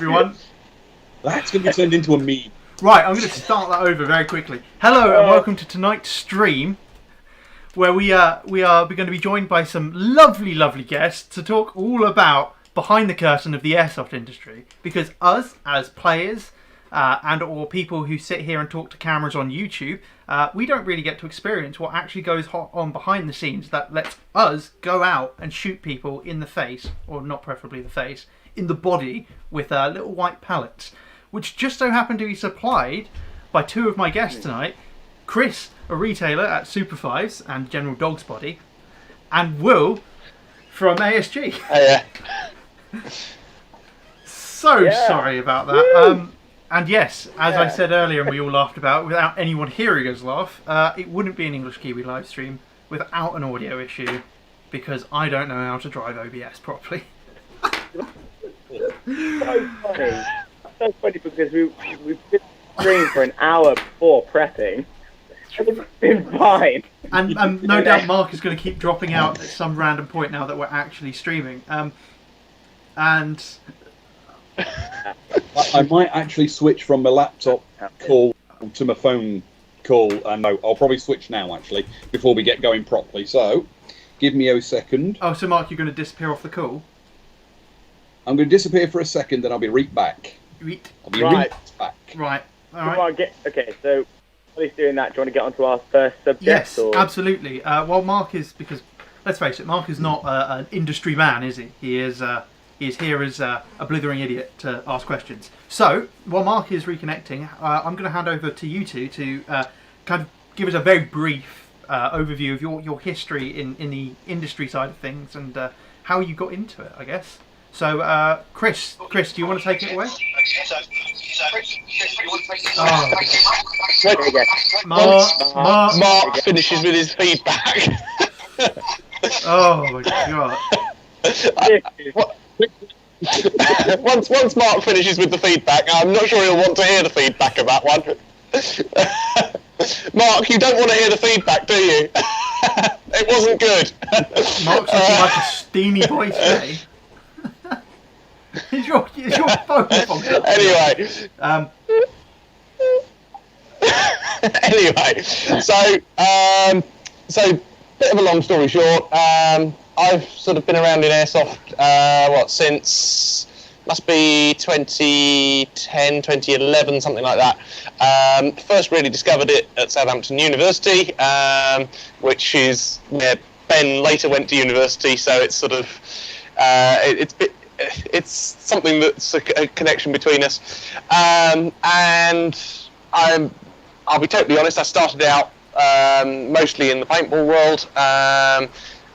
Everyone. That's going to be turned into a meme. Right, I'm going to start that over very quickly. Hello and welcome to tonight's stream, where we are going to be joined by some lovely guests to talk all about behind the curtain of the airsoft industry. Because us, as players, and or people who sit here and talk to cameras on YouTube, we don't really get to experience what actually goes on behind the scenes that lets us go out and shoot people in the face, or not preferably the face, in the body with little white pellets, which just so happen to be supplied by two of my guests tonight, Chris, a retailer at Super5ives and General Dog's Body, and Will from ASG. Sorry about that. And yes, as I said earlier and we all laughed about, without anyone hearing us laugh, it wouldn't be an English Kiwi live stream without an audio issue, because I don't know how to drive OBS properly. So funny. So funny because we've been streaming for an hour before prepping. It's been fine. And no doubt Mark is going to keep dropping out at some random point now that we're actually streaming. And I might actually switch from my laptop call to my phone call. No, I'll probably switch now, actually, before we get going properly. So, give me a second. Oh, so Mark, you're going to disappear off the call? I'm going to disappear for a second, then I'll be right back. I'll be right back. Right. All right. Okay, so while he's doing that, do you want to get onto our first subject? Yes, or? absolutely. Well, Mark is, because, let's face it, Mark is not an industry man, is he? He is here as a blithering idiot to ask questions. So, while Mark is reconnecting, I'm going to hand over to you two to kind of give us a very brief overview of your history in the industry side of things and how you got into it, I guess. So, Chris, do you want to take it away? Mark finishes with his feedback. Oh my god. Once Mark finishes with the feedback, I'm not sure he'll want to hear the feedback of that one. Mark, you don't want to hear the feedback, do you? It wasn't good. Mark's looking like a steamy boy today. Is your phone on? Anyway. Anyway, so bit of a long story short. I've sort of been around in airsoft, since must be 2010, 2011, something like that. First really discovered it at Southampton University, which is where Ben later went to university. So it's sort of it's something that's a connection between us. And I'll be totally honest, I started out mostly in the paintball world,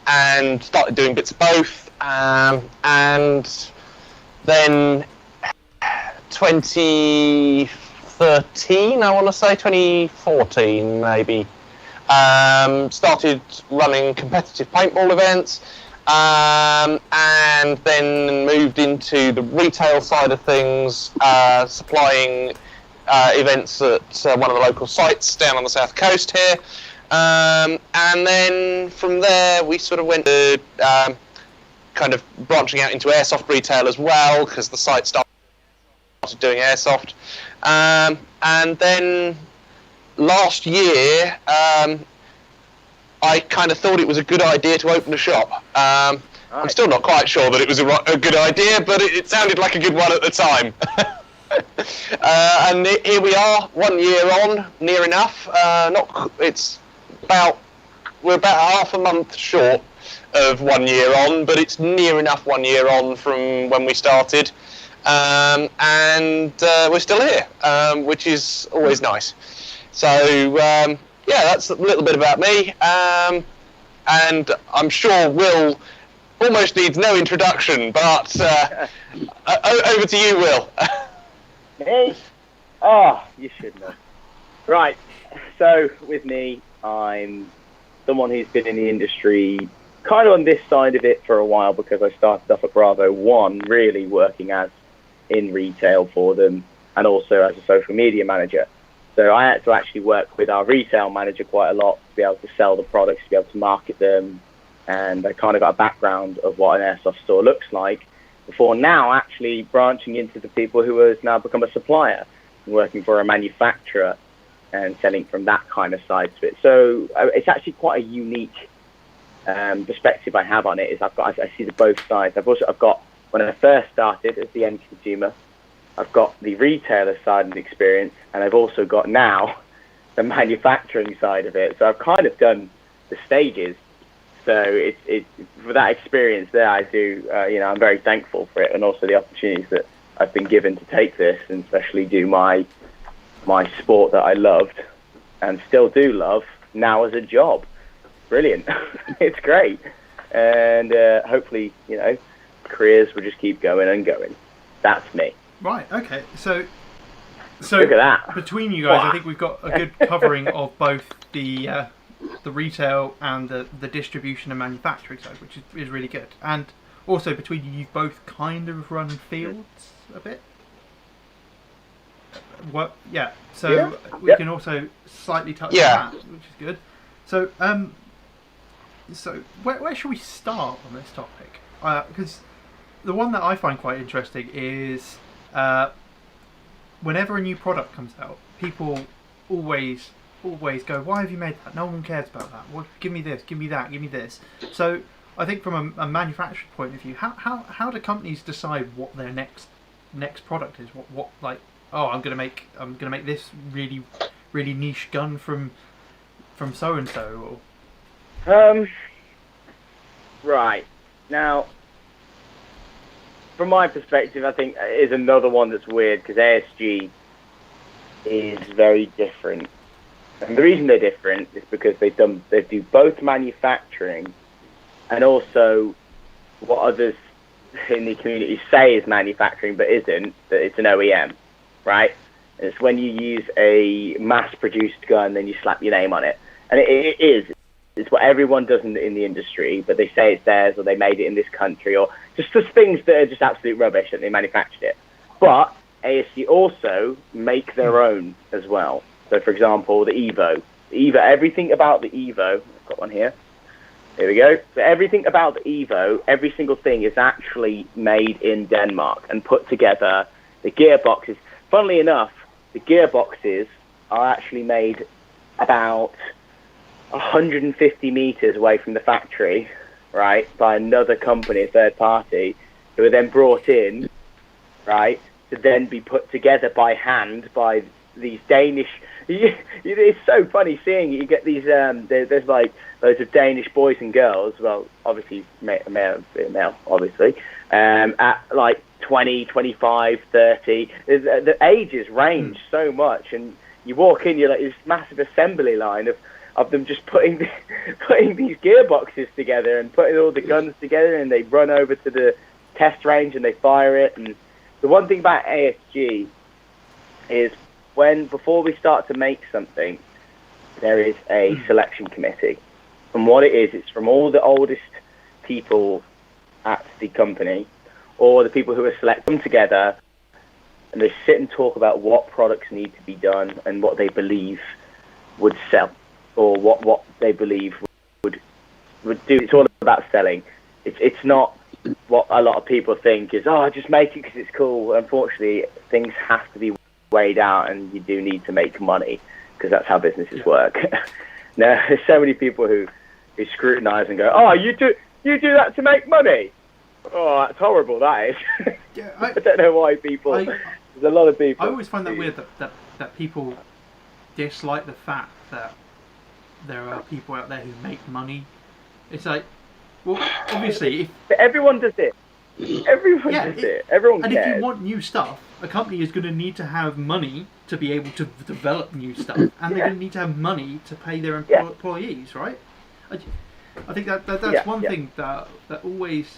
and started doing bits of both, and then 2013, I want to say 2014 maybe, started running competitive paintball events, and then moved into the retail side of things, supplying events at one of the local sites down on the south coast here. And then from there we sort of went to kind of branching out into airsoft retail as well, because the site started doing airsoft. And then last year I kind of thought it was a good idea to open a shop. I'm still not quite sure that it was a good idea, but it sounded like a good one at the time. And here we are, 1 year on, near enough. We're about half a month short of 1 year on, but it's near enough 1 year on from when we started. And we're still here, which is always nice. So, yeah, that's a little bit about me. And I'm sure Will almost needs no introduction, but over to you, Will. Me? Oh, you should know. Right, so with me, I'm someone who's been in the industry kind of on this side of it for a while, because I started off at Bravo 1, really working in retail for them, and also as a social media manager. So I had to actually work with our retail manager quite a lot to be able to sell the products, to be able to market them, and I kind of got a background of what an airsoft store looks like. before now actually branching into the people who has now become a supplier, working for a manufacturer and selling from that kind of side to it. So it's actually quite a unique perspective I have on it. Is I see the both sides. I've got when I first started as the end consumer, I've got the retailer side of the experience, and I've also got now the manufacturing side of it. So I've kind of done the stages. So it's for that experience there, I do, I'm very thankful for it, and also the opportunities that I've been given to take this, and especially do my sport that I loved and still do love now as a job. Brilliant. It's great. And hopefully, careers will just keep going and going. That's me. Right, okay. So look at that. Between you guys, I think we've got a good covering of both the retail and the distribution and manufacturing side, which is really good. And also between you, you've both kind of run fields a bit. So we can also slightly touch on that, which is good. So so where should we start on this topic? Because the one that I find quite interesting is whenever a new product comes out, people always go, why have you made that? No one cares about that. Well, give me this, give me that, give me this. So I think from a manufacturing point of view, how do companies decide what their next product is? What like, oh, I'm gonna make this really niche gun from so and so, or right now, from my perspective, I think is another one that's weird, because ASG is very different. And the reason they're different is because they do both manufacturing and also what others in the community say is manufacturing but isn't, that it's an OEM, right? And it's when you use a mass-produced gun, then you slap your name on it. And it is. It's what everyone does in the industry, but they say it's theirs, or they made it in this country, or just things that are just absolute rubbish that they manufactured it. But ASG also make their own as well. So, for example, the Evo, everything about the Evo, I've got one here. Here we go. So everything about the Evo, every single thing is actually made in Denmark and put together. The gearboxes, funnily enough, the gearboxes are actually made about 150 meters away from the factory, right, by another company, a third party, who are then brought in, right, to then be put together by hand by these Danish. It's so funny seeing it. You get these there's like loads of Danish boys and girls, well, obviously male, obviously, at like 20, 25, 30. The ages range so much, and you walk in, you're like this massive assembly line of them just putting these gearboxes together and putting all the guns together, and they run over to the test range and they fire it. And the one thing about ASG is before we start to make something, there is a selection committee. And what it is, it's from all the oldest people at the company, or the people who are selected, come together, and they sit and talk about what products need to be done and what they believe would sell, or what they believe would do. It's all about selling. It's not what a lot of people think is, oh, just make it because it's cool. Unfortunately, things have to be weighed out, and you do need to make money, because that's how businesses work. Now, there's so many people who scrutinize and go, oh, you do that to make money? Oh, that's horrible, that is. I don't know why there's a lot of people. I always find that weird that people dislike the fact that there are people out there who make money. It's like, well, obviously, but everyone does it. Everyone does it. Everyone cares. And if you want new stuff, a company is going to need to have money to be able to develop new stuff, and they're going to need to have money to pay their employees, right? I think that's one thing that always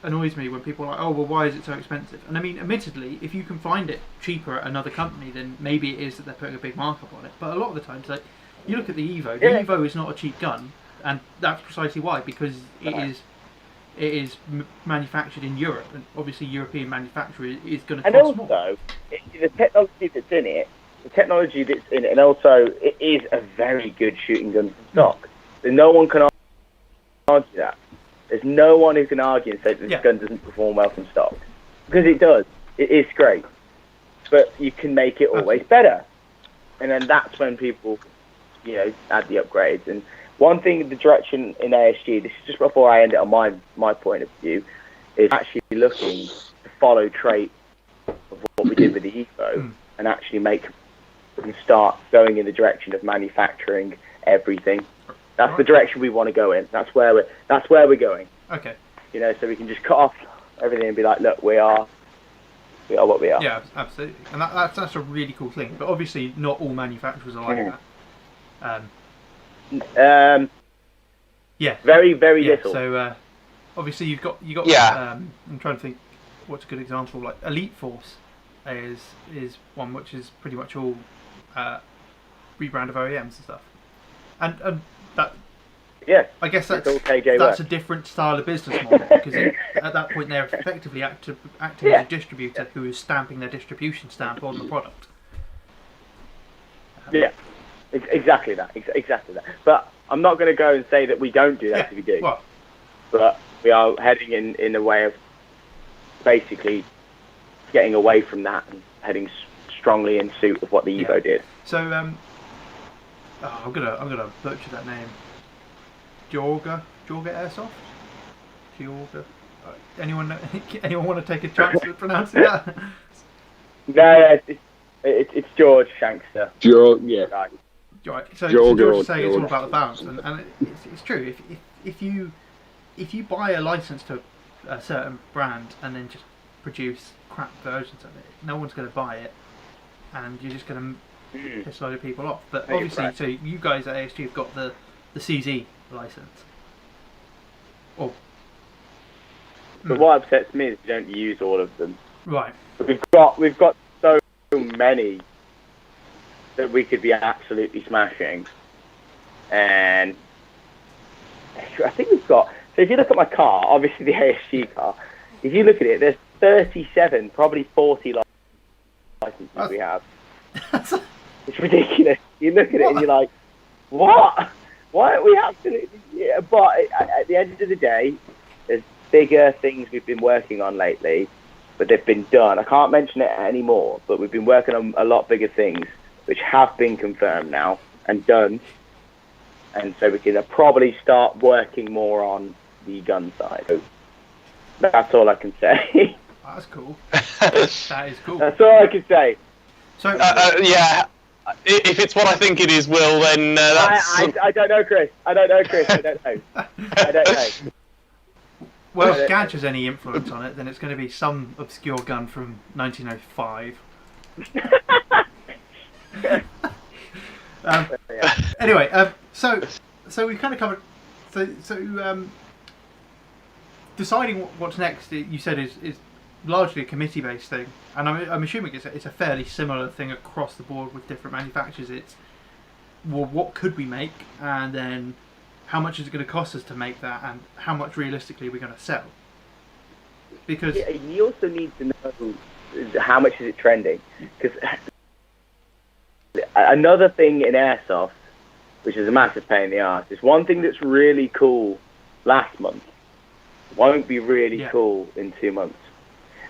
annoys me when people are like, oh, well, why is it so expensive? And I mean, admittedly, if you can find it cheaper at another company, then maybe it is that they're putting a big markup on it. But a lot of the times, like, you look at the Evo. The Evo is not a cheap gun, and that's precisely why, because it is manufactured in Europe, and obviously European manufacturer is going to cost more. And also, the technology that's in it, and also it is a very good shooting gun from stock. So no one can argue that. There's no one who can argue and say that this gun doesn't perform well from stock. Because it does. It is great. But you can make it always better. And then that's when people, add the upgrades. And one thing, the direction in ASG, this is just before I end it on my point of view, is actually looking to follow trait of what we did with the Evo and actually and start going in the direction of manufacturing everything. That's the direction we want to go in. That's where we're going. Okay. So we can just cut off everything and be like, look, we are what we are. Yeah, absolutely. And that's a really cool thing. But obviously, not all manufacturers are like that. Yeah. Very, very little. So obviously, you've got. Yeah. I'm trying to think what's a good example. Like Elite Force is one which is pretty much all rebrand of OEMs and stuff. And that. Yeah. I guess that's a different style of business model because at that point they're effectively acting as a distributor who is stamping their distribution stamp on the product. Exactly that. But I'm not going to go and say that we don't do that if we do. Well, but we are heading in a way of basically getting away from that and heading strongly in suit of what the Evo did. So I'm gonna butcher that name. Jorga Airsoft. Jorga. Anyone want to take a chance at pronouncing that? No, it's George Shankster. Yeah. Right. So George saying it's all about the balance, and it's true. If you buy a license to a certain brand and then just produce crap versions of it, no one's going to buy it, and you're just going to piss a load of people off. But obviously, so you guys at ASG have got the CZ license. But what upsets me is we don't use all of them. Right. But we've got so many that we could be absolutely smashing. And I think we've got... So if you look at my car, obviously the ASG car, if you look at it, there's 37, probably 40 licenses we have. It's ridiculous. You look at it and you're like, what? Why aren't we absolutely... Yeah, but at the end of the day, there's bigger things we've been working on lately, but they've been done. I can't mention it anymore, but we've been working on a lot bigger things, which have been confirmed now and done. And so we can probably start working more on the gun side. So that's all I can say. That's cool. That is cool. That's all I can say. So yeah. If it's what I think it is, Will, then that's... I don't know, Chris. I don't know. Well, if Gadge has any influence on it, then it's going to be some obscure gun from 1905. Anyway, so we've kind of covered. So deciding what's next, you said is largely a committee-based thing, and I'm assuming it's a fairly similar thing across the board with different manufacturers. It's, well, what could we make, and then how much is it going to cost us to make that, and how much realistically are we going to sell? Because you also need to know how much is it trending. Because another thing in Airsoft, which is a massive pain in the arse, is one thing that's really cool last month won't be really cool in 2 months.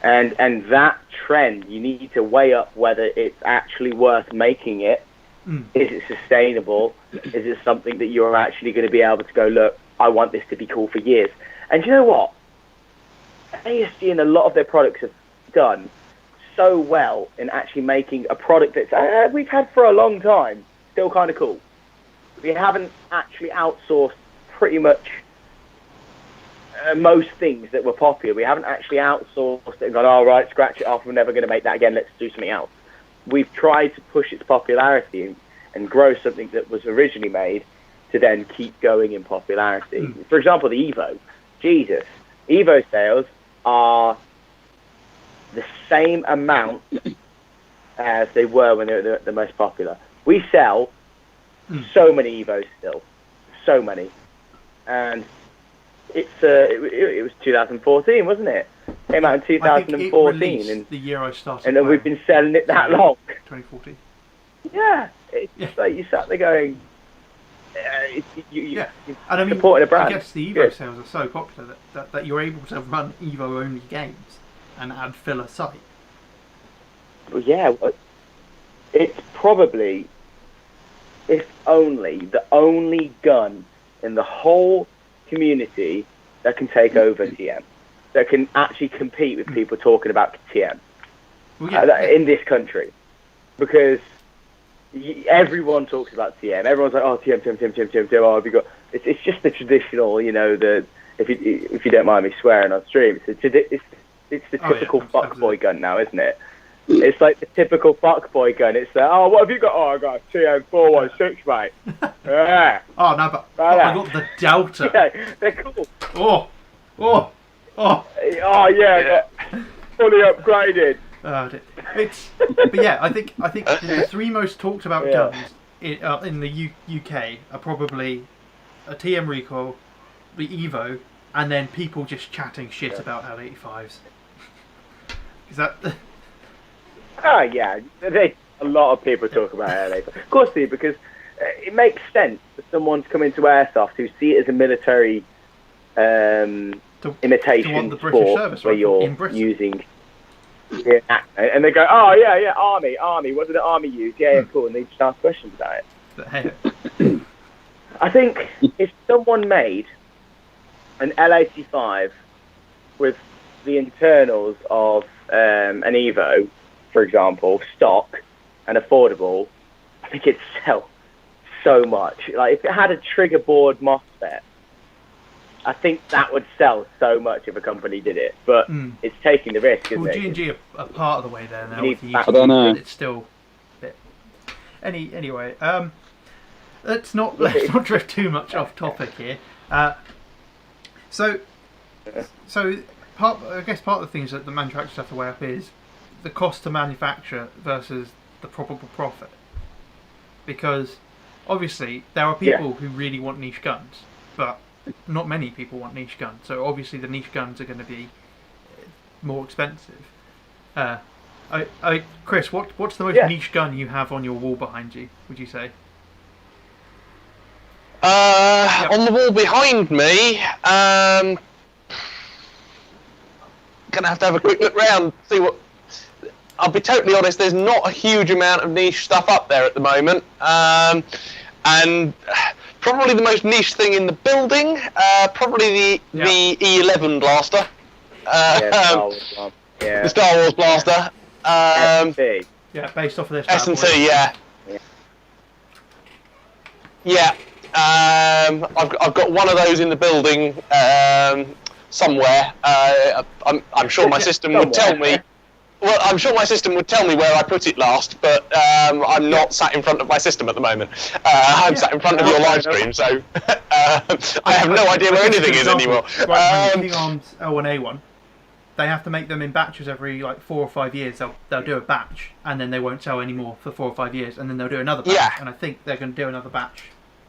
And that trend, you need to weigh up whether it's actually worth making it. Is it sustainable? Is it something that you're actually going to be able to go, look, I want this to be cool for years? And you know what? ASG and a lot of their products have done so well in actually making a product that we've had for a long time, still kind of cool. We haven't actually outsourced pretty much most things that were popular. We haven't actually outsourced it and gone, all right, scratch it off, we're never going to make that again, let's do something else. We've tried to push its popularity and grow something that was originally made to then keep going in popularity. For example, the Evo. Jesus. Evo sales are the same amount as they were when they were the most popular. We sell so many Evos still. So many. And it was 2014, wasn't it? Came out in 2014. And the year I started. And we've been selling it that long. 2014. Yeah. It's like you sat there going, Yeah, and I mean, supporting a brand. I guess the Evo sales are so popular that you're able to run Evo-only games and add filler site. Well, yeah, it's probably, if only, the only gun in the whole community that can take over TM, that can actually compete with people talking about TM in this country, because everyone talks about TM. Everyone's like, oh, TM. Oh, have you got? It's just the traditional, the if you don't mind me swearing on stream, it's the typical fuckboy gun now, isn't it? It's like the typical fuckboy gun. It's like, oh, what have you got? Oh, I got a TM416, mate. Yeah. Oh no, but I got the Delta. Yeah, they're cool. Oh, yeah. Fully upgraded. But yeah, I think the three most talked about guns in the UK are probably a TM Recoil, the Evo, and then people just chatting shit about L85s. Is that? Yeah, a lot of people talk about L85s. Of course they do, because it makes sense for someone to come into Airsoft who see it as a military imitation sport where you're using. Yeah, and they go, oh yeah, army. What did the army use? Yeah, cool. And they just ask questions about it. But hey, I think if someone made an L85 with the internals of an Evo, for example, stock and affordable, I think it'd sell so much. Like if it had a trigger board MOSFET, I think that would sell so much if a company did it, but it's taking the risk, isn't it? G&G are part of the way there now. I don't know. It's still a bit. Anyway, let's not drift too much off topic here. So I guess part of the things that the manufacturers have to weigh up is the cost to manufacture versus the probable profit, because obviously there are people who really want niche guns, but not many people want niche guns, so obviously the niche guns are going to be more expensive. Chris, what's the most niche gun you have on your wall behind you, would you say? On the wall behind me, gonna have to have a quick look round, see what. I'll be totally honest, there's not a huge amount of niche stuff up there at the moment, and probably the most niche thing in the building, probably the E11 blaster. The Star Wars blaster. S&T. Yeah, based off of this. S&T, yeah. I've got one of those in the building somewhere. I'm sure my system would tell me. Well, I'm sure my system would tell me where I put it last, but I'm not sat in front of my system at the moment. I'm sat in front of your live stream, so I have no idea where anything is anymore. Arms L1A1, they have to make them in batches every 4 or 5 years. They'll do a batch, and then they won't sell any more for 4 or 5 years, and then they'll do another batch. Yeah. And I think they're going to do another batch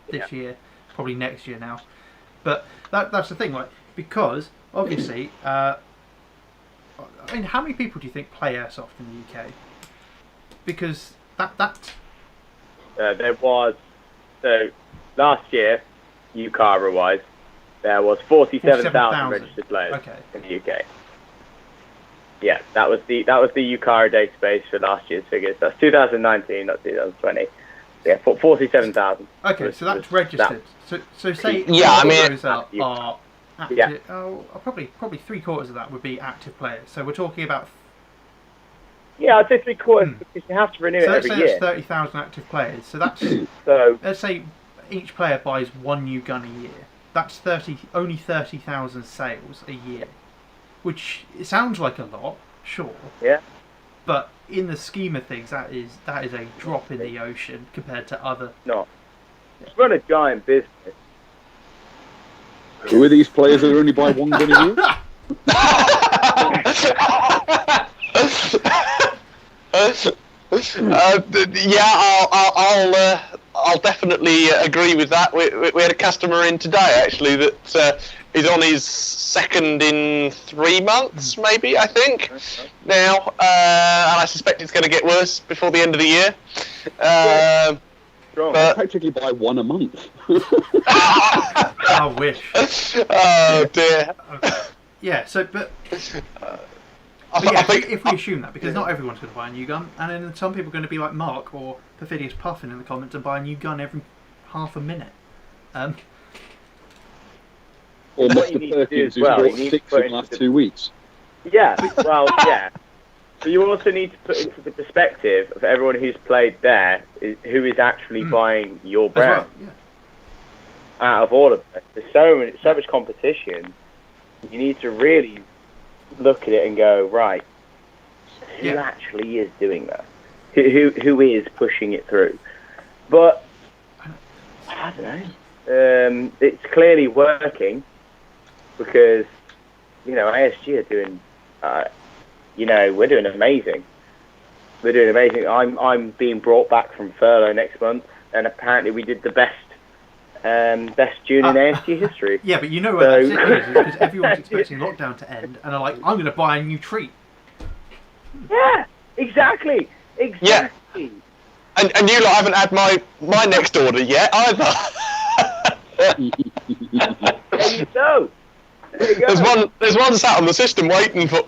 this year, probably next year now. But that's the thing, because obviously. I mean, how many people do you think play Airsoft in the UK? Because there was, so last year, UCARA wise, there was 47,000 registered players in the UK. Yeah, that was the UCARA database for last year's figures. That's 2019, not 2020. Yeah, 47,000. Okay, so that's registered. So say those are active, probably 3/4 of that would be active players. So we're talking about. Yeah, I'd say 3/4 because you have to renew it every year. That's 30,000 active players. So that's let's say each player buys one new gun a year. That's only 30,000 sales a year, which it sounds like a lot, sure. Yeah. But in the scheme of things, that is a drop in the ocean compared to other. No, it's run a giant business. Who are these players that only buy one gun a year? I'll definitely agree with that. We had a customer in today actually that is on his second in 3 months, maybe I think now, and I suspect it's going to get worse before the end of the year. strong. I practically buy one a month. I wish. Oh dear. Yeah. So, but I yeah, think if we assume that, because not everyone's going to buy a new gun, and then some people are going to be like Mark or Perfidious Puffin in the comments and buy a new gun every half a minute. Or What you Mr. need to do Perkins, as who's well, bought you need 6 to in put the last into 2 weeks. Yeah, well, yeah. But you also need to put into the perspective of everyone who's played there, who is actually buying your brand. As well, Out of all of them, there's so much competition. You need to really look at it and go, right, who actually is doing that? Who is pushing it through? But I don't know. It's clearly working because ASG are doing. We're doing amazing. We're doing amazing. I'm being brought back from furlough next month, and apparently we did the best June in ASG history. Yeah, but you know where that's it is because everyone's expecting lockdown to end, and are like, I'm going to buy a new treat. Yeah, exactly. Yeah. And you lot haven't had my next order yet either. There you go. There you go. There's one sat on the system waiting for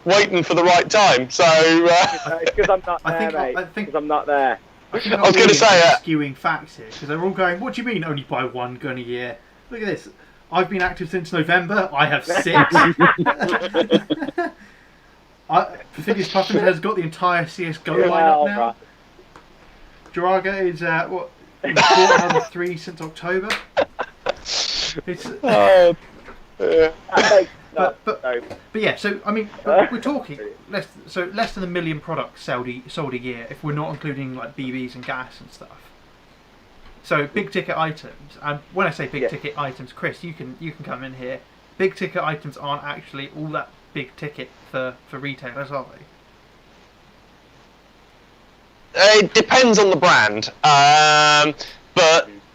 the right time. So it's because I'm not there, mate. I think because I'm not there. I was going to say skewing facts here because they're all going. What do you mean only buy one gun a year? Look at this. I've been active since November. I have 6. Perfidious Puffin has got the entire CS:GO lineup now. Right. Jaraga is what? He's bought another 3 since October. It's. But yeah, so I mean, we're talking less than 1 million products sold a year if we're not including like BBs and gas and stuff. So big ticket items, and when I say big ticket items, Chris, you can come in here. Big ticket items aren't actually all that big ticket for retailers, are they? It depends on the brand, but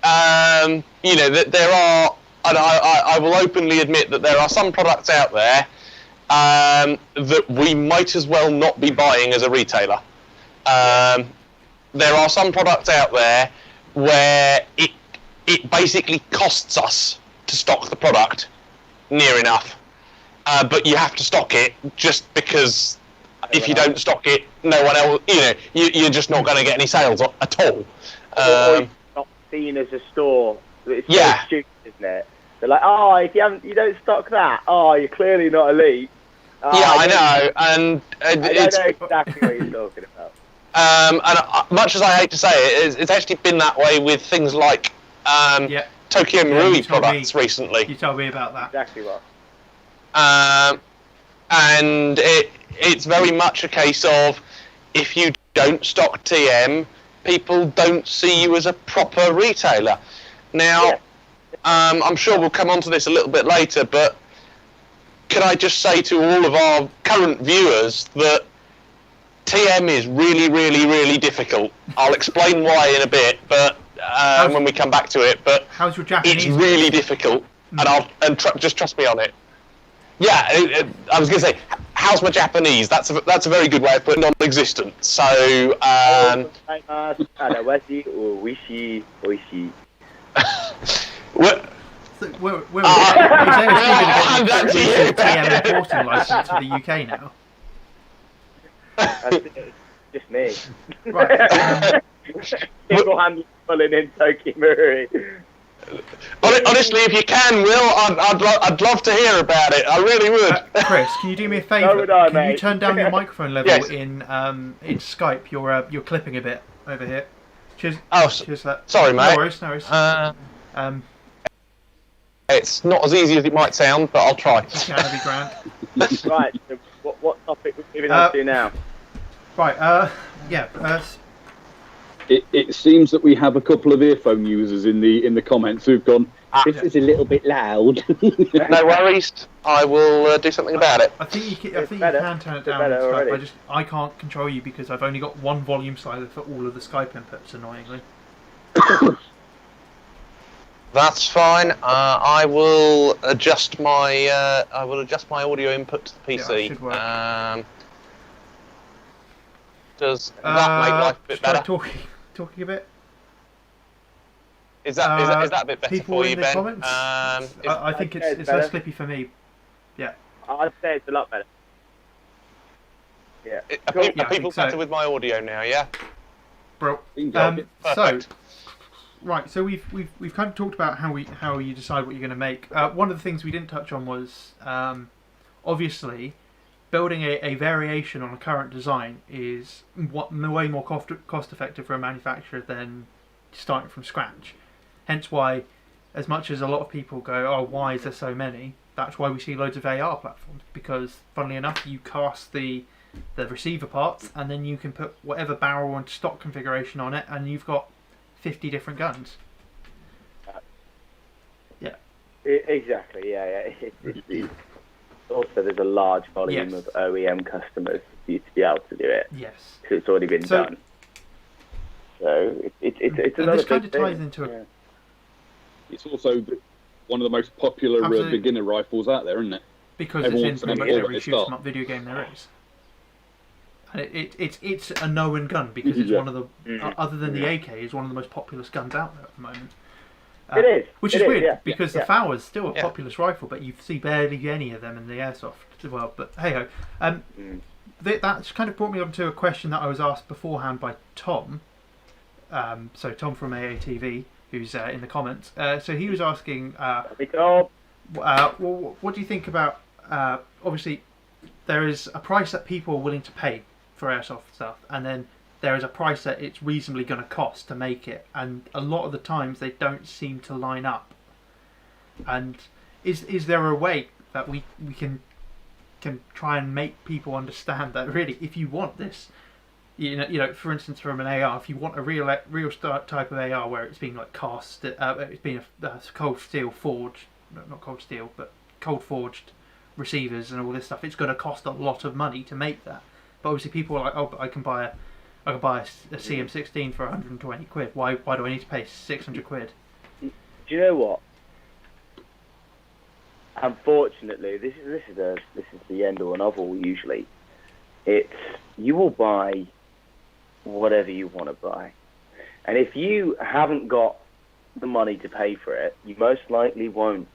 there are. And I will openly admit that there are some products out there that we might as well not be buying as a retailer. There are some products out there where it basically costs us to stock the product, near enough. But you have to stock it just because if you don't stock it, no one else, you're just not going to get any sales at all. Or you're not seen as a store. It's so stupid, isn't it? They're like, if you don't stock that, you're clearly not elite. I know, and I know exactly what you're talking about. And much as I hate to say it, it's actually been that way with things like Tokyo Marui products recently. You told me about that. Exactly what. And it's very much a case of if you don't stock TM, people don't see you as a proper retailer. Now, I'm sure we'll come on to this a little bit later, but can I just say to all of our current viewers that TM is really, really, really difficult. I'll explain why in a bit, but when we come back to it. But how's your Japanese? It's really difficult, and just trust me on it. Yeah, I was going to say, how's my Japanese? That's a very good way of putting non-existent. So. We're TM importing license for the UK now. Just me. Right. Single-handedly pulling in Tokyo Marui. Honestly, if you can, Will, I'd love to hear about it. I really would. Chris, can you do me a favour? Can you turn down your microphone level Yes. in Skype? You're clipping a bit over here. Cheers. Cheers for that. Sorry, mate. No worries. It's not as easy as it might sound, but I'll try. That'd be grand. Right. So what topic we're moving on to now? Right. It seems that we have a couple of earphone users in the comments who've gone, this is a little bit loud. No worries. I will do something about it. I think you can turn it down. Skype. I can't control you because I've only got one volume slider for all of the Skype inputs. Annoyingly. That's fine. I will adjust my audio input to the PC. Yeah, that should work. Does that make life a bit better? Talking a bit. Is that a bit better people for in you, the Ben? comments? I think it's better. less slippy for me. Yeah. I'd say it's a lot better. Yeah. Are Cool. Yeah, I people think so. better with my audio now? Yeah. Bro. Seems So Perfect. right, so we've kind of talked about how you decide what you're going to make. One of the things we didn't touch on was obviously building a variation on a current design is way more cost effective for a manufacturer than starting from scratch. Hence why, as much as a lot of people go, oh, why is there so many? That's why we see loads of AR platforms, because funnily enough, you cast the receiver parts and then you can put whatever barrel and stock configuration on it, and you've got 50 different guns. Yeah. Exactly. Yeah. Also, there's a large volume Yes. of OEM customers for you to be able to do it. Yes. Because it's already been done. So it's And another this kind big of ties thing. into Yeah. It's also one of the most popular Absolutely. beginner rifles out there, isn't it? because Everyone it's in wants to pretty know much all every at the shoot 'em start. up video game there is. And it's a known gun because it's Yeah. one of the other than the AK is one of the most populous guns out there at the moment. It is. Which It is weird yeah. because Yeah. the FAL is still a Yeah. populous rifle, but you see barely any of them in the Airsoft as well. But hey ho, that's kind of brought me on to a question that I was asked beforehand by Tom. So Tom from AATV, who's in the comments. So he was asking, what do you think about? Obviously, there is a price that people are willing to pay for Airsoft stuff, and then there is a price that it's reasonably going to cost to make it, and a lot of the times they don't seem to line up. And is there a way that we can try and make people understand that really, if you want this, you know, for instance, from an AR, if you want a real type of AR where it's being like cast, it's been a cold steel forged, not cold steel, but cold forged receivers and all this stuff, it's going to cost a lot of money to make that. But obviously, people are like, oh, but I can buy a CM16 for 120 quid. Why do I need to pay 600 quid? Do you know what? Unfortunately, this is the end all and of all. Usually, it's you will buy whatever you want to buy, and if you haven't got the money to pay for it, you most likely won't.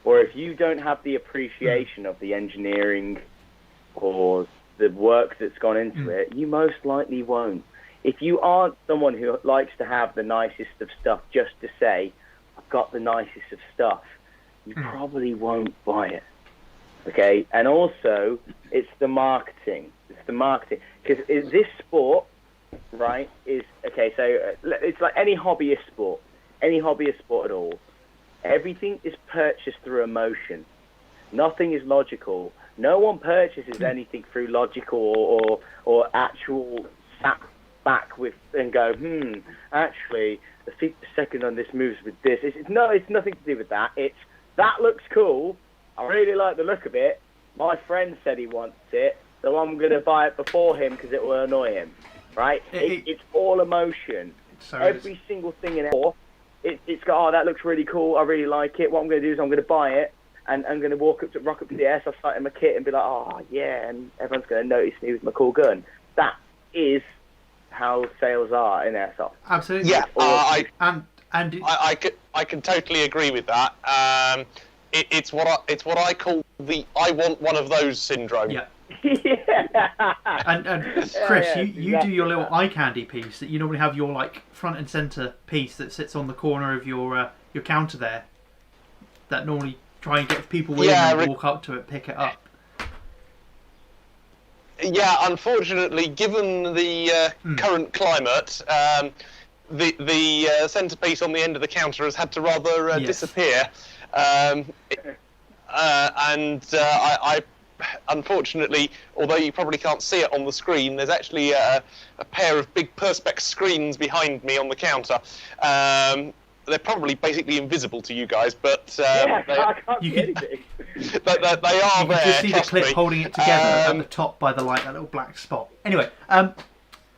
Or if you don't have the appreciation of the engineering or the work that's gone into it, you most likely won't. If you aren't someone who likes to have the nicest of stuff just to say, I've got the nicest of stuff, you probably won't buy it. Okay? And also, it's the marketing. Because this sport, right, is, okay, so it's like any hobbyist sport at all. Everything is purchased through emotion. Nothing is logical. No one purchases anything through logical or actual sat back with and go, actually, the feet per second on this moves with this. It's nothing to do with that. It's, that looks cool. I really like the look of it. My friend said he wants it, so I'm going to buy it before him because it will annoy him. Right? It's all emotion. Every single thing in it. It's got, oh, that looks really cool. I really like it. What I'm going to do is I'm going to buy it, and I'm going to rock up to the Airsoft site in my kit and be like, oh, yeah, and everyone's going to notice me with my cool gun. That is how sales are in Airsoft. Absolutely. Yeah, I can totally agree with that. It's what I call the "I want one of those" syndrome. Yeah. Yeah. And Chris, yeah, you do your little eye candy piece that you normally have your like front and center piece that sits on the corner of your counter there. That normally try and get people in and walk up to it, pick it up. Yeah, unfortunately, given the current climate, the centerpiece on the end of the counter has had to rather disappear, and I unfortunately, although you probably can't see it on the screen, there's actually a pair of big perspex screens behind me on the counter. They're probably basically invisible to you guys, but I can't see anything. they are You there. can just see the clip me. holding it together at the top by the light, that little black spot. Anyway,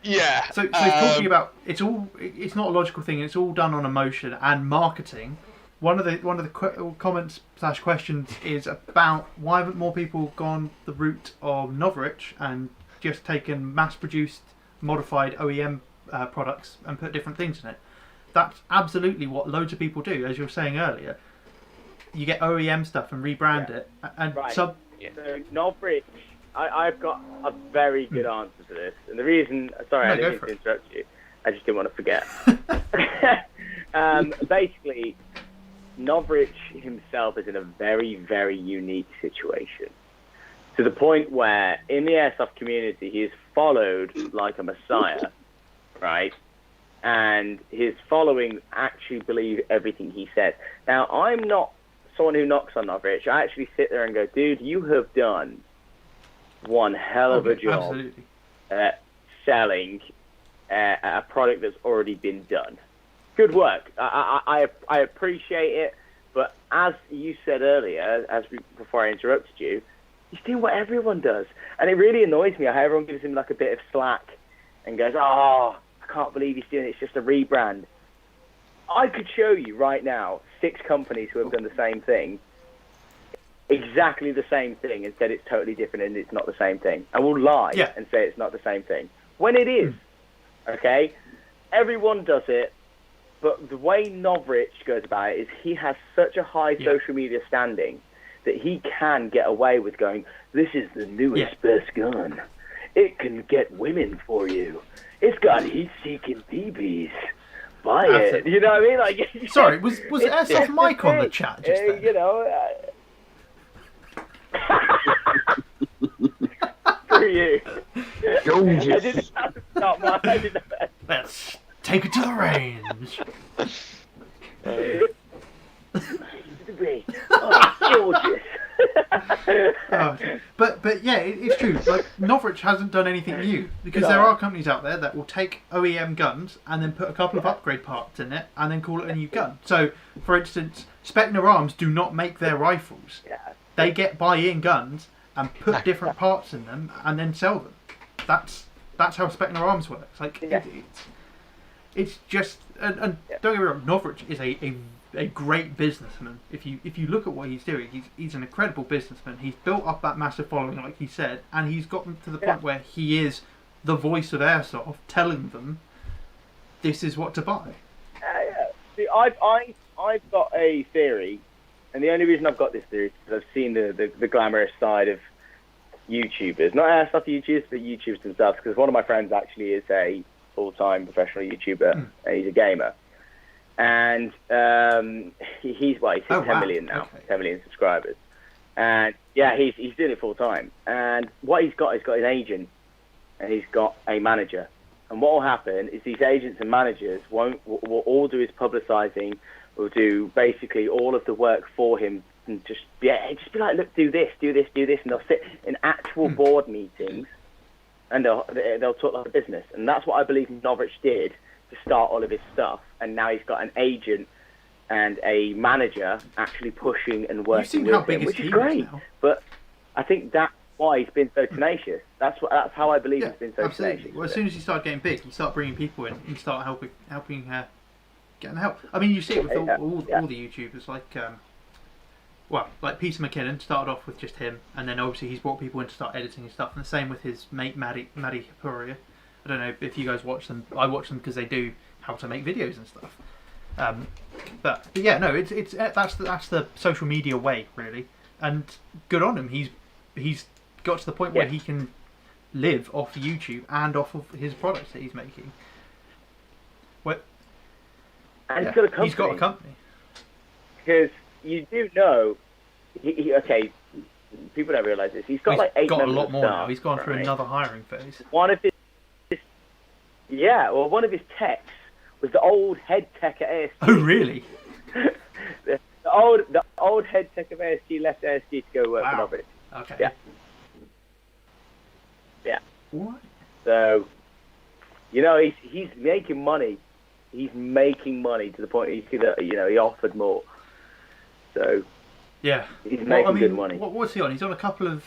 yeah. So talking about it's not a logical thing. It's all done on emotion and marketing. One of the comments / questions is about why haven't more people gone the route of Novrich and just taken mass-produced, modified OEM products and put different things in it. that's absolutely what loads of people do, as you were saying earlier. You get OEM stuff and rebrand it, and Right. So Novrich, I've got a very good answer to this, and the reason, sorry, I didn't mean to interrupt you. I just didn't want to forget. Basically, Novrich himself is in a very, very unique situation. To the point where, in the Airsoft community, he is followed like a messiah, right? And his following actually believe everything he says. Now, I'm not someone who knocks on Novrich. I actually sit there and go, dude, you have done one hell of a job at selling a product that's already been done. Good work. I appreciate it, but as you said earlier, before I interrupted you, he's doing what everyone does, and it really annoys me how everyone gives him like a bit of slack and goes, "Oh, I can't believe he's doing it. It's just a rebrand." I could show you right now 6 companies who have done the same thing, exactly the same thing, and said it's totally different and it's not the same thing. I will lie and say it's not the same thing when it is. Okay, everyone does it. But the way Novrich goes about it is he has such a high social media standing that he can get away with going, this is the newest best gun. It can get women for you. It's got heat-seeking BBs. Buy it. You know what I mean? Like, sorry, was Airsoft Mike on the chat just then? You know, for you. Gorgeous. I didn't have to stop my. I didn't have to. Let's take it to the range. Gorgeous. But yeah, it's true. Like, Novrich hasn't done anything new, because there are companies out there that will take OEM guns and then put a couple of upgrade parts in it and then call it a new gun. So, for instance, Spectre Arms do not make their rifles. They get buy-in guns and put different parts in them and then sell them. That's how Spectre Arms works. Like, it's just, and don't get me wrong, Novrich is a great businessman. If you look at what he's doing, he's an incredible businessman. He's built up that massive following, like he said, and he's gotten to the point where he is the voice of Airsoft, telling them this is what to buy. See, I've got a theory, and the only reason I've got this theory is because I've seen the glamorous side of YouTubers, not Airsoft YouTubers, but YouTubers themselves. Because one of my friends actually is a full-time professional YouTuber, and he's a gamer. And he's hit 10 million now, 10 million subscribers. And yeah, he's doing it full time. And what he's got his agent, and he's got a manager. And what will happen is these agents and managers will all do his publicising, will do basically all of the work for him, and just be like, look, do this, and they'll sit in actual board meetings, and they'll talk like a business. And that's what I believe Novrich did to start all of his stuff, and now he's got an agent and a manager actually pushing and working with him, which is great. But I think that's why he's been so tenacious. That's how I believe he's been so tenacious. Well, as soon as he started getting big, he started bringing people in. He started helping getting help. I mean, you see it with all the YouTubers, like Peter McKinnon started off with just him, and then obviously he's brought people in to start editing and stuff. And the same with his mate Maddie Hapuria. I don't know if you guys watch them. I watch them because they do how to make videos and stuff. But yeah, no, that's the social media way, really. And good on him. He's got to the point where he can live off YouTube and off of his products that he's making. And he's got a company. Because you do know, people don't realise this. He's got 8 got a members lot of more staff, now. He's gone through another hiring phase. One of his techs was the old head tech at ASG. Oh, really? the old head tech of ASG left ASG to go work for Novrich. Okay. Yeah. What? So, he's making money. He's making money to the point he offered more. So yeah, he's making good money. What's he on? He's on a couple of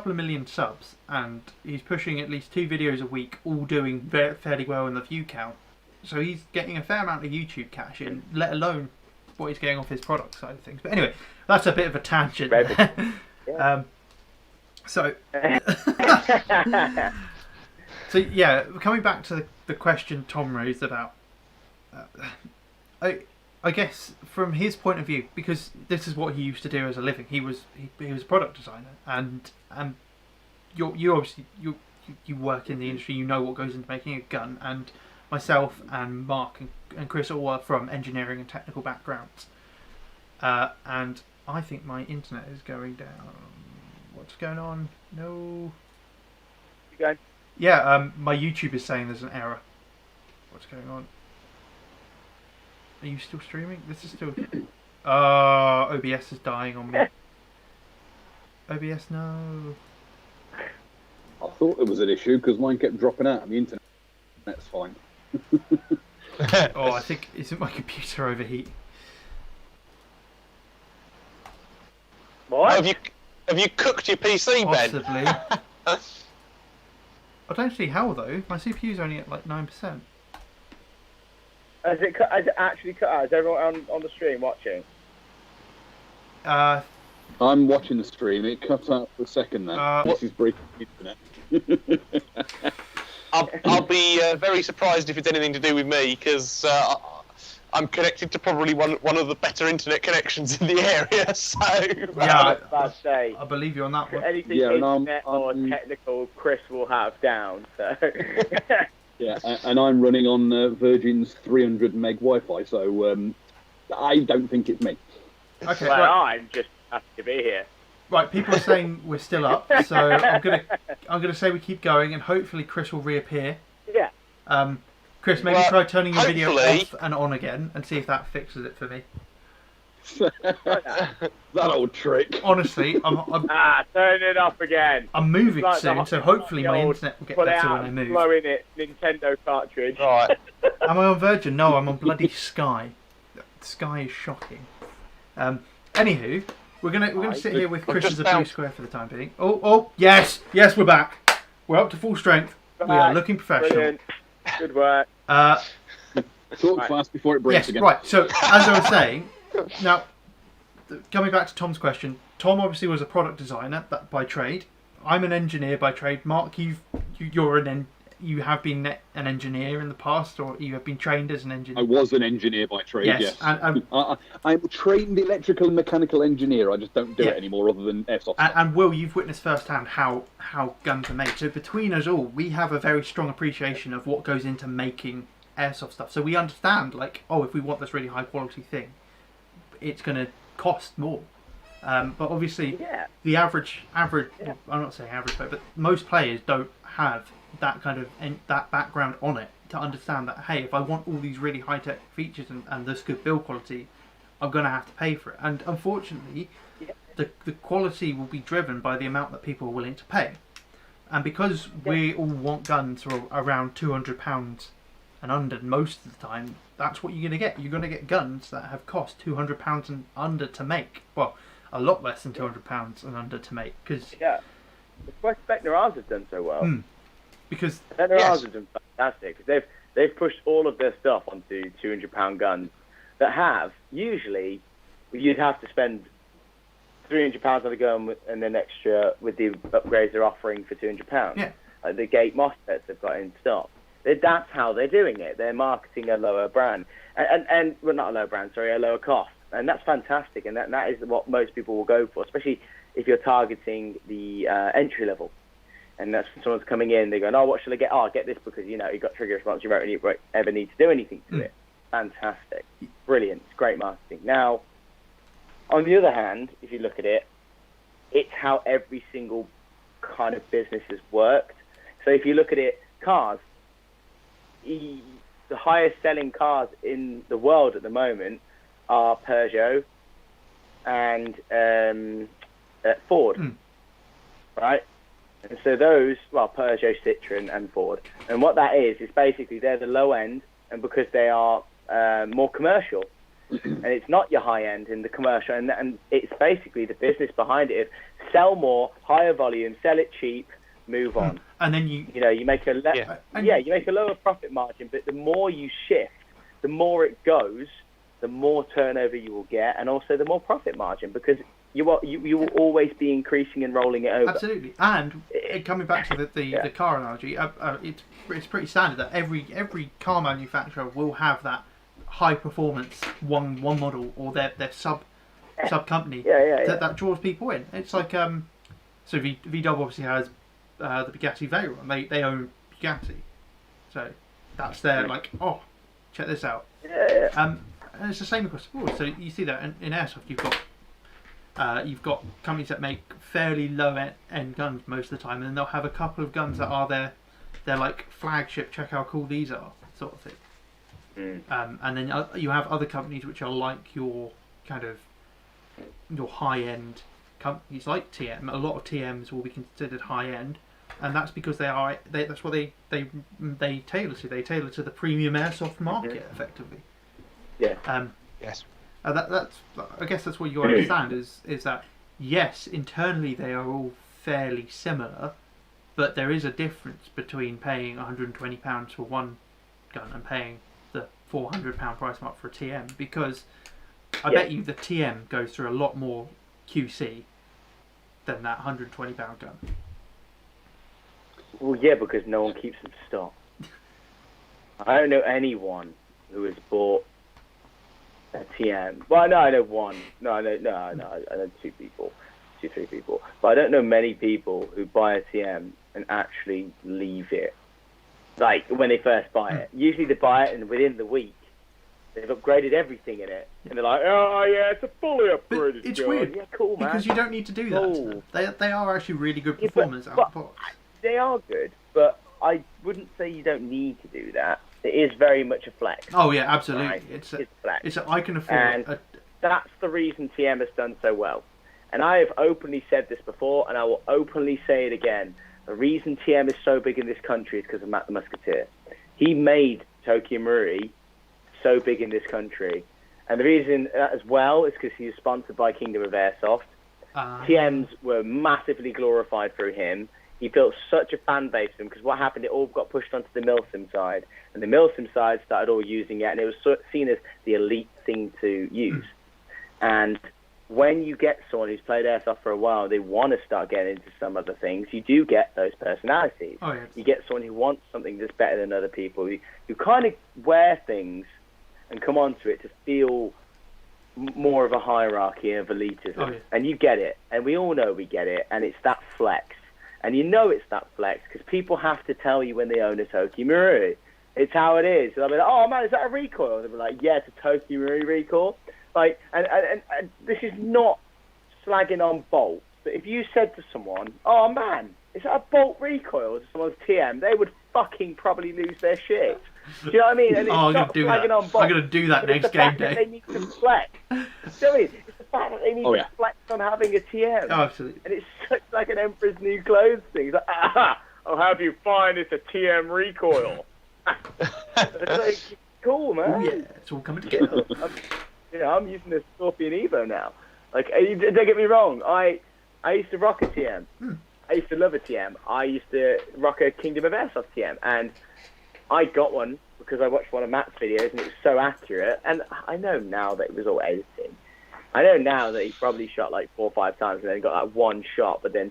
million subs, and he's pushing at least 2 videos a week, all doing fairly well in the view count. So he's getting a fair amount of YouTube cash in, let alone what he's getting off his product side of things. But anyway, that's a bit of a tangent. So yeah, coming back to the question Tom raised about I guess from his point of view, because this is what he used to do as a living. He was a product designer, and you obviously you work in the industry. You know what goes into making a gun, and myself and Mark and Chris all are from engineering and technical backgrounds. And I think my internet is going down. What's going on? No. You going? Yeah, my YouTube is saying there's an error. What's going on? Are you still streaming? This is still... OBS is dying on me. OBS, no. I thought there was an issue because mine kept dropping out on the internet. That's fine. Oh, I think... Isn't my computer overheat? What? Have you cooked your PC, Ben? Possibly. I don't see how, though. My CPU's only at, like, 9%. Has it actually cut out? Is everyone on the stream watching? Uh, I'm watching the stream. It cut out for a second there. This is breaking the internet. I'll be very surprised if it's anything to do with me, because I'm connected to probably one of the better internet connections in the area. So yeah, I believe you on that one. anything internet or technical, Chris will have down. So. Yeah, and I'm running on Virgin's 300 meg Wi-Fi, so I don't think it's me. Okay, well, right. I'm just happy to be here. Right, people are saying we're still up, so I'm gonna say we keep going, and hopefully Chris will reappear. Yeah. Chris, maybe try turning your video hopefully. off and on again, and see if that fixes it for me. That old trick. Honestly, turn it off again. I'm moving Like soon, so hopefully my internet will get better when I move. Blowing it, Nintendo cartridge. right. Am I on Virgin? No, I'm on bloody Sky. Sky is shocking. Anywho, we're gonna sit here with Chris as a blue square for the time being. Oh, yes, we're back. We're up to full strength. We are looking professional. Brilliant. Good work. Talk fast before it breaks Yes, again. right. So as I was saying, now coming back to Tom's question, Tom obviously was a product designer by trade. I'm an engineer by trade. Mark, you have been an engineer in the past, or you have been trained as an engineer. I was an engineer by trade. Yes. And I'm a trained electrical and mechanical engineer. I just don't do it anymore, other than airsoft. And Will, you've witnessed firsthand how guns are made. So between us all, we have a very strong appreciation of what goes into making airsoft stuff. So we understand, like, if we want this really high quality thing, it's going to cost more. But obviously, the average well, I'm not saying average player, but most players don't have that kind of that background on it to understand that, hey, if I want all these really high tech features and this good build quality, I'm going to have to pay for it. And unfortunately, the quality will be driven by the amount that people are willing to pay. And because we all want guns for around £200 and under most of the time, that's what you're going to get. You're going to get guns that have cost £200 and under to make. Well, a lot less than £200 and under to make. Cause, the Spectre R's have done so well. Because Spectre R's have done fantastic. They've pushed all of their stuff onto £200 guns that have, usually, you'd have to spend £300 on a gun and then extra with the upgrades they're offering for £200. Yeah. Like the gate MOSFETs they've got in stock. That's how they're doing it. They're marketing a lower brand. And well, not a lower brand, sorry, a lower cost. And that's fantastic. And that is what most people will go for, especially if you're targeting the entry level. And that's when someone's coming in, they're going, what should I get? I'll get this because, you've got trigger response, you won't ever need to do anything to it. Fantastic. Brilliant. It's great marketing. Now, on the other hand, if you look at it, it's how every single kind of business has worked. So if you look at it, cars, the highest selling cars in the world at the moment are Peugeot and Ford, right? And so those, Peugeot, Citroen and Ford. And what that is basically they're the low end, and because they are more commercial. And it's not your high end in the commercial, and it's basically the business behind it is sell more, higher volume, sell it cheap, move on. And then you make you make a lower profit margin, but the more you shift, the more it goes, the more turnover you will get, and also the more profit margin, because you will always be increasing and rolling it over. Absolutely. And coming back to the car analogy, it's pretty standard that every car manufacturer will have that high performance one model or their sub company that draws people in. It's like so VW obviously has the Bugatti Veyron. They own Bugatti, so that's their like, oh, check this out. And it's the same across the board. So you see that in Airsoft, you've got companies that make fairly low end guns most of the time, and then they'll have a couple of guns that are their like flagship. Check how cool these are, sort of thing. And then you have other companies which are like your kind of your high end companies like TM. A lot of TMs will be considered high end, and that's because that's what they tailor to. They tailor to the premium airsoft market effectively. Yeah. Yes. That's I guess that's what you understand is that yes, internally they are all fairly similar, but there is a difference between paying £120 for one gun and paying the £400 price mark for a TM, because I bet you the TM goes through a lot more QC than that £120 gun. Well, yeah, because no one keeps them stock. I don't know anyone who has bought a TM. Well, no, I know one. No, I know two, three people. But I don't know many people who buy a TM and actually leave it. Like, when they first buy it. Usually they buy it and within the week, they've upgraded everything in it. And they're like, oh, yeah, it's a fully upgraded It's gun. weird. Yeah, cool, man. Because you don't need to do that. Cool. They are actually really good performers out of the box. They are good, but I wouldn't say you don't need to do that. It is very much a flex. Oh yeah, absolutely. Right? It's a flex. I can afford and that's the reason TM has done so well. And I have openly said this before, and I will openly say it again. The reason TM is so big in this country is because of Matt the Musketeer. He made Tokyo Marui so big in this country. And the reason as well is because he was sponsored by Kingdom of Airsoft. TMs were massively glorified through him. He built such a fan base of them, because what happened, it all got pushed onto the Milsim side. And the Milsim side started all using it, and it was seen as the elite thing to use. And when you get someone who's played Airsoft for a while, they want to start getting into some other things, you do get those personalities. Oh, yeah. You get someone who wants something that's better than other people, who kind of wear things and come onto it to feel more of a hierarchy of elitism. Oh, yeah. And you get it, and we all know we get it, and it's that flex. And you know it's that flex because people have to tell you when they own a Tokyo Marui. It's how it is. They'll be like, oh man, is that a recoil? And they'll be like, yeah, it's a Tokyo Marui recoil. Like, and this is not slagging on bolts. But if you said to someone, oh man, is that a bolt recoil to someone's TM, they would fucking probably lose their shit. Do you know what I mean? And it's not slagging on bolts. I'm going to do that next game day. They need to flex. Do you know what I mean? It's the fact that they need to flex on having a TM. Oh, absolutely. And it's such like an Emperor's New Clothes thing. It's like, I'll have you find it's a TM recoil. It's like, cool, man. Oh, yeah, it's all coming together. I'm using the Scorpion Evo now. Like, don't get me wrong. I used to rock a TM. I used to love a TM. I used to rock a Kingdom of Airsoft TM. And I got one because I watched one of Matt's videos and it was so accurate. And I know now that it was all editing. I know now that he probably shot like 4 or 5 times and then got that one shot, but then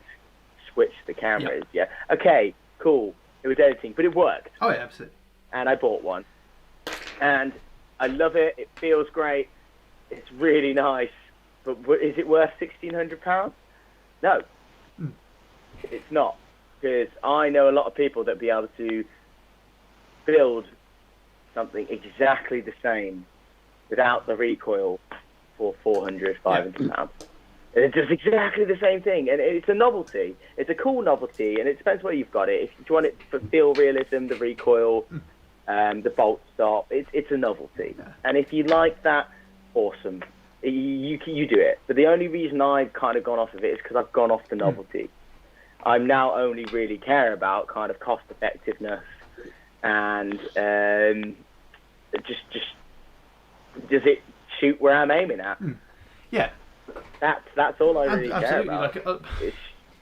switched the cameras. Yeah. Okay, cool. It was editing, but it worked. Oh, yeah, absolutely. And I bought one. And I love it. It feels great. It's really nice. But is it worth £1,600? No. It's not. Because I know a lot of people that be able to build something exactly the same without the recoil for £400, £500. It's just exactly the same thing, and it's a novelty. It's a cool novelty, and it depends where you've got it. If you want it for feel realism, the recoil, the bolt stop, it's a novelty. And if you like that, awesome. You do it. But the only reason I've kind of gone off of it is because I've gone off the novelty. I'm now only really care about kind of cost effectiveness and just does it shoot where I'm aiming at? Yeah. That's all I really care about.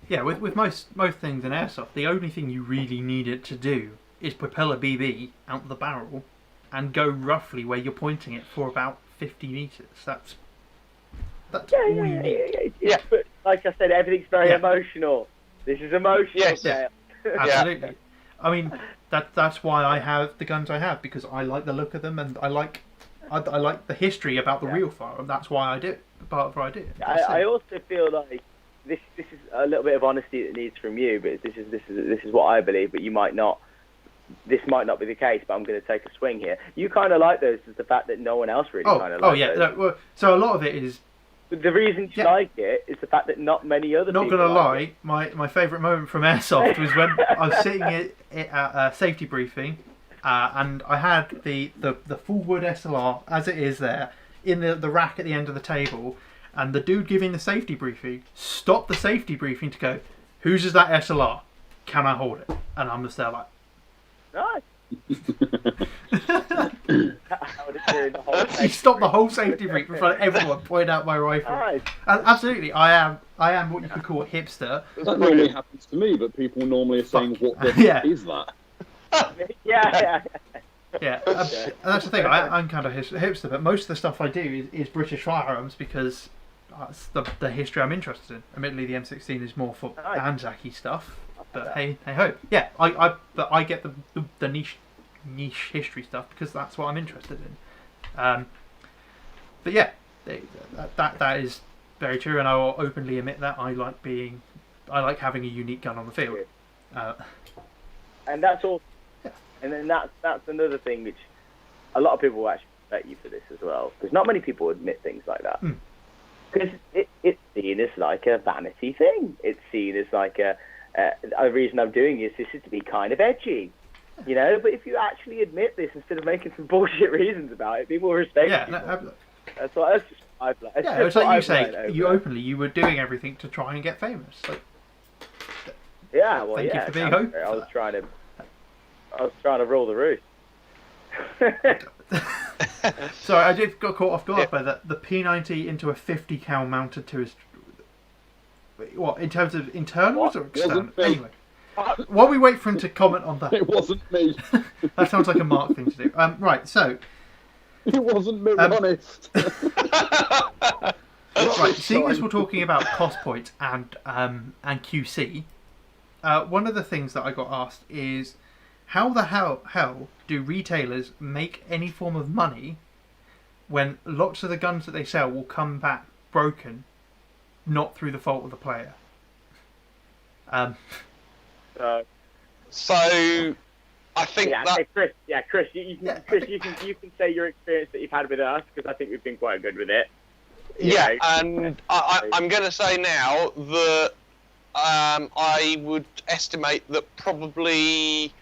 Like, with most things in Airsoft, the only thing you really need it to do is propel a BB out the barrel and go roughly where you're pointing it for about 50 meters. That's all you need. Yeah, but like I said, everything's very emotional. This is emotional. Yes. Yeah. Absolutely. I mean, that's why I have the guns I have, because I like the look of them, and I like I like the history about the real firearm. That's why I do it. Part of why I do it. I also feel like this is a little bit of honesty that needs from you, but this is what I believe. But you might not. This might not be the case, but I'm going to take a swing here. You kind of like those is the fact that no one else really kind of likes those. No, well, so a lot of it is. But the reason you like it is the fact that not many other people. Not going to like lie, my favourite moment from Airsoft was when I was sitting at a safety briefing, and I had the full wood SLR as it is there in the rack at the end of the table, and the dude giving the safety briefing stopped the safety briefing to go, "Whose is that SLR? Can I hold it?" And I'm just there like. Nice. He stopped the whole safety brief in front of everyone, pointed out my rifle. Nice. And absolutely, I am what you could call a hipster. That normally happens to me, but people normally are saying, "What the heck is that?" Yeah. And that's the thing. I'm kind of hipster, but most of the stuff I do is British firearms because that's the history I'm interested in. Admittedly, the M16 is more for Anzac-y stuff. But hey ho, yeah. I get the niche history stuff because that's what I'm interested in. But yeah, that is very true, and I will openly admit that I like having a unique gun on the field. And that's all. Yeah. And then that's another thing which a lot of people will actually respect you for this as well, because not many people admit things like that. Because it's seen as like a vanity thing. It's seen as like a reason I'm doing this is to be kind of edgy, you know. But if you actually admit this instead of making some bullshit reasons about it, people will respect you. That's just I've learned. It's like you say, you were doing everything to try and get famous. Like, thank you for being open. I was trying to rule the roost. Sorry, I did got caught off guard by that. The P90 into a 50 cal mounted to his. What, in terms of internals or external? Anyway, while we wait for him to comment on that. It wasn't me. That sounds like a Mark thing to do. Right, so. It wasn't me, honest. Right, seeing as we're talking about cost points and QC, one of the things that I got asked is, how the hell do retailers make any form of money when lots of the guns that they sell will come back broken? Not through the fault of the player. So I think that. Chris, you can say your experience that you've had with us, because I think we've been quite good with it. And I'm going to say now that I would estimate that probably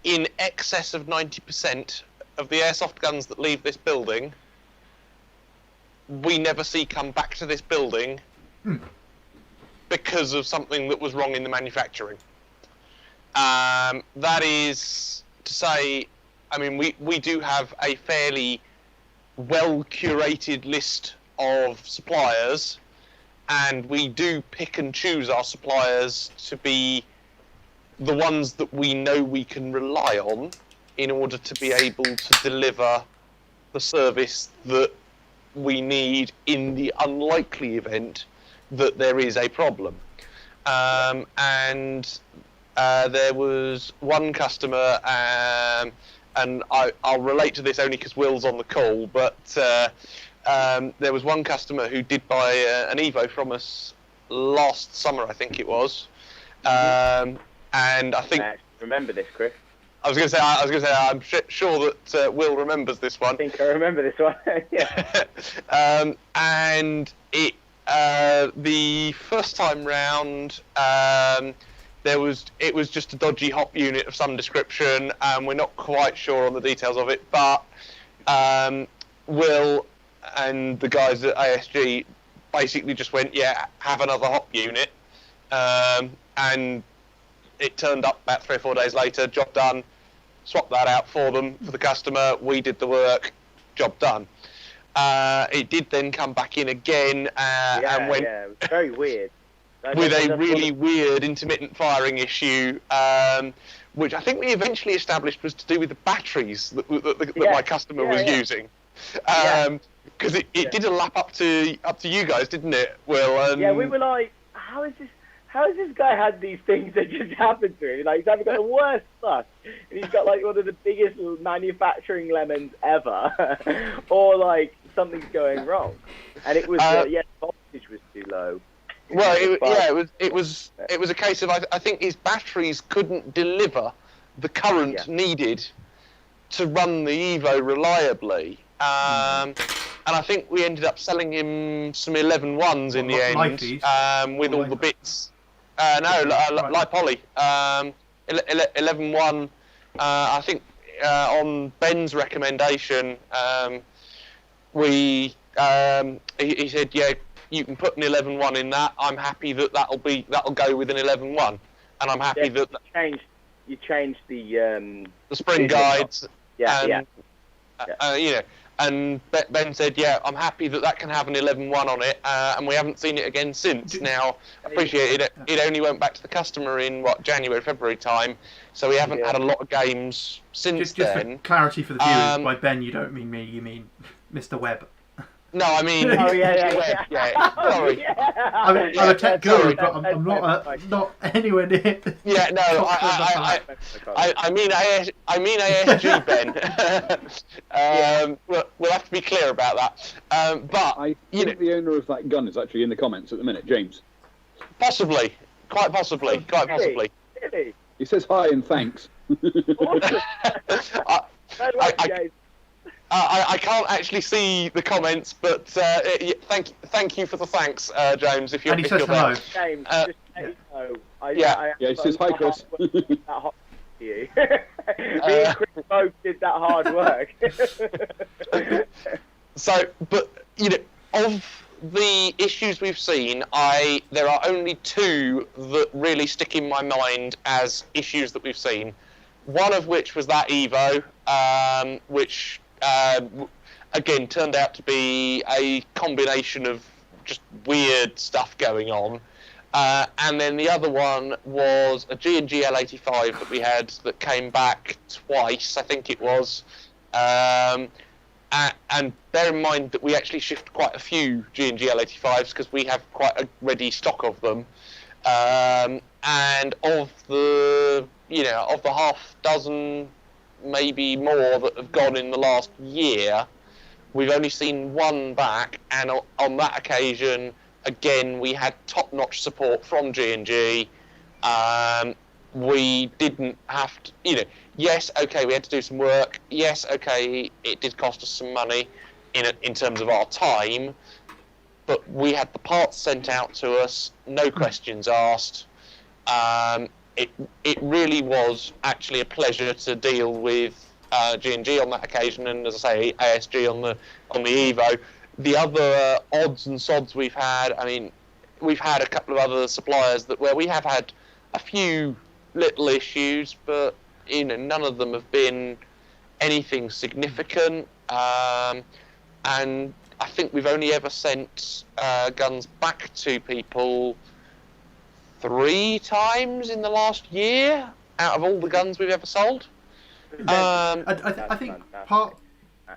in excess of 90% of the airsoft guns that leave this building, we never see come back to this building because of something that was wrong in the manufacturing. That is to say, I mean, we do have a fairly well-curated list of suppliers, and we do pick and choose our suppliers to be the ones that we know we can rely on in order to be able to deliver the service that we need in the unlikely event that there is a problem. And there was one customer, and I'll relate to this only because Will's on the call, but there was one customer who did buy an Evo from us last summer, I think it was. And I think... I remember this, Chris. I was going to say, I'm sure that Will remembers this one. I think I remember this one. Yeah. And it, the first time round, it was just a dodgy hop unit of some description, and we're not quite sure on the details of it. But Will and the guys at ASG basically just went, "Yeah, have another hop unit," and it turned up about 3 or 4 days later, job done, swapped that out for them, for the customer, we did the work, job done. It did then come back in again and went... Yeah, it was very weird. With a really weird intermittent firing issue, which I think we eventually established was to do with the batteries that my customer was using. Because it did a lap up to you guys, didn't it, Will? Yeah, we were like, how is how has this guy had these things that just happened to him? Like, he's either got the worst luck, and he's got like one of the biggest manufacturing lemons ever, or like something's going wrong. And it was the voltage was too low. Well, it was a case of I think his batteries couldn't deliver the current needed to run the Evo reliably. And I think we ended up selling him some 11.1s in the end, with all the bits. Like Polly. 11.1, I think on Ben's recommendation, he said, yeah, you can put an 11.1 in that. I'm happy that'll go with an 11.1, and I'm happy that you changed the spring guides. Yeah. You know, and Ben said, yeah, I'm happy that can have an 11.1 on it, and we haven't seen it again since. Now, I appreciate it only went back to the customer in, January, February time, so we haven't had a lot of games since then. For clarity for the viewers, by Ben you don't mean me, you mean Mr. Webb. No, I mean... Sorry. I'm a tech guru, but I'm not anywhere near... Yeah, no, I mean ASG, Ben. We'll have to be clear about that. But I think the owner of that gun is actually in the comments at the minute, James. Possibly. Quite possibly. Really? He says hi and thanks. I can't actually see the comments, but thank you for the thanks, James. If you're, and he says hello. James, just let you know. He says hi, Chris. Me and Chris both did that hard work. So, but of the issues we've seen, there are only two that really stick in my mind as issues that we've seen. One of which was that Evo, which again turned out to be a combination of just weird stuff going on. And then the other one was a G&G L85 that we had that came back twice, I think it was. And bear in mind that we actually shipped quite a few G&G L85s because we have quite a ready stock of them. And of the half dozen, maybe more, that have gone in the last year, we've only seen one back, and on that occasion, again, we had top-notch support from G&G. We didn't have to, yes, okay, we had to do some work. Yes, okay, it did cost us some money in terms of our time, but we had the parts sent out to us, no questions asked. It really was actually a pleasure to deal with G&G on that occasion, and as I say, ASG on the Evo. The other odds and sods we've had, I mean, we've had a couple of other suppliers where we have had a few little issues, but none of them have been anything significant. And I think we've only ever sent guns back to people 3 times in the last year out of all the guns we've ever sold. I think part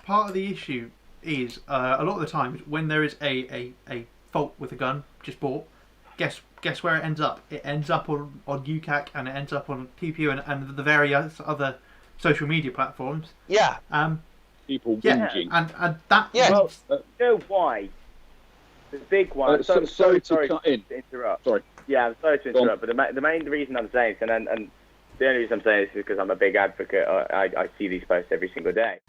of the issue is a lot of the times when there is a fault with a gun just bought, guess where it ends up? It ends up on UCAC, and it ends up on TPU and the various other social media platforms. Yeah. People whinging. And that. Yeah. Well, you know why? The big one. Sorry to cut in. Interrupt. Sorry. Yeah, I'm sorry to interrupt, but the main reason I'm saying this, and the only reason I'm saying this is because I'm a big advocate. I see these posts every single day.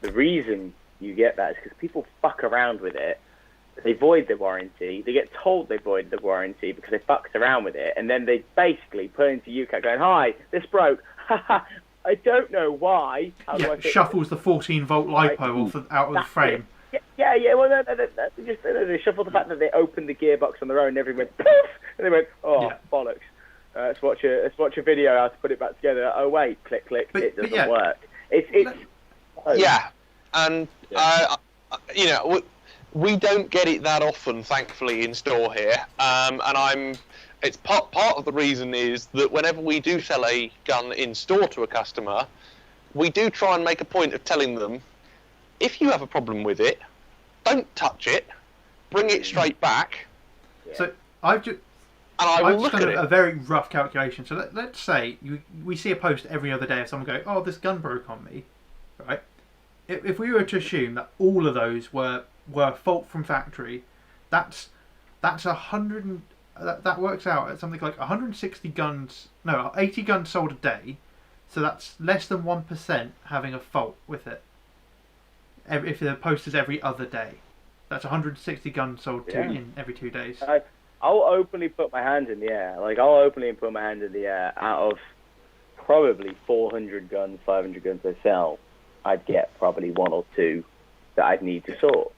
The reason you get that is because people fuck around with it. They void the warranty. They get told they void the warranty because they fucked around with it, and then they basically put into UCAT going, "Hi, this broke. I don't know why." Shuffles the 14-volt LiPo out of the frame. Yeah. Well, they shuffled the fact that they opened the gearbox on their own. And everyone went poof, and they went, bollocks. Let's watch a video how to put it back together. Oh wait, click, it doesn't work. And we don't get it that often, thankfully, in store here. It's part of the reason is that whenever we do sell a gun in store to a customer, we do try and make a point of telling them, if you have a problem with it, don't touch it, bring it straight back, So I've just done a very rough calculation. So let's say we see a post every other day of someone going, "Oh, this gun broke on me," right? If we were to assume that all of those were fault from factory, that's 100. That works out at something like 160 guns. No, 80 guns sold a day. So that's less than 1% having a fault with it. If the post is every other day, that's 160 guns sold in every 2 days. I'll openly put my hands in the air. Like, I'll openly put my hands in the air. Out of probably 400 guns, 500 guns I sell, I'd get probably 1 or 2 that I'd need to sort.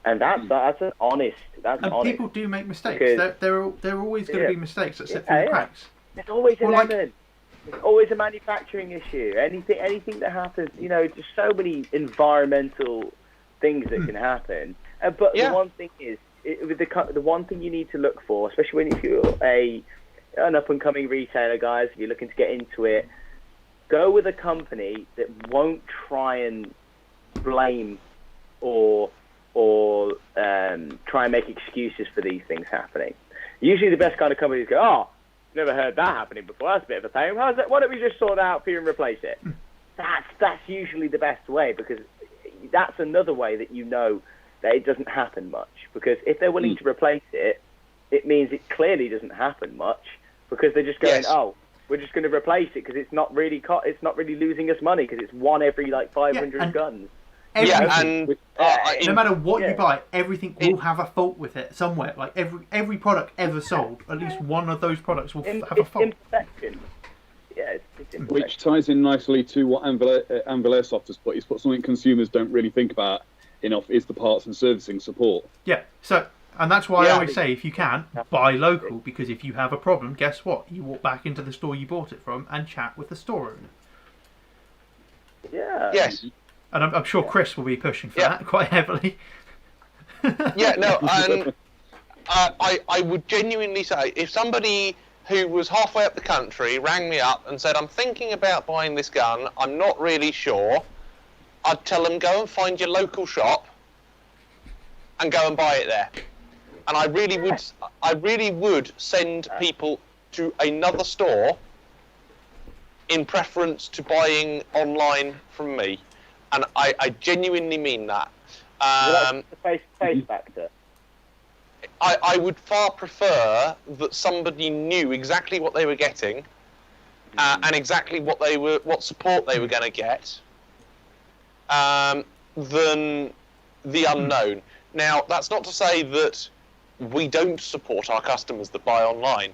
And that's an honest. That's and honest. People do make mistakes. There are always going to be mistakes that slip through the cracks. There's always a lemon. There's always a manufacturing issue. Anything that happens, just so many environmental things that can happen. But the one thing is, the one thing you need to look for, especially when you're an up and coming retailer, guys, if you're looking to get into it, go with a company that won't try and blame or try and make excuses for these things happening. Usually the best kind of companies go, "Oh, never heard that happening before. That's a bit of a pain. How's that? Why don't we just sort it out for you and replace it?" That's usually the best way, because that's another way that that it doesn't happen much. Because if they're willing to replace it, it means it clearly doesn't happen much, because they're just going, "Oh, we're just going to replace it because it's not really losing us money because it's one every 500 guns." No matter what you buy, everything will have a fault with it somewhere. Like every product ever sold, at least one of those products will have a fault. Imperfection. Yeah, it's imperfection. Which ties in nicely to what Anvil Airsoft has put. He's put something consumers don't really think about enough, is the parts and servicing support. Yeah, and that's why I always say, if you can, buy local, because if you have a problem, guess what? You walk back into the store you bought it from and chat with the store owner. Yeah. Yes. And I'm sure Chris will be pushing for that quite heavily. I would genuinely say, if somebody who was halfway up the country rang me up and said, "I'm thinking about buying this gun, I'm not really sure," I'd tell them, go and find your local shop and go and buy it there. And I really would send people to another store in preference to buying online from me. And I genuinely mean that. The face factor. I would far prefer that somebody knew exactly what they were getting and exactly what support they were going to get than the unknown. Now, that's not to say that we don't support our customers that buy online.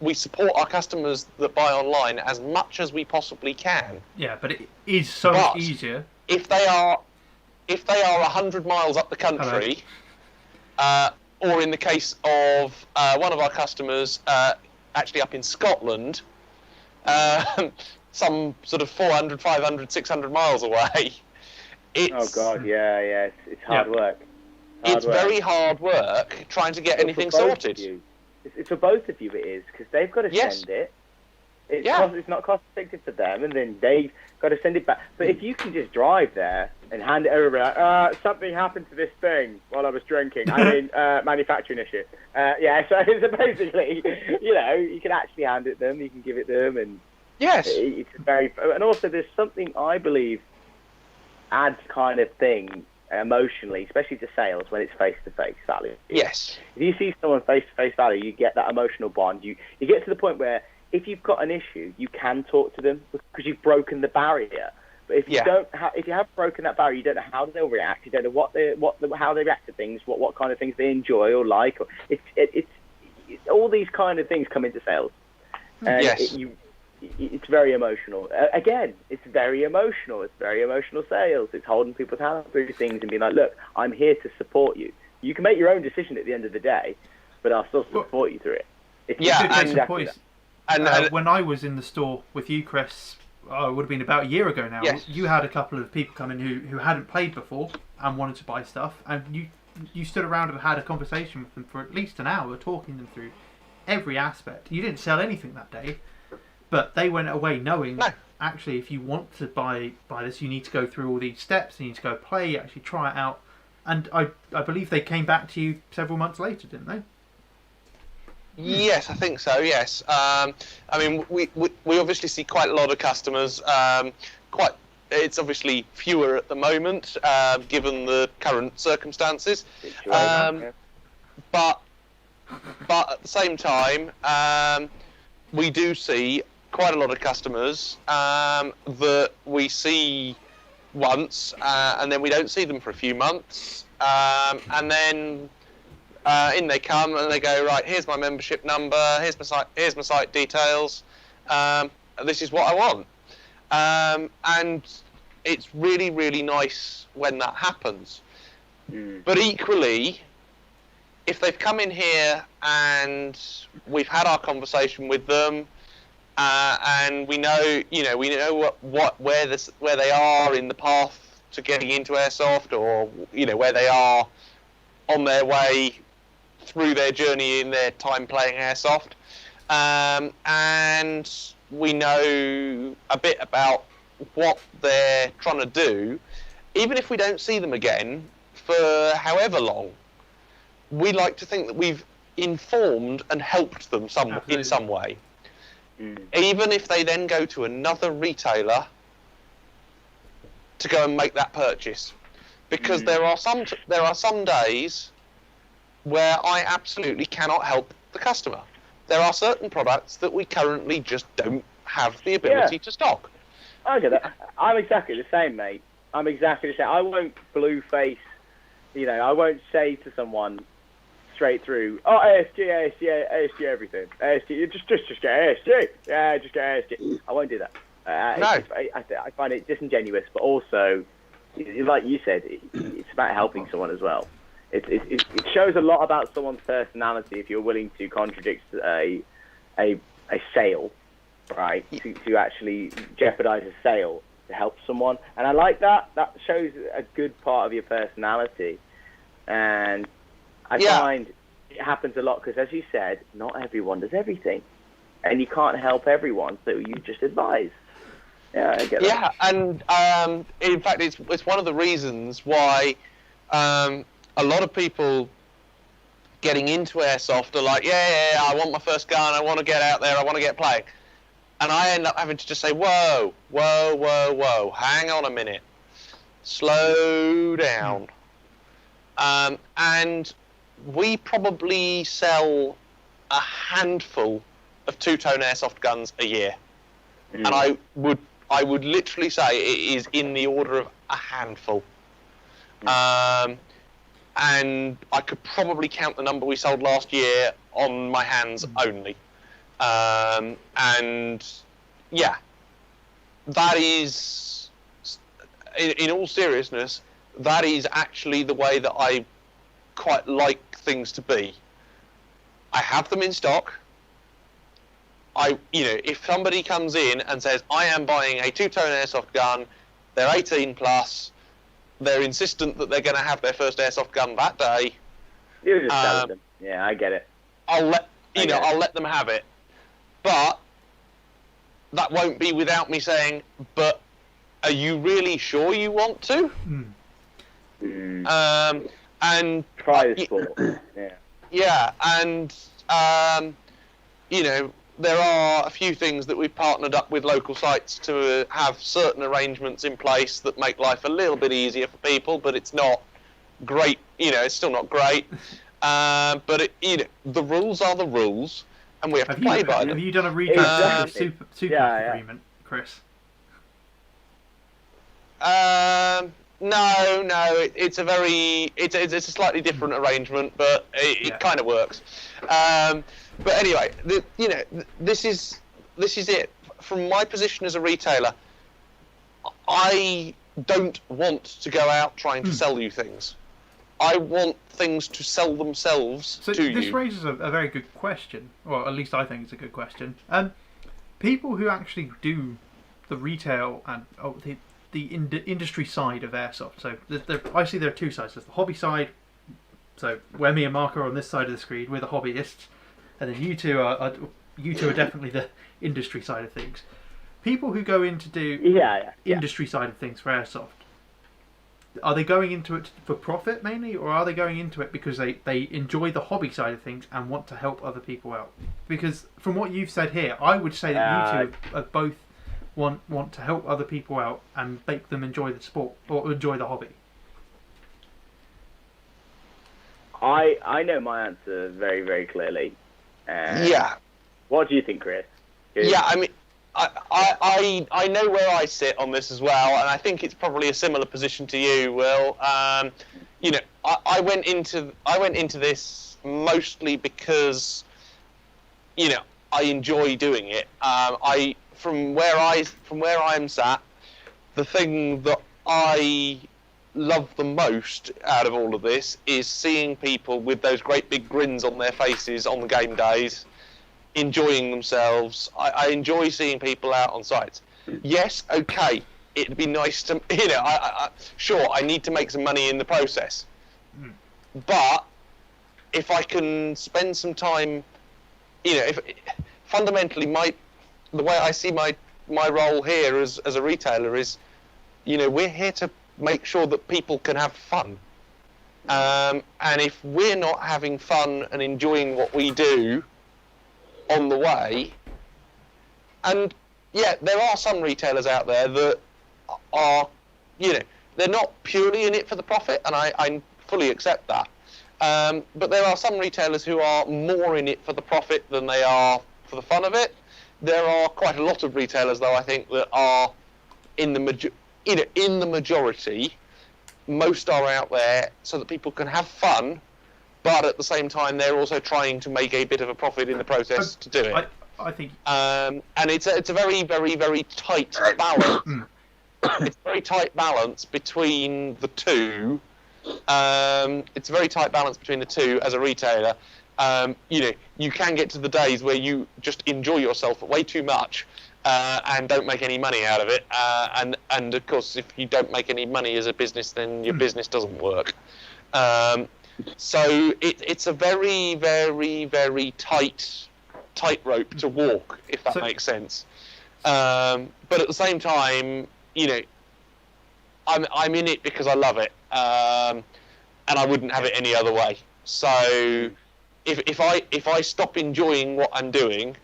We support our customers that buy online as much as we possibly can. Yeah, but it is so much easier. If they are 100 miles up the country, or in the case of one of our customers actually up in Scotland, some sort of 400, 500, 600 miles away. Oh God, yeah, it's hard work. It's very hard work trying to get anything sorted. It's for both of you, it is, because they've got to send it. It's not cost effective for them, and then they've got to send it back. But if you can just drive there and hand it over, like, something happened to this thing while I was drinking. I mean, manufacturing issue. So basically, you can actually hand it them, you can give it them, and it's very. And also, there's something I believe adds kind of thing emotionally, especially to sales, when it's face-to-face value. Yes. If you see someone face-to-face value, you get that emotional bond. You get to the point where if you've got an issue, you can talk to them because you've broken the barrier. But if you if you have broken that barrier, you don't know how they'll react. You don't know how they react to things, what kind of things they enjoy or like. It's all these kind of things come into sales. Yes. It's very emotional. Again, it's very emotional. It's very emotional sales. It's holding people's hands through things and being like, "Look, I'm here to support you. You can make your own decision at the end of the day, but I'll still support you through it." And when I was in the store with you, Chris, it would have been about a year ago now. Yes. You had a couple of people come in who hadn't played before and wanted to buy stuff, and you stood around and had a conversation with them for at least an hour, talking them through every aspect. You didn't sell anything that day. But they went away knowing, actually, if you want to buy this, you need to go through all these steps. You need to go play, actually try it out. And I believe they came back to you several months later, didn't they? Yes, I think so. Yes, I mean we obviously see quite a lot of customers. It's obviously fewer at the moment, given the current circumstances. But at the same time, we do see quite a lot of customers that we see once, and then we don't see them for a few months, and then in they come and they go, right, here's my membership number, here's my site details, this is what I want, and it's really, really nice when that happens. But equally, if they've come in here and we've had our conversation with them, and we know where they are in the path to getting into Airsoft, or where they are on their way through their journey in their time playing Airsoft, and we know a bit about what they're trying to do, even if we don't see them again for however long, we like to think that we've informed and helped them in some way. Even if they then go to another retailer to go and make that purchase, because there are some days where I absolutely cannot help the customer. There are certain products that we currently just don't have the ability to stock. I get that. I'm exactly the same, mate. I'm exactly the same. I won't blue face, I won't say to someone straight through, oh, ASG, everything. ASG, just get ASG. Yeah, just get ASG. I won't do that. No. I find it disingenuous, but also, like you said, it's about helping someone as well. It shows a lot about someone's personality if you're willing to contradict a sale, right? To actually jeopardize a sale to help someone, and I like that. That shows a good part of your personality, and I find it happens a lot because, as you said, not everyone does everything, and you can't help everyone, so you just advise. Yeah, I get that. Yeah, and in fact, it's one of the reasons why a lot of people getting into Airsoft are like, yeah, I want my first gun, I want to get out there, I want to get playing. And I end up having to just say, whoa, hang on a minute. Slow down. And we probably sell a handful of two-tone Airsoft guns a year. And I would literally say it is in the order of a handful. And I could probably count the number we sold last year on my hands only. And yeah, that is, in all seriousness, that is actually the way that I quite like things to be. I have them in stock. If somebody comes in and says, I am buying a two-tone Airsoft gun, they're 18 plus, they're insistent that they're going to have their first Airsoft gun that day. You just tell them. Yeah, I get it. I'll let them have it. But that won't be without me saying, but are you really sure you want to? And try the sport. Yeah, and there are a few things that we've partnered up with local sites to have certain arrangements in place that make life a little bit easier for people, but it's not great. It's still not great. But the rules are the rules, and we have to play by them. Have you done a recap of the super agreement, Chris? No. It's a slightly different arrangement, but it kind of works. But anyway, this is it. From my position as a retailer, I don't want to go out trying to sell you things. I want things to sell themselves to you. This raises a very good question, or at least I think it's a good question. People who actually do the retail and the industry side of Airsoft. So I see there are two sides. There's the hobby side. So where me and Mark are on this side of the screen, we're the hobbyists, and then you two are definitely the industry side of things. People who go in to do industry side of things for Airsoft, are they going into it for profit mainly, or are they going into it because they enjoy the hobby side of things and want to help other people out? Because from what you've said here, I would say that you two are both want to help other people out and make them enjoy the sport or enjoy the hobby. I know my answer very, very clearly. Yeah. What do you think, Chris? Yeah, I mean, I know where I sit on this as well, and I think it's probably a similar position to you, Will. You know, I went into this mostly because, you know, I enjoy doing it. From where I'm sat, the thing that I love the most out of all of this is seeing people with those great big grins on their faces on the game days, enjoying themselves. I enjoy seeing people out on sites. Yes, okay, it'd be nice to, you know, sure, I need to make some money in the process. But if I can spend some time, you know, if fundamentally the way I see my role here as a retailer is, you know, we're here to make sure that people can have fun. And if we're not having fun and enjoying what we do on the way, and yeah, there are some retailers out there that are, you know, they're not purely in it for the profit, and I fully accept that. But there are some retailers who are more in it for the profit than they are for the fun of it. There are quite a lot of retailers, though, I think, that are in the majority. Most are out there so that people can have fun, but at the same time, they're also trying to make a bit of a profit in the process to do it. I think. And it's a very, very, very tight balance. It's a very tight balance between the two. It's a very tight balance between the two as a retailer. You know, you can get to the days where you just enjoy yourself way too much and don't make any money out of it. And of course, if you don't make any money as a business, then your business doesn't work. So it's a very, very, very tight rope to walk, if that makes sense. But at the same time, you know, I'm in it because I love it, and I wouldn't have it any other way. So if I stop enjoying what I'm doing,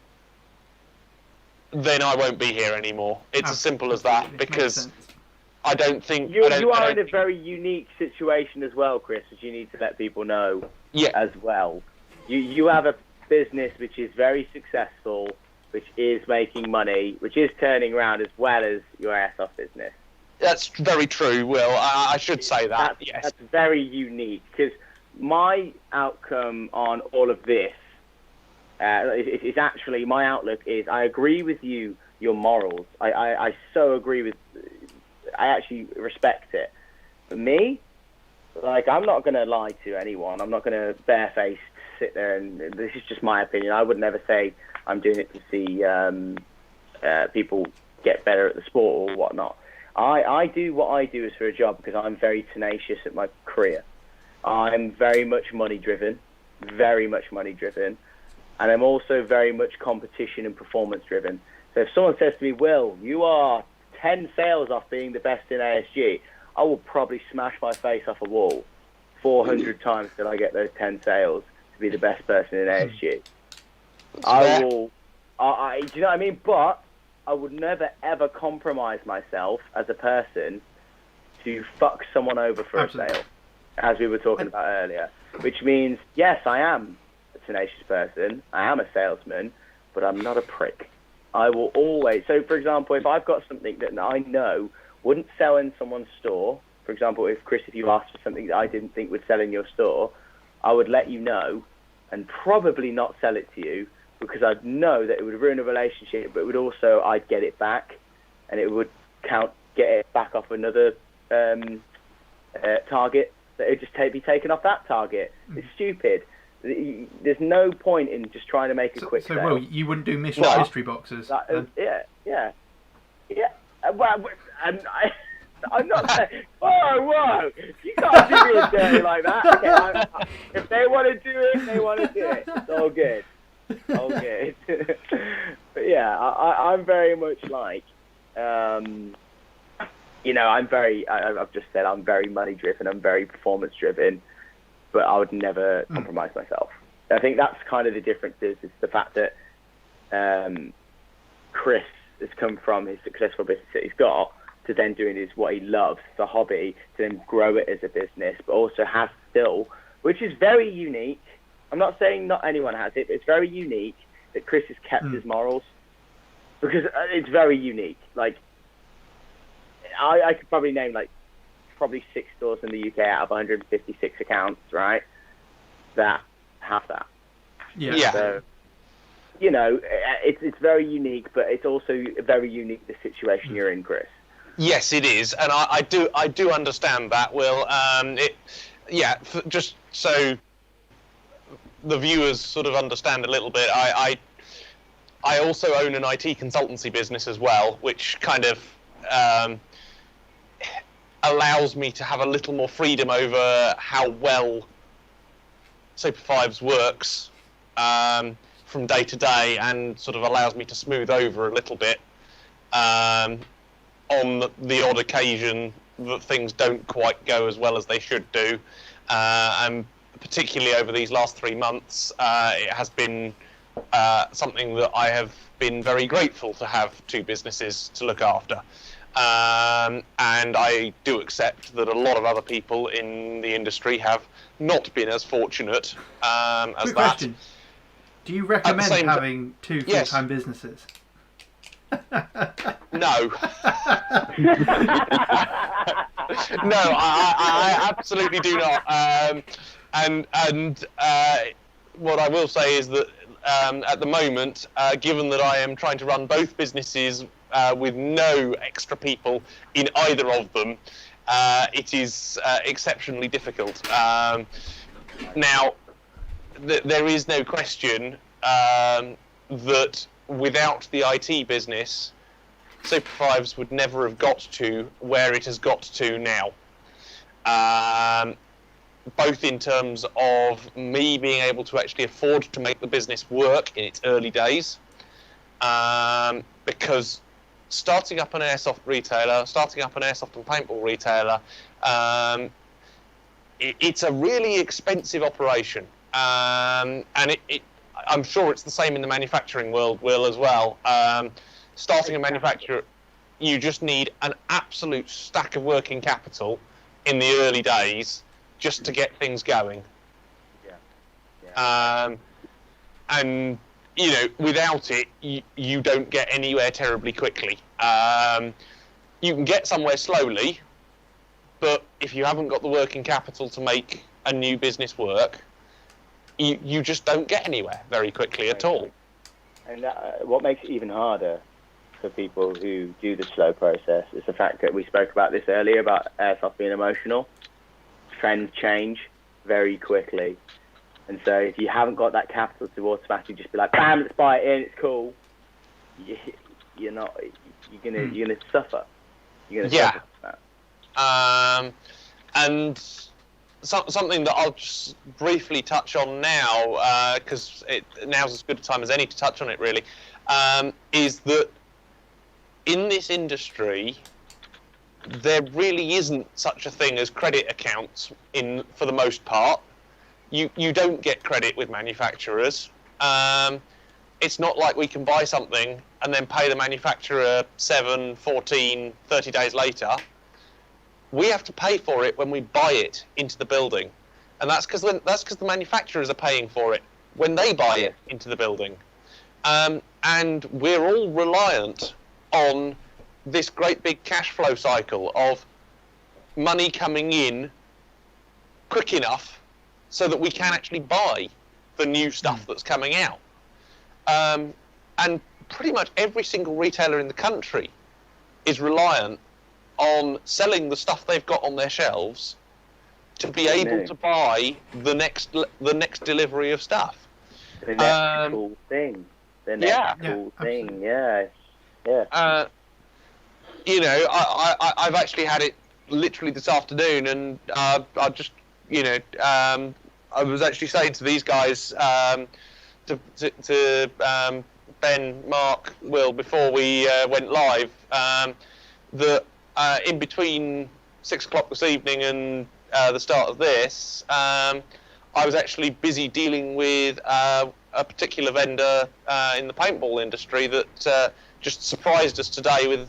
then I won't be here anymore. It's as simple as that, because I don't think you are in a very unique situation as well, Chris, as you need to let people know. Yeah. As well, you have a business which is very successful, which is making money, which is turning around, as well as your airsoft business. That's very true, Will. I should say that. Yes. That's very unique, because my outcome on all of this is actually, my outlook is, I agree with you, your morals. I so agree with, I actually respect it. For me, like, I'm not going to lie to anyone. I'm not going to barefaced sit there, and this is just my opinion. I would never say I'm doing it to see people get better at the sport or whatnot. I do what I do is for a job, because I'm very tenacious at my career. I'm very much money driven, and I'm also very much competition and performance driven. So if someone says to me, Will, you are 10 sales off being the best in ASG, I will probably smash my face off a wall 400 times till I get those 10 sales to be the best person in ASG. Do you know what I mean? But I would never ever compromise myself as a person to fuck someone over for a sale, as we were talking about earlier. Which means, yes, I am a tenacious person, I am a salesman, but I'm not a prick. I will always, so for example, if I've got something that I know wouldn't sell in someone's store, for example, if Chris, if you asked for something that I didn't think would sell in your store, I would let you know and probably not sell it to you, because I'd know that it would ruin a relationship, but it would also, I'd get it back, and it would get it back off another target, that it would just be taken off that target. It's stupid. There's no point in just trying to make a quick sale. So, Will, you wouldn't do mystery boxes? Yeah. Well, I'm not saying, whoa, you can't do me dirty like that. Okay, if they want to do it, they want to do it. It's all good. But yeah, I'm very much like, you know, I've just said I'm very money driven, I'm very performance driven, but I would never compromise myself. I think that's kind of the difference is the fact that Chris has come from his successful business that he's got to then doing what he loves, the hobby, to then grow it as a business, but also has still, which is very unique. I'm not saying not anyone has it, but it's very unique that Chris has kept his morals, because it's very unique. Like, I could probably name probably 6 stores in the UK out of 156 accounts, right, that have that. Yeah. So, you know, it's very unique, but it's also very unique the situation you're in, Chris. Yes, it is, and I do understand that, Will. Just so the viewers sort of understand a little bit, I also own an IT consultancy business as well, which kind of allows me to have a little more freedom over how well Super5ives works from day to day, and sort of allows me to smooth over a little bit on the odd occasion that things don't quite go as well as they should do. And particularly over these last 3 months, it has been something that I have been very grateful to have 2 businesses to look after. And I do accept that a lot of other people in the industry have not been as fortunate as Quick that. question. Do you recommend having 2 full-time businesses? No. No, I absolutely do not. And what I will say is that at the moment, given that I am trying to run both businesses with no extra people in either of them, it is exceptionally difficult. Now, there is no question that without the IT business, Super5ives would never have got to where it has got to now. Both in terms of me being able to actually afford to make the business work in its early days, because starting up an airsoft retailer, starting up an airsoft and paintball retailer, it's a really expensive operation, and I'm sure it's the same in the manufacturing world, Will, as well. Starting a manufacturer, you just need an absolute stack of working capital in the early days just to get things going. And you know, without it, you don't get anywhere terribly quickly. You can get somewhere slowly, but if you haven't got the working capital to make a new business work, you just don't get anywhere very quickly at all. And what makes it even harder for people who do the slow process is the fact that we spoke about this earlier about airsoft being emotional. Trends change very quickly, and so if you haven't got that capital to automatically just be like, bam, let's buy it in, it's cool, you're gonna suffer. You're gonna suffer from that. And something that I'll just briefly touch on now, because now's as good a time as any to touch on it, really, is that in this industry, there really isn't such a thing as credit accounts for the most part. You don't get credit with manufacturers. It's not like we can buy something and then pay the manufacturer 7, 14, 30 days later. We have to pay for it when we buy it into the building, and that's because the manufacturers are paying for it when they buy it into the building, and we're all reliant on this great big cash flow cycle of money coming in quick enough so that we can actually buy the new stuff that's coming out. And pretty much every single retailer in the country is reliant on selling the stuff they've got on their shelves to be able to buy the next delivery of stuff. The next cool thing. The next cool thing. Yeah. You know, I've actually had it literally this afternoon, and I just, you know, I was actually saying to these guys, to Ben, Mark, Will, before we went live, that in between 6 o'clock this evening and the start of this, I was actually busy dealing with a particular vendor in the paintball industry that just surprised us today with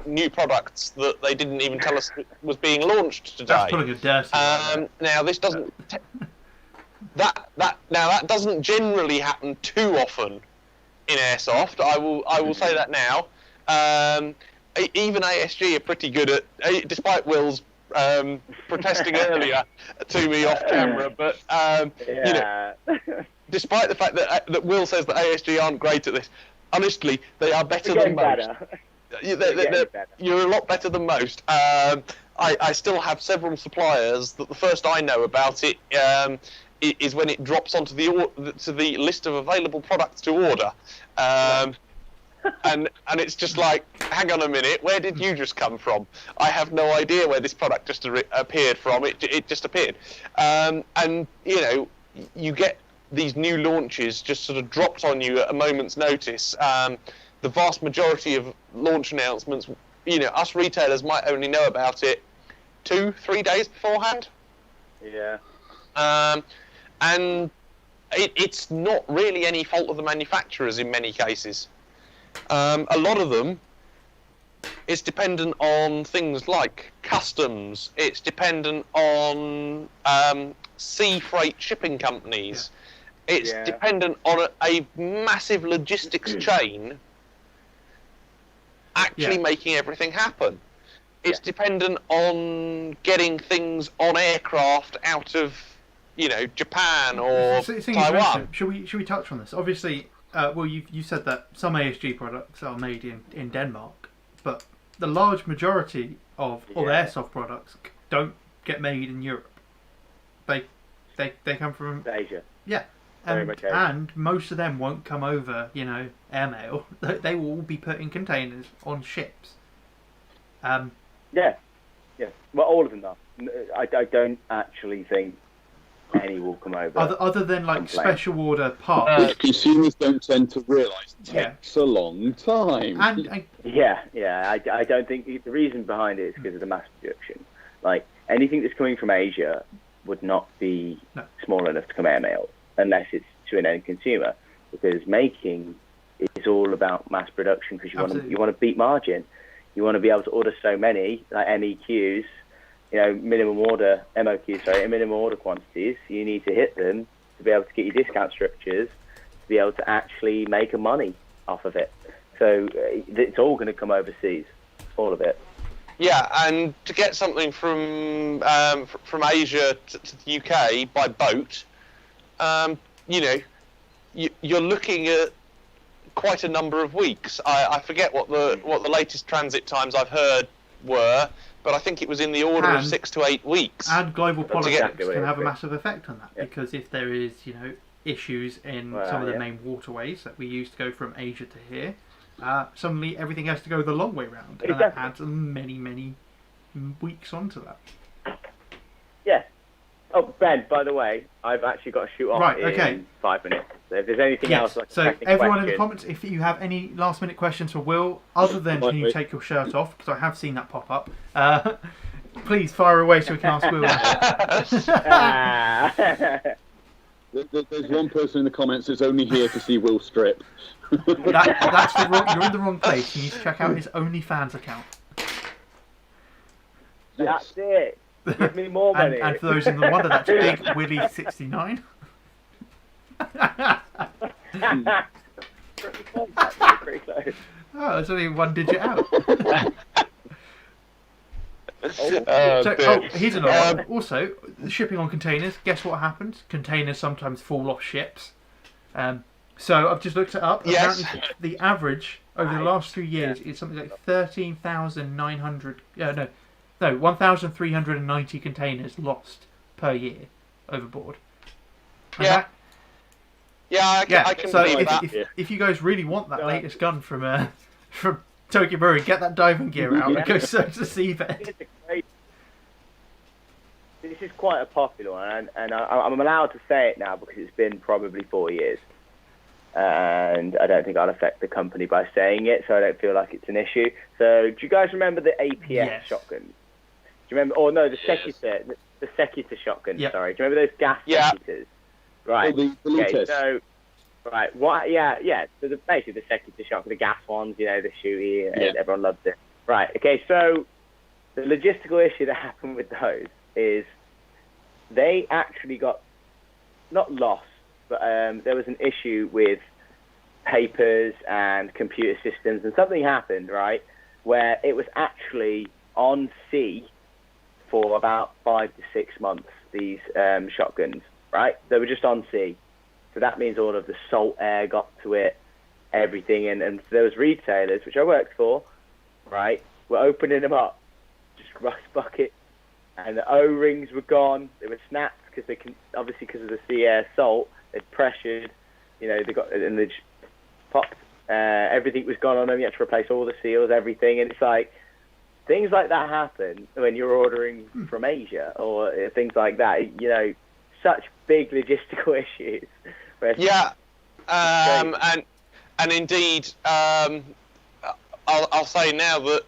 new products that they didn't even tell us was being launched today. That's putting a dirty now this doesn't that doesn't generally happen too often in Airsoft. I will say that now. Even ASG are pretty good at, despite Will's protesting earlier to me off camera, but you know, despite the fact that Will says that ASG aren't great at this, honestly, they are better than most. You're a lot better than most. I still have several suppliers that the first I know about it is when it drops onto the list of available products to order. And it's just like, hang on a minute, where did you just come from? I have no idea where this product just appeared from. It just appeared. And, you know, you get these new launches just sort of dropped on you at a moment's notice. The vast majority of launch announcements, you know, us retailers might only know about it 2-3 days beforehand. Yeah. And it's not really any fault of the manufacturers in many cases. A lot of them, it's dependent on things like customs. It's dependent on sea freight shipping companies. Yeah. It's dependent on a massive logistics chain actually making everything happen. It's dependent on getting things on aircraft out of, you know, Japan or Taiwan. Should we touch on this? Obviously, well, you said that some ASG products are made in Denmark, but the large majority of Airsoft products don't get made in Europe. They come from Asia. Yeah, and most of them won't come over, you know, airmail. They will all be put in containers on ships. Yeah. Well, all of them are. I don't actually think any will come over. Other than like special order parts, which consumers don't tend to realise takes a long time. I don't think the reason behind it is because of the mass production. Like anything that's coming from Asia would not be small enough to come airmail unless it's to an end consumer, because making is all about mass production, because you want to beat margin. You want to be able to order so many, like MEQs, you know, minimum order quantities. You need to hit them to be able to get your discount structures, to be able to actually make a money off of it. So it's all going to come overseas, all of it. Yeah, and to get something from Asia to the UK by boat, you know, you're looking at quite a number of weeks. I forget what the latest transit times I've heard were, but I think it was in the order of 6 to 8 weeks. And global politics can have a massive effect on that, because if there is, you know, issues in some of the main waterways that we use to go from Asia to here, suddenly everything has to go the long way round, and that adds many weeks onto that. Yeah. Oh, Ben, by the way, I've actually got to shoot off in 5 minutes. So if there's anything else, like so everyone in the comments, if you have any last minute questions for Will, other than can you take your shirt off, because I have seen that pop up, please fire away so we can ask Will. There's one person in the comments that's only here to see Will strip. That's you're in the wrong place. You need to check out his OnlyFans account. That's it. Give me more money. And for those in the wonder, that's Big Willie 69. Pretty close. Oh, it's only one digit out. Here's another one. Also, shipping on containers. Guess what happens? Containers sometimes fall off ships. So I've just looked it up. Yes. Apparently, the average over the last 3 years is something like 13,900. 1,390 containers lost per year overboard. And I can believe that. If you guys really want that latest gun from Tokyo Brewery, get that diving gear out and go search the seabed. This is quite a popular one, and I'm allowed to say it now because it's been probably 4 years. and I don't think I'll affect the company by saying it, so I don't feel like it's an issue. So, do you guys remember the APS shotguns? Do you remember? Oh no, the Secutor, the Secutor shotgun. Yep. Sorry, do you remember those gas Secutors? Right. Oh, the okay. So, right. What? Yeah. So basically the Secutor shotgun, the gas ones. You know, the shooty, and everyone loves it. Right. Okay. So, the logistical issue that happened with those is they actually got not lost, but there was an issue with papers and computer systems, and something happened, right, where it was actually on sea for about 5 to 6 months, these shotguns, right? They were just on sea. So that means all of the salt air got to it, everything, and those retailers, which I worked for, right, were opening them up, just rust buckets, and the O-rings were gone. They were snapped because they can, obviously because of the sea air salt, they'd pressured, you know, they got, and they just popped. Everything was gone on them. You had to replace all the seals, everything, and it's like things like that happen when you're ordering from Asia or things like that. You know, such big logistical issues. Yeah, and indeed, I'll say now that,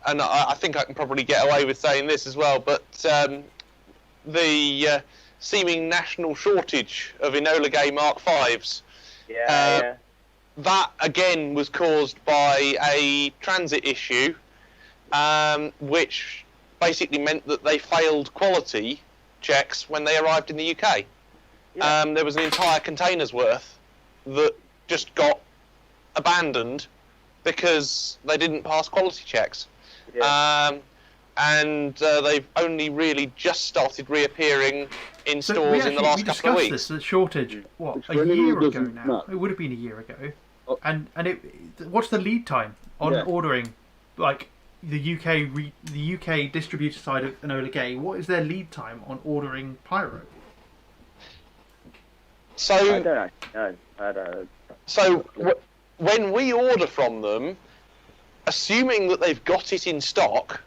and I think I can probably get away with saying this as well, but the seeming national shortage of Enola Gay Mark 5s. That again was caused by a transit issue, which basically meant that they failed quality checks when they arrived in the UK. There was an entire container's worth that just got abandoned because they didn't pass quality checks. And they've only really just started reappearing in stores in the last couple of weeks. We discussed this, the shortage, a year ago now? It would have been a year ago. And what's the lead time on ordering, like the UK distributor side of Enola Gay? What is their lead time on ordering pyro? So I don't know. I don't know. So when we order from them, assuming that they've got it in stock,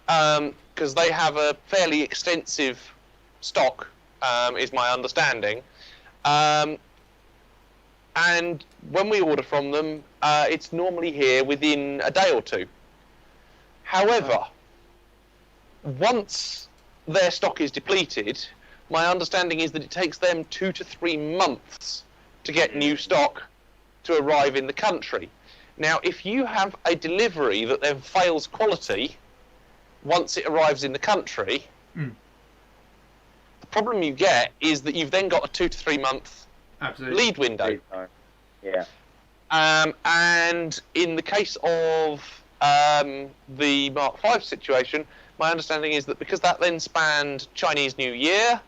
because they have a fairly extensive stock, is my understanding. And when we order from them, it's normally here within a day or two. However, once their stock is depleted, my understanding is that it takes them 2 to 3 months to get new stock to arrive in the country. Now, if you have a delivery that then fails quality once it arrives in the country, the problem you get is that you've then got a 2 to 3 month lead window. And in the case of the Mark V situation, my understanding is that because that then spanned Chinese New Year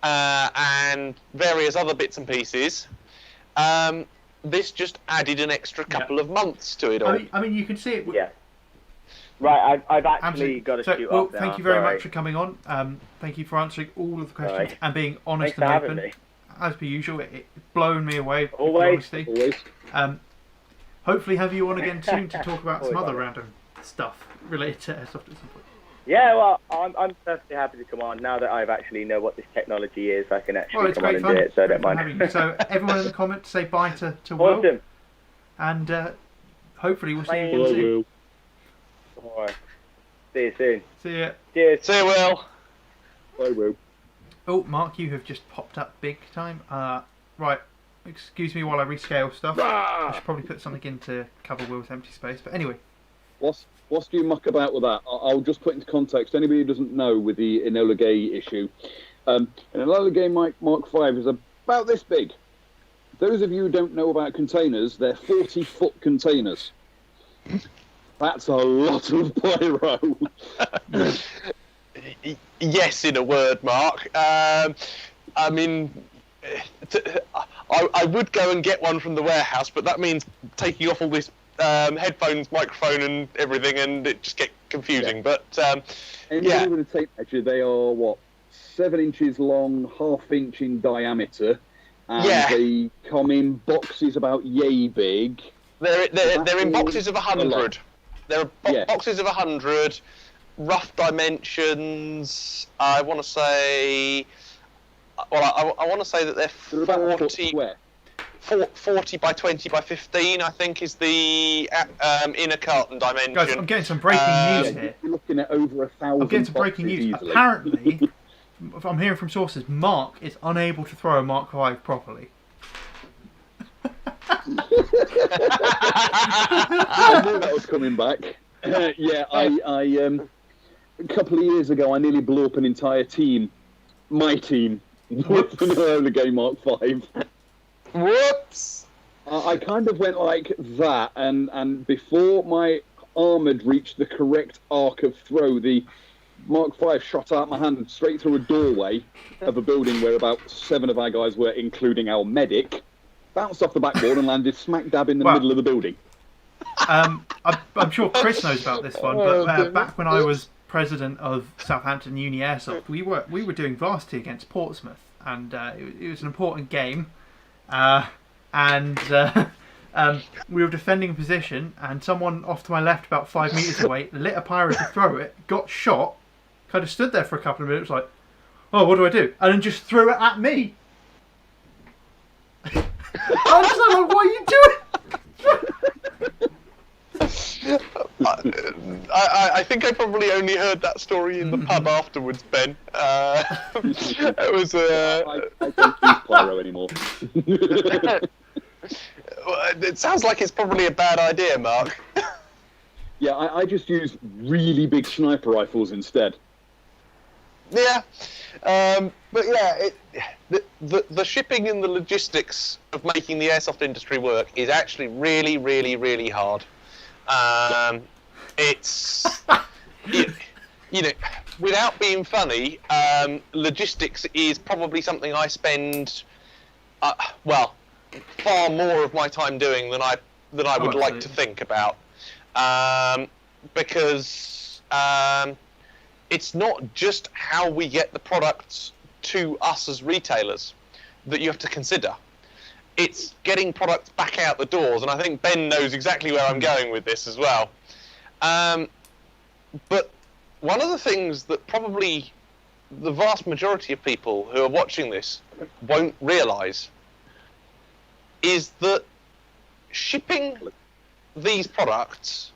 and various other bits and pieces, this just added an extra couple of months to it all. I mean, you can see it. Right, I've actually got to shoot off now. Thank you very much for coming on. Thank you for answering all of the questions and being honest and open. As per usual, it's blown me away. Always. Hopefully have you on again soon to talk about some other random stuff related to Airsoft at some point. Yeah, well, I'm perfectly happy to come on. Now that I've actually know what this technology is, I can actually come on and do it, so I don't mind. So everyone in the comments say bye to Will. Awesome. And hopefully we'll see you again soon. Alright. See you soon. See ya. Cheers. See you, Will. Bye, Will. Oh, Mark, you have just popped up big time. Right, excuse me while I rescale stuff. I should probably put something in to cover Will's empty space. But anyway. Whilst you muck about with that, I'll just put into context, anybody who doesn't know with the Enola Gay issue, an Enola Gay Mark 5 is about this big. Those of you who don't know about containers, they're 40-foot containers. That's a lot of pyro. Yes, in a word, Mark. I mean, I would go and get one from the warehouse, but that means taking off all this headphones, microphone, and everything, and it just gets confusing. But anybody with a tape measure, they are 7 inches long, 1/2 inch in diameter, and they come in boxes about yay big. They're in boxes of 100. There are boxes of 100, rough dimensions. I want to say well, I want to say that they're They're about a foot 40, square. 40 by 20 by 15, I think, is the inner carton dimension. Guys, I'm getting some breaking news here. You're looking at over 1,000 I'm getting some breaking boxes news. easily. Apparently, if I'm hearing from sources, Mark is unable to throw a Mark 5 properly. I knew that was coming back. Yeah, I a couple of years ago, I nearly blew up an entire team, my team, with an English Mark 5. Whoops! I kind of went like that, and before my arm had reached the correct arc of throw, the Mark 5 shot out my hand and straight through a doorway of a building where about 7 of our guys were, including our medic, bounced off the backboard and landed smack dab in the middle of the building. I'm sure Chris knows about this one, but back when I was president of Southampton Uni Airsoft, we were doing varsity against Portsmouth, and it was an important game, and we were defending a position, and someone off to my left, about 5 meters away, lit a pyro to throw it, got shot, kind of stood there for a couple of minutes, like, oh, what do I do? And then just threw it at me. I was like, what are you doing? I think I probably only heard that story in the pub afterwards, Ben. It was. I don't use pyro anymore. It sounds like it's probably a bad idea, Mark. Yeah, I just use really big sniper rifles instead. Yeah, but yeah, the shipping and the logistics of making the airsoft industry work is actually really, really, really hard. It's you know, without being funny, logistics is probably something I spend far more of my time doing than I would like to think about, because it's not just how we get the products to us as retailers that you have to consider. It's getting products back out the doors, and I think Ben knows exactly where I'm going with this as well. But one of the things that probably the vast majority of people who are watching this won't realise is that shipping these products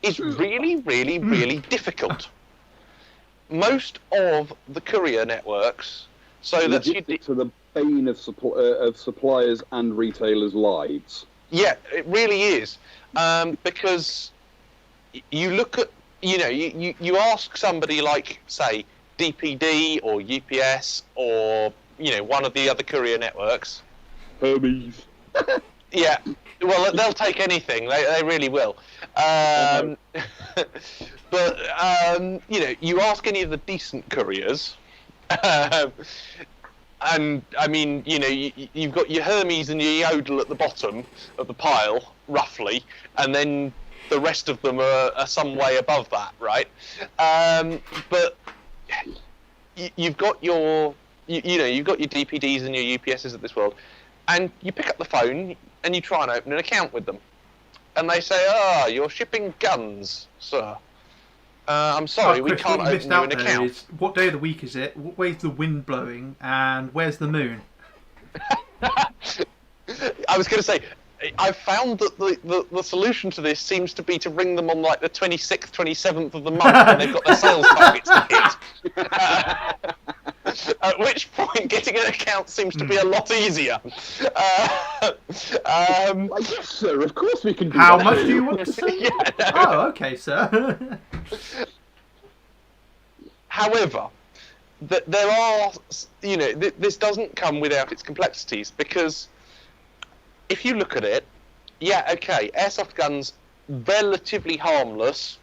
is really, really, really difficult. Most of the courier networks, so that's Logistics are the bane of suppliers and retailers' lives. Yeah, it really is, because you look at, you ask somebody like, say, DPD or UPS or one of the other courier networks. Hermes. Yeah, well, they'll take anything. They really will. But you ask any of the decent couriers, and I mean, you've got your Hermes and your Yodel at the bottom of the pile, roughly, and then the rest of them are some way above that, right? But you've got your, you've got your DPDs and your UPSs of this world, and you pick up the phone and you try and open an account with them, and they say, you're shipping guns, sir. I'm sorry, we can't open you an account. What day of the week is it? What way's the wind blowing? And where's the moon? I was going to say, I've found that the solution to this seems to be to ring them on like the 26th, 27th of the month when they've got their sales targets to hit. At which point, getting an account seems to be a lot easier. Yes, sir. Of course we can do How that. much do you want to sell? Yeah, no. Oh, okay, sir. However, there are, this doesn't come without its complexities, because if you look at it, yeah, okay, airsoft guns, relatively harmless.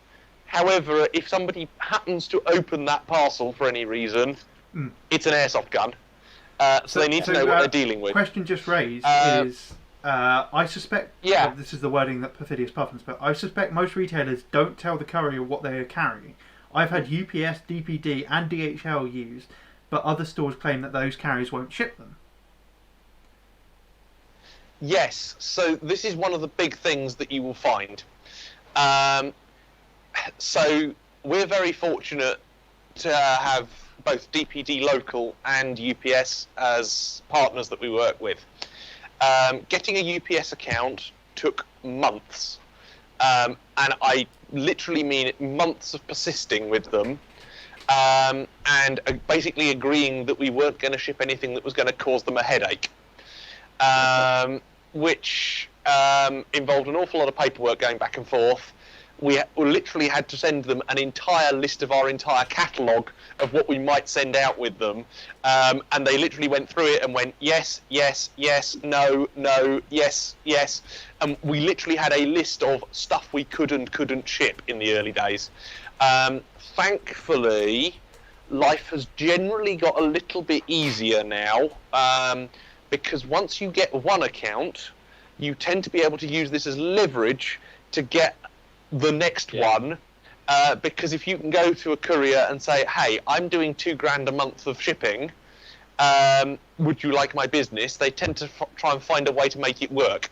However, if somebody happens to open that parcel for any reason, it's an airsoft gun. So they need to know what they're dealing with. Question just raised is, I suspect, Yeah. this is the wording that Perfidious Puffins, but I suspect most retailers don't tell the courier what they are carrying. I've had UPS, DPD and DHL used, but other stores claim that those carriers won't ship them. Yes, so this is one of the big things that you will find. So we're very fortunate to have both DPD Local and UPS as partners that we work with. Getting a UPS account took months, and I literally mean months of persisting with them, and basically agreeing that we weren't going to ship anything that was going to cause them a headache, which involved an awful lot of paperwork going back and forth. We literally had to send them an entire list of our entire catalogue of what we might send out with them, and they literally went through it and went, yes, yes, yes, no, no, yes, yes, and we literally had a list of stuff we could and couldn't ship in the early days. Thankfully, life has generally got a little bit easier now, because once you get one account, you tend to be able to use this as leverage to get the next one, because if you can go to a courier and say, hey, I'm doing $2,000 a month of shipping, would you like my business? They tend to try and find a way to make it work.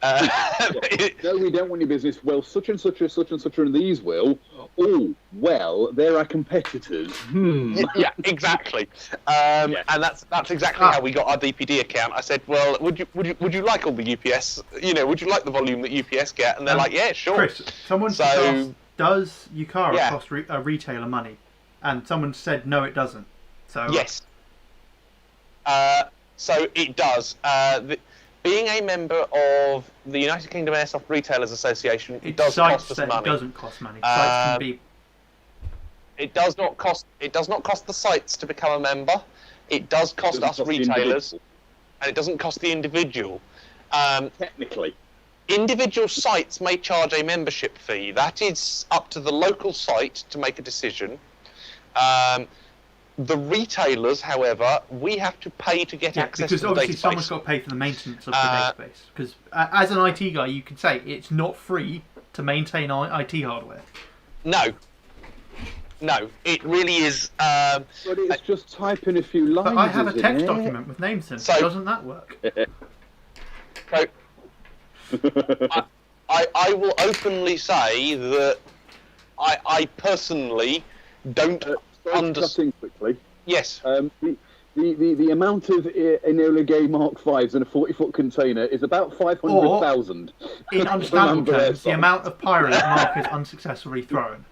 No, we don't want your business. Well, such and such and these will. Oh, well, they're our competitors. Yeah, exactly. And that's exactly how we got our DPD account. I said, well, would you like all the UPS? Would you like the volume that UPS get? And they're like, yeah, sure. Chris, someone asked, does Yukara cost a retailer money? And someone said, no, it doesn't. So yes. So it does. Being a member of the United Kingdom Airsoft Retailers Association, it does cost us money. It doesn't cost money. Sites can be. It does not cost. It does not cost the sites to become a member. It does cost us retailers, and it doesn't cost the individual. Technically, individual sites may charge a membership fee. That is up to the local site to make a decision. The retailers, however, we have to pay to get access to the database. Because obviously someone's got to pay for the maintenance of the database. Because as an IT guy, you can say it's not free to maintain IT hardware. No, it really is. But it's just typing a few lines. But I have a text document with names in it. So doesn't that work? So, I will openly say that I personally don't understand. Quickly. Yes. The amount of Enola Gay Mark 5s in a 40-foot container is about 500,000. In understandable terms, the amount of pyro that Mark has unsuccessfully thrown.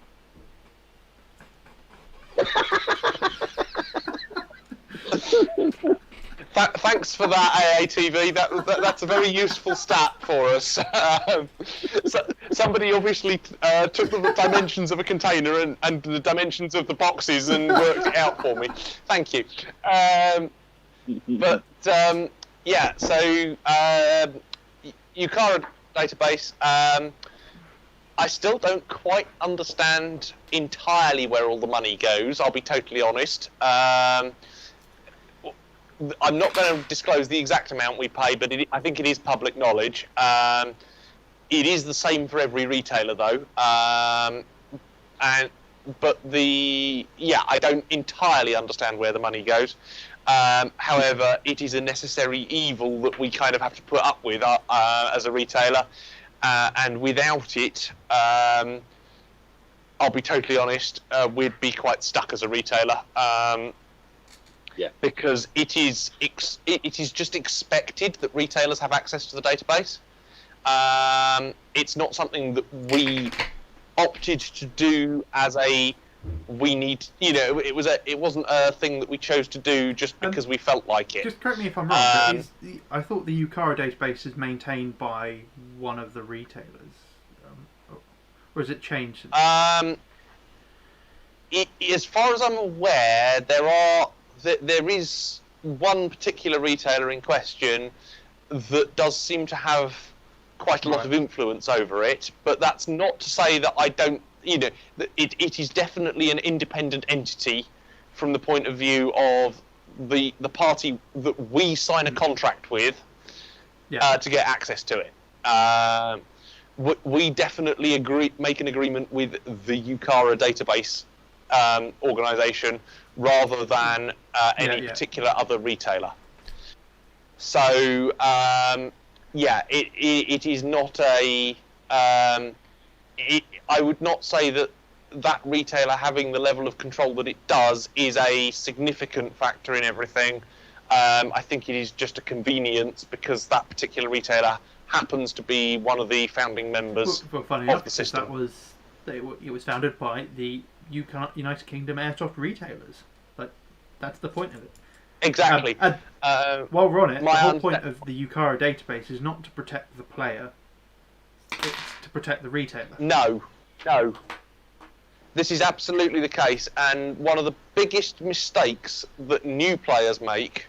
Thanks for that, AATV. That's a very useful stat for us. Somebody obviously took the dimensions of a container and the dimensions of the boxes and worked it out for me. Thank you. Yeah, so Yukara database. I still don't quite understand entirely where all the money goes. I'll be totally honest. I'm not going to disclose the exact amount we pay, but I think it is public knowledge. It is the same for every retailer, though. I don't entirely understand where the money goes. However, it is a necessary evil that we kind of have to put up with as a retailer, and without it, I'll be totally honest, we'd be quite stuck as a retailer. Yeah. Because it is just expected that retailers have access to the database. It's not something that we opted to do as we need. It wasn't a thing that we chose to do just because we felt like it. Just correct me if I'm wrong. I thought the Yukara database is maintained by one of the retailers, or has it changed? As far as I'm aware, there is one particular retailer in question that does seem to have quite a lot of influence over it, but that's not to say that I don't, it is definitely an independent entity from the point of view of the party that we sign a contract with to get access to it. We definitely make an agreement with the Yukara database organisation rather than any particular other retailer. So it is not a. I would not say that that retailer having the level of control that it does is a significant factor in everything. I think it is just a convenience because that particular retailer happens to be one of the founding members Well, funny of enough, the system. it was founded by the United Kingdom Airsoft retailers. Like, that's the point of it. Exactly. While we're on it, the whole my point of the UCARA database is not to protect the player, it's to protect the retailer. No. This is absolutely the case, and one of the biggest mistakes that new players make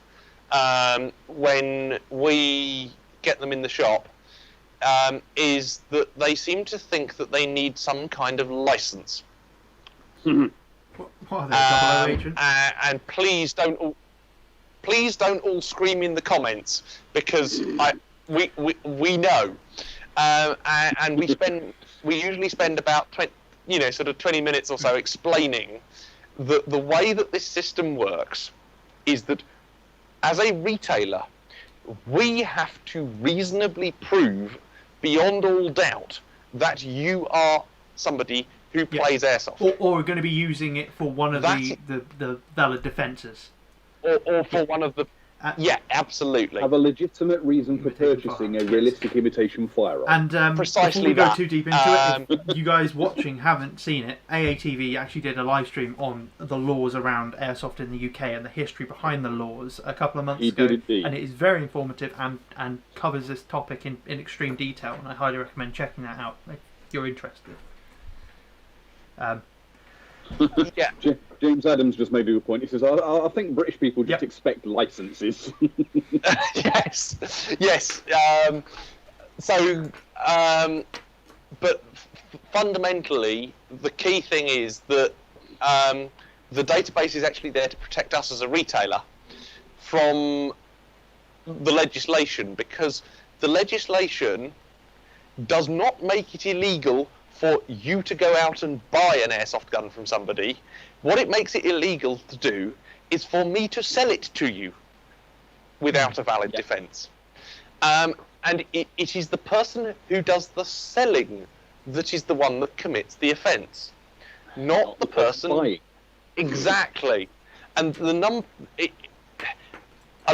when we get them in the shop is that they seem to think that they need some kind of license. What are they, double O agent? And please don't all scream in the comments because we know, and we usually spend about 20 minutes or so explaining that the way that this system works is that as a retailer, we have to reasonably prove beyond all doubt that you are somebody who plays Airsoft. Or are going to be using it for one of the valid defences. Or for one of the... yeah, absolutely. Have a legitimate reason for purchasing a realistic imitation firearm. And precisely before we go that. too deep into it, if you guys watching haven't seen it, AATV actually did a live stream on the laws around Airsoft in the UK and the history behind the laws a couple of months ago. Did indeed. And it is very informative and covers this topic in extreme detail, and I highly recommend checking that out if you're interested. Yeah. James Adams just made a good point. He says, I think British people just expect licenses. Yes. But fundamentally, the key thing is that the database is actually there to protect us as a retailer from the legislation, because the legislation does not make it illegal for you to go out and buy an airsoft gun from somebody. What it makes it illegal to do is for me to sell it to you without a valid defence. And it is the person who does the selling that is the one that commits the offence, not the person buying. Exactly. And a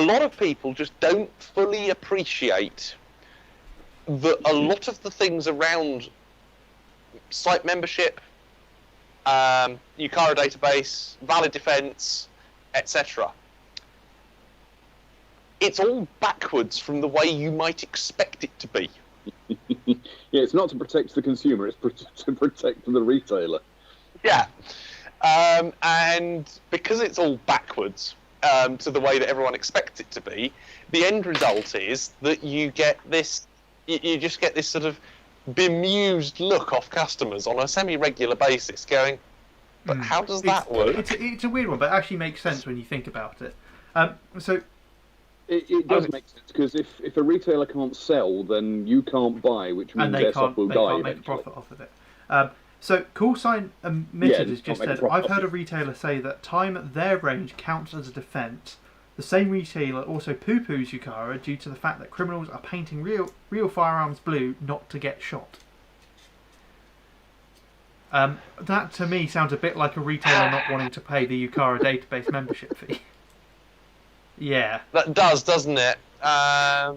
lot of people just don't fully appreciate that a lot of the things around site membership, UCARA database, valid defence, etc. It's all backwards from the way you might expect it to be. Yeah, it's not to protect the consumer, it's to protect the retailer. Yeah. And because it's all backwards to the way that everyone expects it to be, the end result is that you get this, you just get this sort of bemused look off customers on a semi-regular basis going, but how does that work? It's a weird one, but it actually makes sense when you think about it. So it does make sense, because if a retailer can't sell, then you can't buy, which means Airsoft will die can't make a eventually. profit off of it. So Call Sign Omitted has just said, I've heard a retailer say that time at their range counts as a defence. The same retailer also poo-poos UCARA due to the fact that criminals are painting real firearms blue not to get shot. That to me sounds a bit like a retailer not wanting to pay the UCARA database membership fee. Yeah. That does, doesn't it? I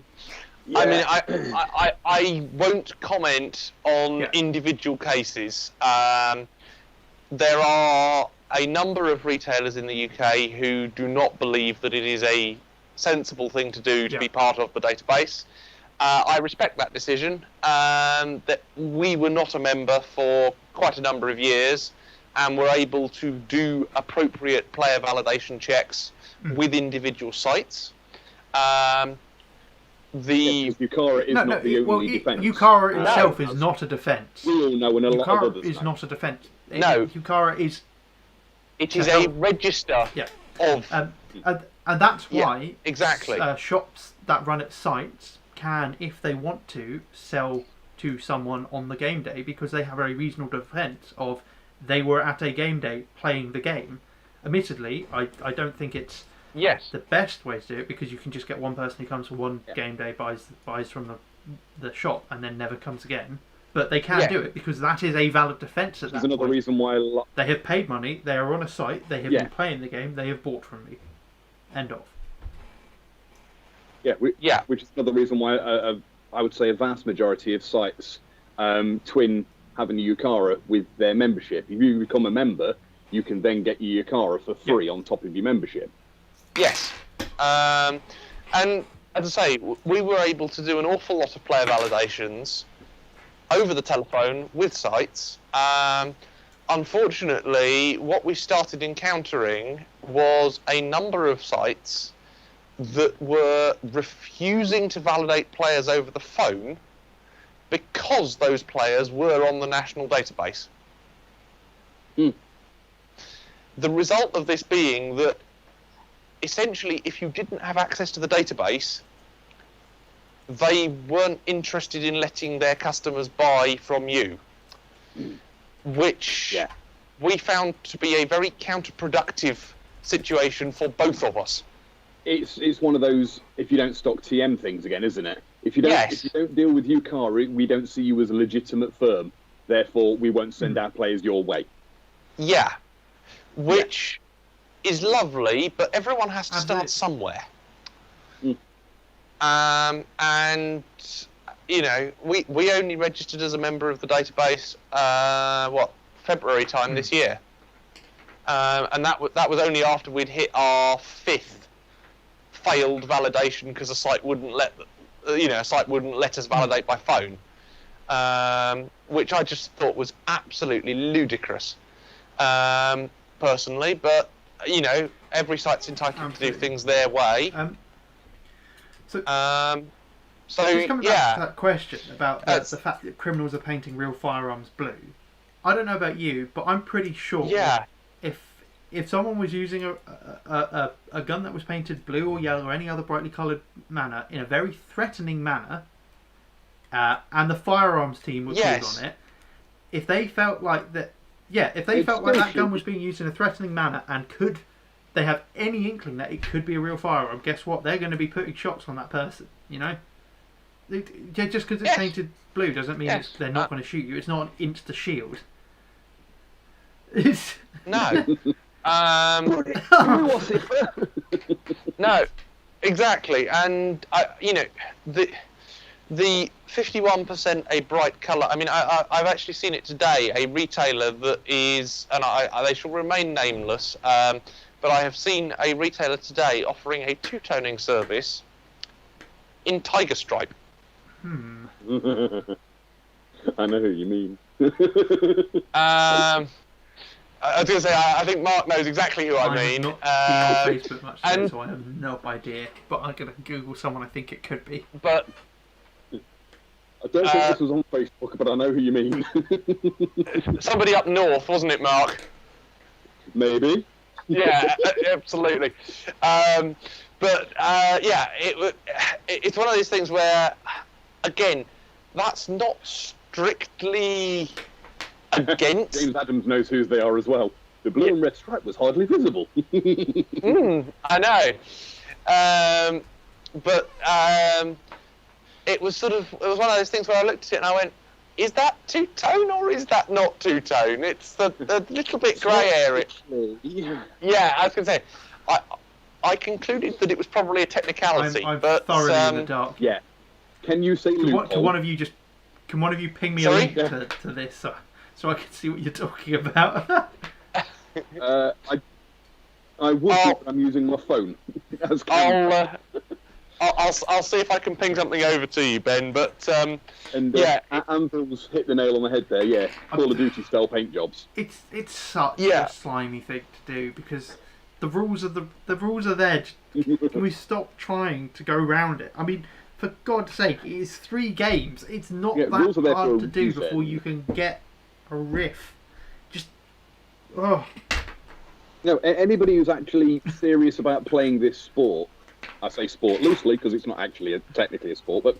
mean, I won't comment on individual cases. There are a number of retailers in the UK who do not believe that it is a sensible thing to do to be part of the database. I respect that decision. That we were not a member for quite a number of years, and were able to do appropriate player validation checks with individual sites. UCARA is not the only defence. UCARA itself is not a defence. We all know, and a lot of others is not a defence. No. UCARA is... It is a register of... and that's why exactly. Shops that run at sites can, if they want to, sell to someone on the game day, because they have a reasonable defence of they were at a game day playing the game. Admittedly, I don't think it's the best way to do it, because you can just get one person who comes for one game day, buys from the shop, and then never comes again. But they can do it because that is a valid defence at that point. There's another reason why... They have paid money, they are on a site, they have been playing the game, they have bought from me. End of. Which is another reason why I would say a vast majority of sites twin having a Yukara with their membership. If you become a member, you can then get your Yukara for free on top of your membership. Yes. And as I say, we were able to do an awful lot of player validations over the telephone with sites. Unfortunately, what we started encountering was a number of sites that were refusing to validate players over the phone because those players were on the national database. The result of this being that essentially if you didn't have access to the database, they weren't interested in letting their customers buy from you, which we found to be a very counterproductive situation for both of us. It's one of those if you don't stock TM things again, isn't it? If you don't deal with Yukari, we don't see you as a legitimate firm. Therefore, we won't send our players your way. Yeah, which is lovely, but everyone has to start somewhere. And you know, we only registered as a member of the database February time this year, and that was only after we'd hit our 5th failed validation because a site wouldn't let us validate by phone, which I just thought was absolutely ludicrous, personally. But you know, every site's entitled to do things their way. So just coming back to that question about the fact that criminals are painting real firearms blue, I don't know about you, but I'm pretty sure if someone was using a gun that was painted blue or yellow or any other brightly coloured manner in a very threatening manner, and the firearms team was called on it, if they felt like that, that gun was being used in a threatening manner and could they have any inkling that it could be a real firearm, guess what? They're going to be putting shots on that person, you know? Just because it's painted blue doesn't mean they're not going to shoot you. It's not an insta-shield. No. No, exactly. And, you know, the 51% a bright colour, I mean, I've actually seen it today, a retailer that is, and they shall remain nameless, but I have seen a retailer today offering a two-toning service in Tiger Stripe. I know who you mean. I was going to say, I think Mark knows exactly who I mean. Not been on Facebook much today, so I have no idea. But I'm going to Google someone I think it could be. But I don't think this was on Facebook, but I know who you mean. Somebody up north, wasn't it, Mark? Maybe. Yeah, absolutely. But it's one of those things where, again, that's not strictly against. James Adams knows who they are as well. The blue and red stripe was hardly visible. I know. But it was one of those things where I looked at it and I went, is that two-tone or is that not two-tone? It's the little bit grey area. Yeah, I was going to say, I concluded that it was probably a technicality. I'm but thoroughly in the dark. Yeah. Can you say loophole? Can one of you ping me a link to this so I can see what you're talking about? I would, but I'm using my phone as camera. I'll see if I can ping something over to you, Ben. But Anvil's hit the nail on the head there. Yeah, Call of Duty style paint jobs. It's such a slimy thing to do because the rules are there. Can we stop trying to go around it? I mean, for God's sake, it is 3 games. It's not that hard to do before you can get a riff. No, anybody who's actually serious about playing this sport. I say sport loosely because it's not actually technically a sport, but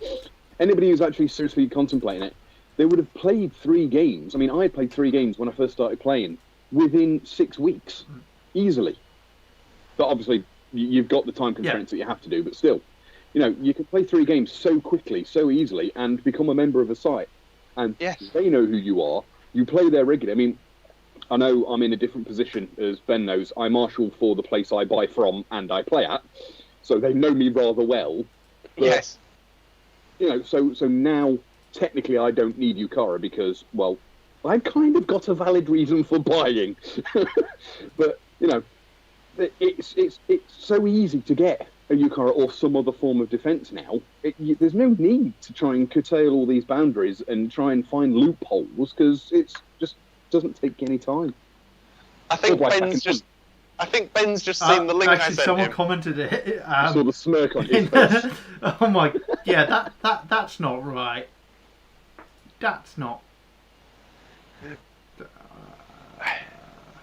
anybody who's actually seriously contemplating it, they would have played 3 games. I mean, I played 3 games when I first started playing within 6 weeks, easily. But obviously, you've got the time constraints that you have to do, but still, you know, you can play 3 games so quickly, so easily, and become a member of a site. and Yes. they know who you are. You play there regularly. I mean, I know I'm in a different position, as Ben knows. I marshal for the place I buy from and I play at, so they know me rather well. But, Yes. So now technically I don't need Yukara because, well, I've kind of got a valid reason for buying. But it's so easy to get a Yukara or some other form of defence now. There's no need to try and curtail all these boundaries and try and find loopholes because it's just doesn't take any time. I think Ben's just seen the link I actually, sent someone him. commented it. I saw the smirk on his face. Oh my, yeah, that's not right. That's not.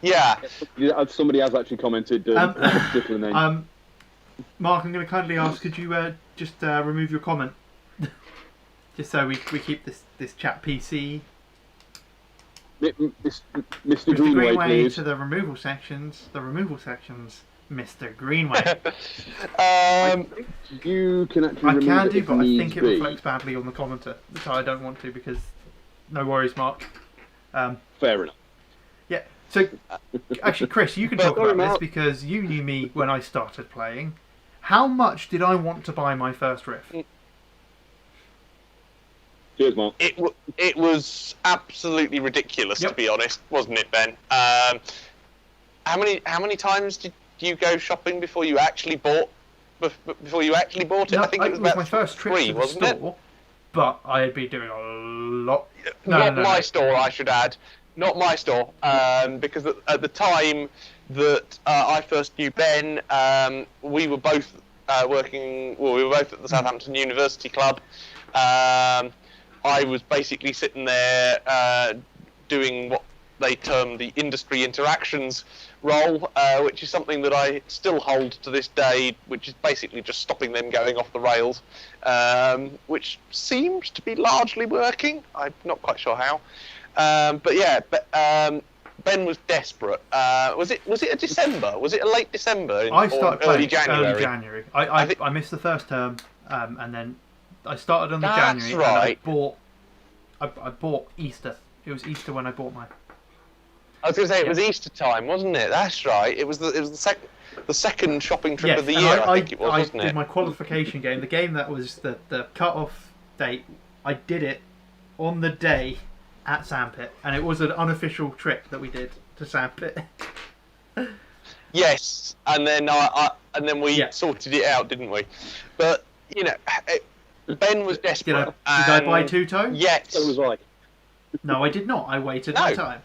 Yeah. Somebody has actually commented. Mark, I'm going to kindly ask, could you just remove your comment, just so we keep this chat PC. Mr. Greenway, please. To the removal sections. Mr. Greenway. You can actually. I can do, it but I think it reflects badly on the commenter, so I don't want to because. No worries, Mark. Fair enough. Yeah. So, actually, Chris, you can talk about this because you knew me when I started playing. How much did I want to buy my first Rift? Cheers, Mark. It was absolutely ridiculous, to be honest, wasn't it, Ben? How many times did you go shopping before you actually bought? Before you actually bought it, No, I think it was about my first trip to the wasn't store, but I had been doing a lot. Not my store, I should add. Not my store, because at the time that I first knew Ben, we were both working. Well, we were both at the Southampton University Club. I was basically sitting there doing what they term the industry interactions role, which is something that I still hold to this day, which is basically just stopping them going off the rails, which seems to be largely working. I'm not quite sure how. But yeah, Ben was desperate. Was it a December? Was it a late December? I started playing early January. Early January. I missed the first term, and then I started on the That's January. right. And I bought Easter. It was Easter when I bought mine. I was going to say it was Easter time, wasn't it? That's right. It was the second shopping trip of the and year. I think it was, wasn't I did it? my qualification game. The game that was the cut-off date. I did it on the day at Sandpit, and it was an unofficial trip that we did to Sandpit. Yes, and then we sorted it out, didn't we? But Ben was desperate. Did I buy two-tone? Yes. So was I. No, I did not. I waited my time.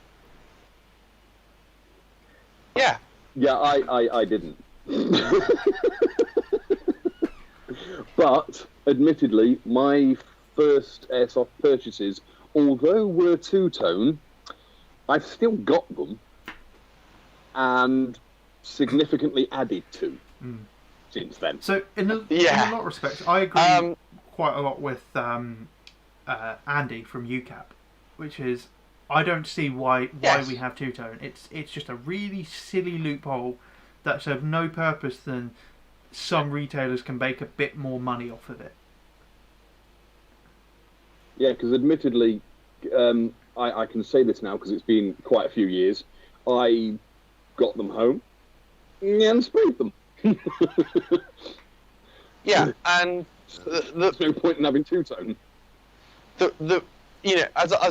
Yeah. Yeah, I didn't. But, admittedly, my first Airsoft purchases, although were two-tone, I've still got them and significantly added to since then. So, in a lot of respects, I agree quite a lot with Andy from UCAP, which is, I don't see why we have two-tone. It's just a really silly loophole that serves no purpose than some retailers can make a bit more money off of it. Yeah, because admittedly, I can say this now because it's been quite a few years. I got them home and sprayed them. Yeah, and there's no point in having two-tone. As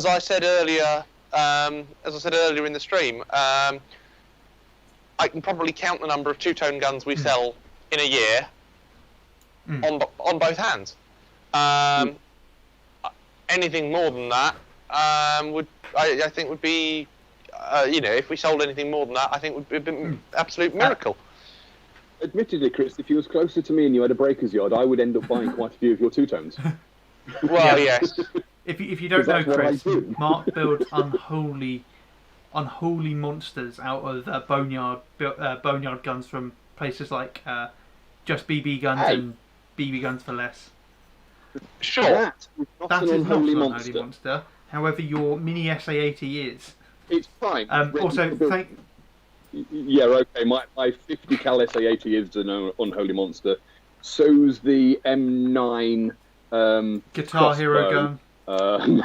I said earlier, in the stream, I can probably count the number of two-tone guns we sell in a year on both hands. Anything more than that I think would be, if we sold anything more than that, I think would be an absolute miracle. Admittedly, Chris, if you was closer to me and you had a breaker's yard, I would end up buying quite a few of your two-tones. Well, yes. If you don't know, Chris, Mark builds unholy monsters out of boneyard guns from places like Just BB Guns and BB Guns for Less. Sure. That is That an is not an unholy unholy monster. However, your mini SA80 is. It's fine. Also, Yeah, okay. My 50 cal SA80 is an unholy monster. So's the M9 Guitar crossbow. Hero gun.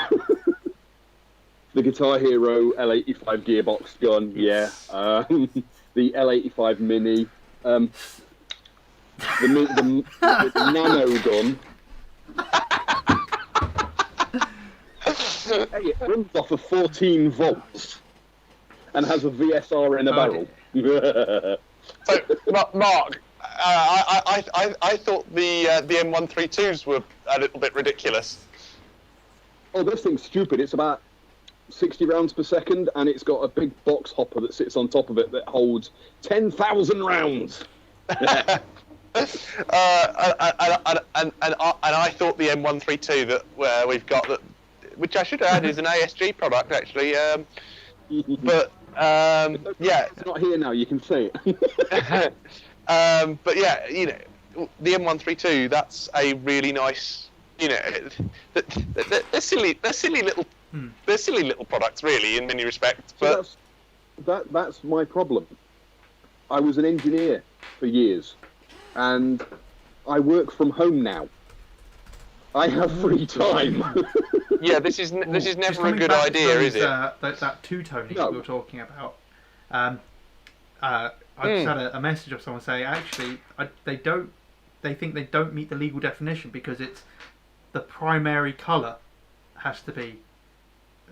The Guitar Hero L85 gearbox gun, yeah. The L85 Mini. The Nano gun. Hey, it runs off of 14 volts and has a VSR in a barrel. So, Mark, I thought the M132s were a little bit ridiculous. Oh, this thing's stupid. It's about 60 rounds per second, and it's got a big box hopper that sits on top of it that holds 10,000 rounds. And I thought the M132 that we've got, that, which I should add is an ASG product actually, but yeah, it's not here now. You can see it. But yeah, you know, the M132. That's a really nice, you know, they're silly little products really in many respects. But so that's my problem. I was an engineer for years, and I work from home now. I have free time. Yeah, this is never a good idea, is it? That two-tone we were talking about. I just had a message of someone saying actually they think they don't meet the legal definition because it's the primary colour has to be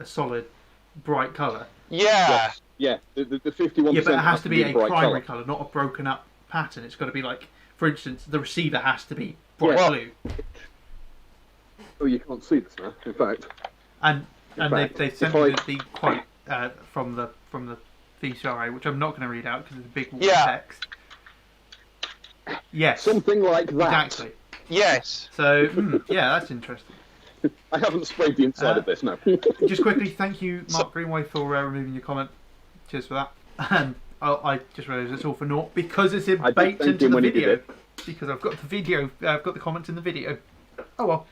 a solid, bright colour. Yeah. Yeah, the 51%. Yeah, but it has to be a primary colour, not a broken up pattern. It's got to be like, for instance, the receiver has to be bright blue. Oh, you can't see this now. In fact, they've sent me the quote from the VCRA, which I'm not going to read out because it's a big wall of text. Yes, something like that. Exactly. Yes. So yeah, that's interesting. I haven't sprayed the inside of this now. Just quickly, thank you, Mark Greenway, for removing your comment. Cheers for that. And I just realised it's all for naught because it's baked into the video. Because I've got the video, I've got the comments in the video. Oh well.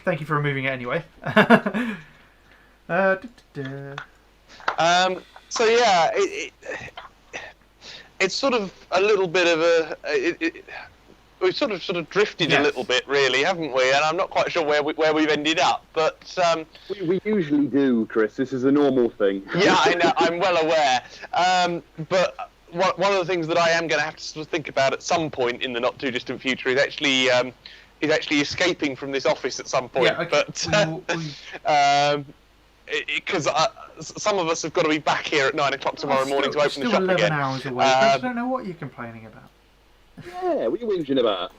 Thank you for removing it anyway. So yeah, it's sort of a little bit of we've sort of drifted a little bit, really, haven't we? And I'm not quite sure where we've ended up, but we usually do, Chris. This is a normal thing. Yeah, I know. I'm well aware. But one of the things that I am going to have to sort of think about at some point in the not too distant future is actually escaping from this office at some point. Yeah, okay. But because some of us have got to be back here at 9 o'clock tomorrow morning to open the shop 11 again. hours away. I don't know what you're complaining about. Yeah, what are you whinging about?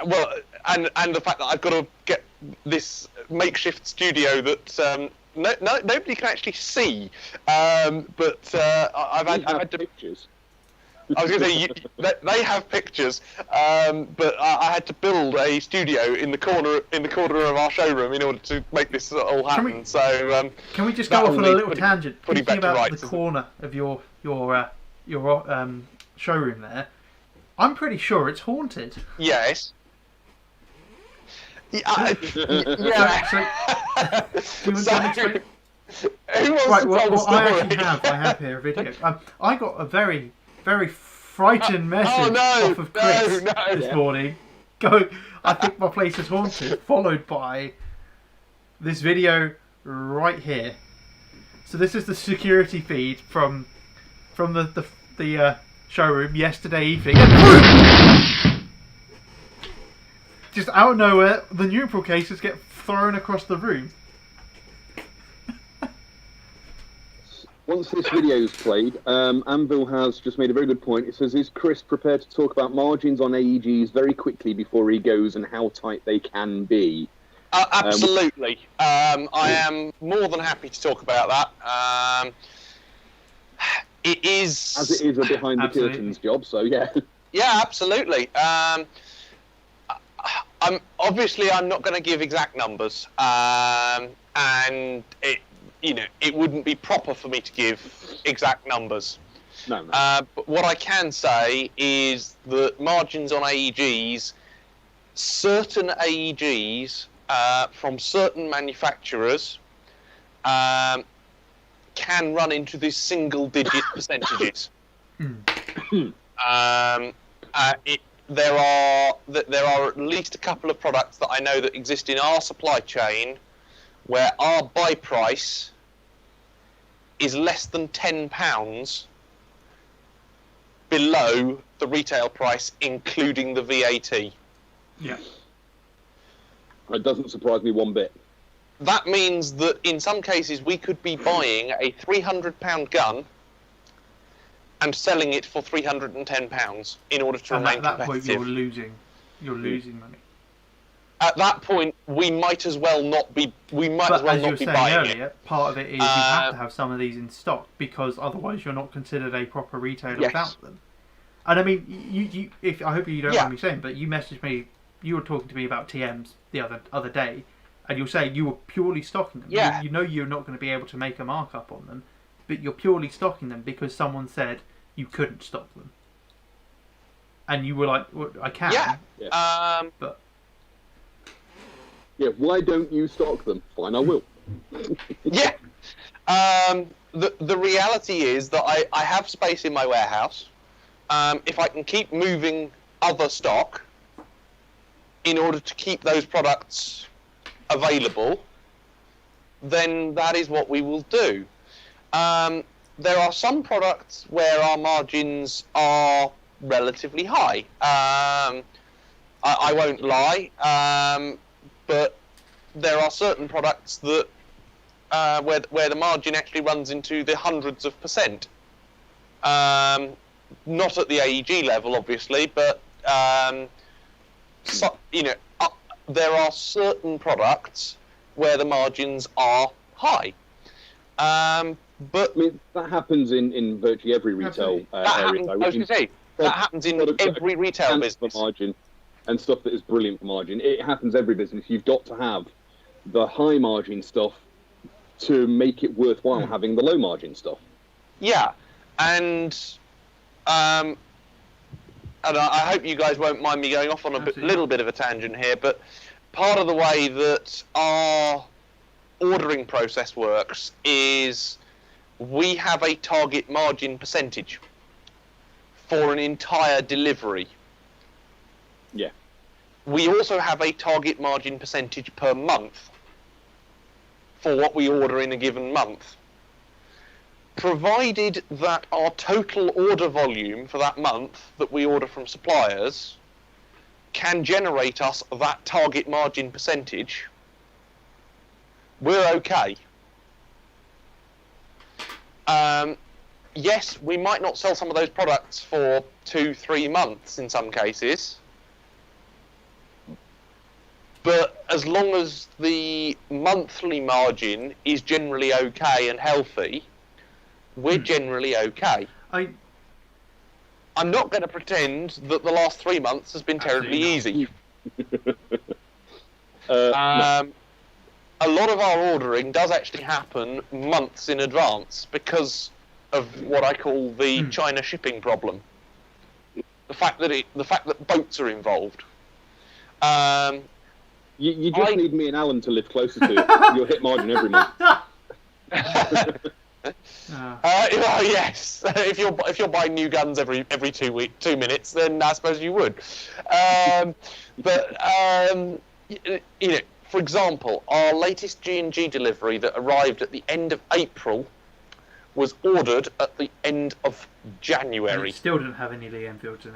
Well, and the fact that I've got to get this makeshift studio that nobody can actually see, but I've had to. Pictures. I was going to say they have pictures, but I had to build a studio in the corner of our showroom in order to make this all happen. Can we just go off on a little tangent? Thinking about the corner of your showroom there, I'm pretty sure it's haunted. Yes. Yeah. Do you want to explain? Who wants to tell the story? I have here a video. I got a very frightened message off of Chris this morning. Going, I think my place is haunted. Followed by this video right here. So this is the security feed from the showroom yesterday evening. Just out of nowhere, the neutral cases get thrown across the room. Once this video is played, Anvil has just made a very good point. It says, is Chris prepared to talk about margins on AEGs very quickly before he goes and how tight they can be? Absolutely. I am more than happy to talk about that. It is... As it is a behind-the-curtains job, so yeah. Yeah, absolutely. I'm not going to give exact numbers, and it wouldn't be proper for me to give exact numbers. No. But what I can say is that margins on AEGs, certain AEGs from certain manufacturers can run into these single-digit percentages. There are at least a couple of products that I know that exist in our supply chain where our buy price is less than £10 below the retail price, including the VAT. Yeah. It doesn't surprise me one bit. That means that in some cases we could be buying a £300 gun and selling it for £310 in order to And remain at that point, competitive. you're losing money. At that point, we might as well not be. We might as But well as you were not be saying buying earlier, it. part of it is you have to have some of these in stock because otherwise you're not considered a proper retailer Yes. without them. And I mean, if I hope you don't Yeah. mind me saying, but you messaged me. You were talking to me about TMs the other day, and you're saying you were purely stocking them. Yeah. You know you're not going to be able to make a markup on them, but you're purely stocking them because someone said you couldn't stock them, and you were like, well, "I can." Yeah. But Yeah, why don't you stock them? Fine, I will. Yeah. The reality is that I have space in my warehouse. If I can keep moving other stock in order to keep those products available, then that is what we will do. There are some products where our margins are relatively high. I won't lie, but there are certain products that where the margin actually runs into the hundreds of percent. Not at the AEG level, obviously, but so, there are certain products where the margins are high. But I mean, that happens in virtually every retail area. I was going to say, that happens in every retail business. Margin and stuff that is brilliant for margin. It happens every business. You've got to have the high margin stuff to make it worthwhile having the low margin stuff. Yeah, and I hope you guys won't mind me going off on a little bit of a tangent here, but part of the way that our ordering process works is we have a target margin percentage for an entire delivery. Yeah. We also have a target margin percentage per month for what we order in a given month. Provided that our total order volume for that month that we order from suppliers can generate us that target margin percentage, we're okay. Yes, we might not sell some of those products for 2-3 months in some cases, but as long as the monthly margin is generally okay and healthy, we're generally okay. I'm not going to pretend that the last 3 months has been terribly easy. A lot of our ordering does actually happen months in advance because of what I call the China shipping problem. The fact that boats are involved. You just need me and Alan to live closer to it. You'll hit margin every month. Well, yes. If you're buying new guns every 2 minutes, then I suppose you would. For example, our latest G&G delivery that arrived at the end of April was ordered at the end of January. It still didn't have any Lee Enfields in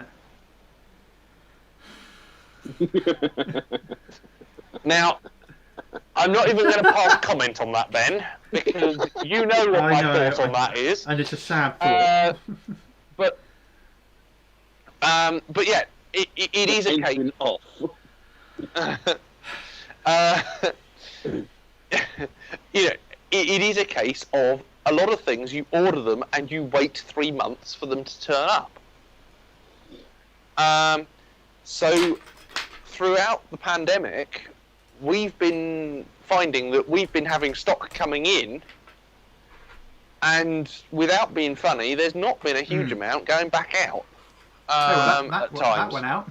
it. Now, I'm not even going to pass comment on that, Ben, because you know what my thought on that is. And it's a sad thought. But yeah, it is a case of. It is a case of a lot of things you order them and you wait 3 months for them to turn up. So throughout the pandemic, we've been finding that we've been having stock coming in, and without being funny, there's not been a huge amount going back out at times. That went out.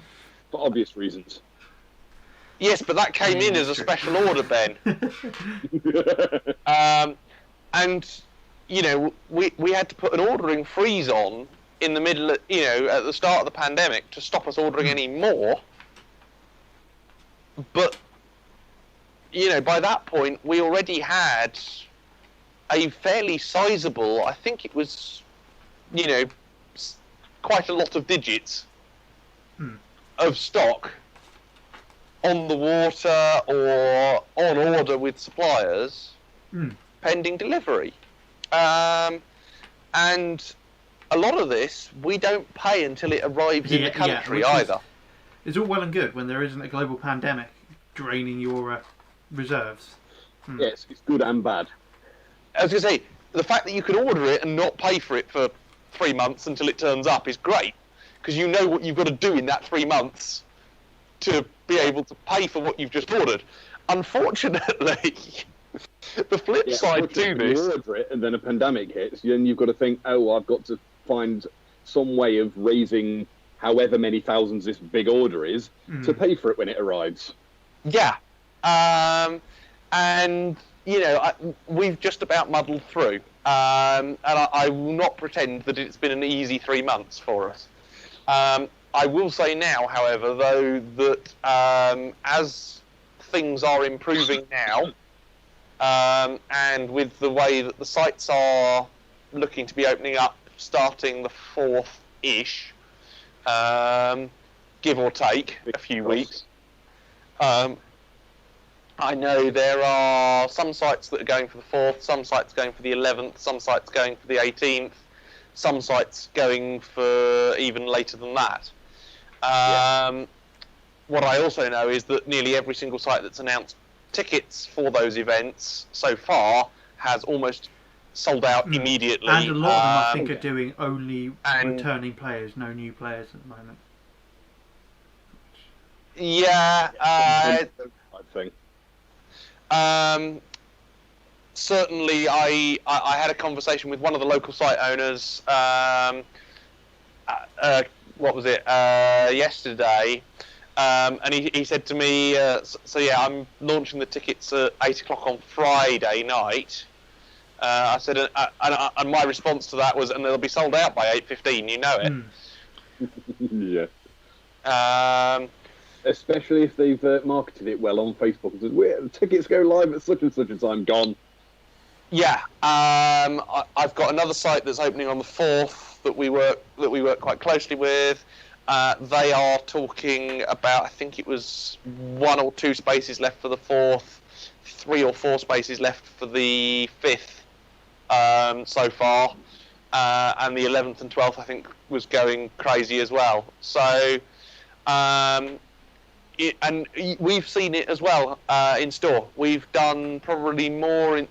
For obvious reasons. Yes, but that came in as a special order, Ben. And we had to put an ordering freeze on in the middle, at the start of the pandemic to stop us ordering any more. But by that point, we already had a fairly sizable, I think it was, quite a lot of digits of stock on the water or on order with suppliers pending delivery. And a lot of this we don't pay until it arrives in the country either. It's all well and good when there isn't a global pandemic draining your reserves. Yes, it's good and bad. I was going to say, the fact that you can order it and not pay for it for 3 months until it turns up is great, because you know what you've got to do in that 3 months to be able to pay for what you've just ordered. Unfortunately, the flip side to this... You order it and then a pandemic hits, then you've got to think, oh, I've got to find some way of raising however many thousands this big order is to pay for it when it arrives. Yeah. And, we've just about muddled through. And I will not pretend that it's been an easy 3 months for us. I will say now, however, though, that as things are improving now, and with the way that the sites are looking to be opening up starting the 4th-ish, give or take a few weeks, I know there are some sites that are going for the 4th, some sites going for the 11th, some sites going for the 18th, some sites going for even later than that. What I also know is that nearly every single site that's announced tickets for those events so far has almost sold out immediately. And a lot of them, I think, are doing only returning players, no new players at the moment. Yeah, I think. Certainly, I had a conversation with one of the local site owners. What was it? Yesterday, and he said to me, "So yeah, I'm launching the tickets at 8 o'clock on Friday night." I said, and my response to that was, "And they'll be sold out by 8:15. You know it." Yeah. Especially if they've marketed it well on Facebook and said, tickets go live at such and such a time. Gone. Yeah, I've got another site that's opening on the 4th that we work quite closely with. They are talking about, I think it was 1 or 2 spaces left for the 4th, 3 or 4 spaces left for the 5th so far, and the 11th and 12th I think was going crazy as well. So. And we've seen it as well in store. We've done probably more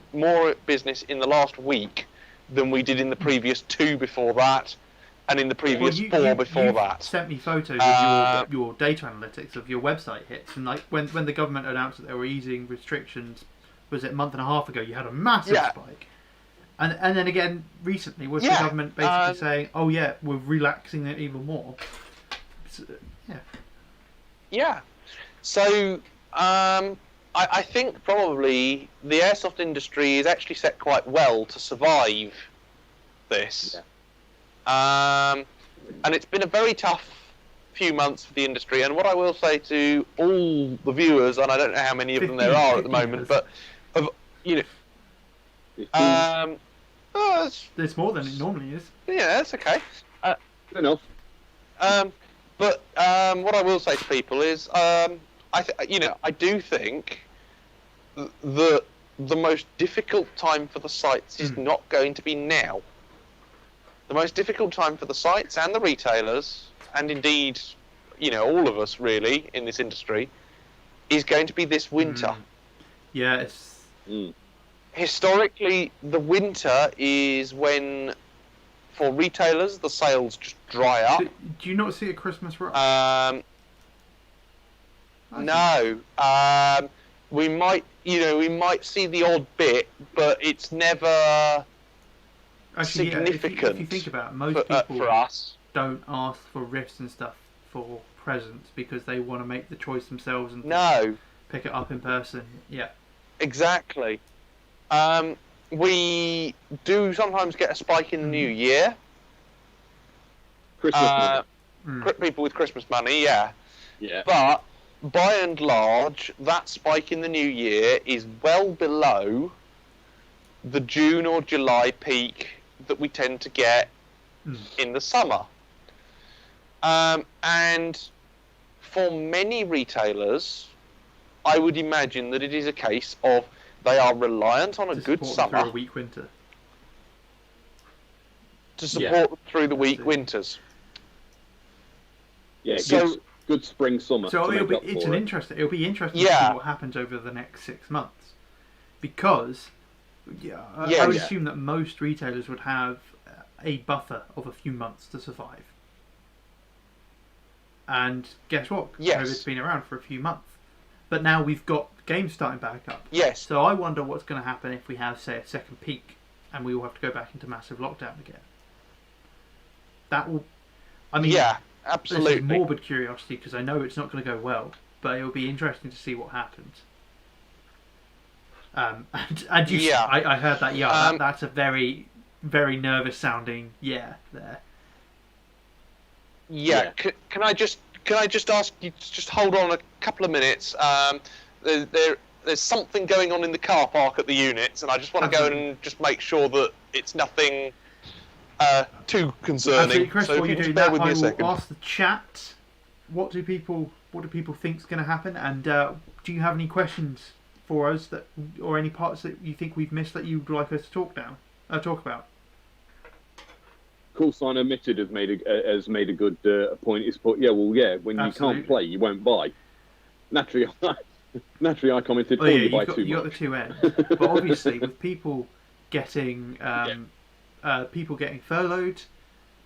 business in the last week than we did in the previous 2 before that, and in the previous 4 before that. Sent me photos of your data analytics of your website hits, and like when the government announced that they were easing restrictions, was it a month and a half ago? You had a massive spike, and then again recently was the government basically saying, "Oh yeah, we're relaxing it even more." So, yeah. So, I think probably the airsoft industry is actually set quite well to survive this. Yeah. And it's been a very tough few months for the industry. And what I will say to all the viewers, and I don't know how many of them there are at the moment, but, there's more than it normally is. Yeah, that's okay. Enough. But what I will say to people is, I do think that the most difficult time for the sites is not going to be now. The most difficult time for the sites and the retailers, and indeed, all of us really in this industry, is going to be this winter. Yes. Historically, the winter is when, for retailers, the sales just dry up. Do you not see a Christmas rush? No. We might see the odd bit, but it's never significant. If you think about it, most people for us don't ask for gifts and stuff for presents because they want to make the choice themselves and pick it up in person. Yeah. Exactly. We do sometimes get a spike in the new year. Christmas money. People with Christmas money, yeah. Yeah. But by and large, that spike in the new year is well below the June or July peak that we tend to get in the summer. And for many retailers, I would imagine that it is a case of they are reliant on a good summer through a weak winter. To support them through the weak winters. Yeah, so, good spring, summer. So it'll be interesting to see what happens over the next 6 months, because I would assume that most retailers would have a buffer of a few months to survive. And guess what? COVID's been around for a few months, but now we've got games starting back up. Yes. So I wonder what's going to happen if we have, say, a second peak, and we will have to go back into massive lockdown again. That will. I mean, yeah. Absolutely. This is morbid curiosity because I know it's not going to go well, but it will be interesting to see what happens. I heard that. That's a very, very nervous sounding there. Yeah. Can I just ask you to just hold on a couple of minutes? There's something going on in the car park at the units, and I just want to go and just make sure that it's nothing too concerning. Chris, so while if you you're doing just bear that, with me I a will second. ask the chat. What do people think is going to happen? And do you have any questions for us or any parts that you think we've missed that you'd like us to talk about? Cool Sign Omitted has made a good point. It's put, when you can't play, you won't buy. Naturally, I commented, you buy too much. You got the two ends, but obviously with people getting furloughed,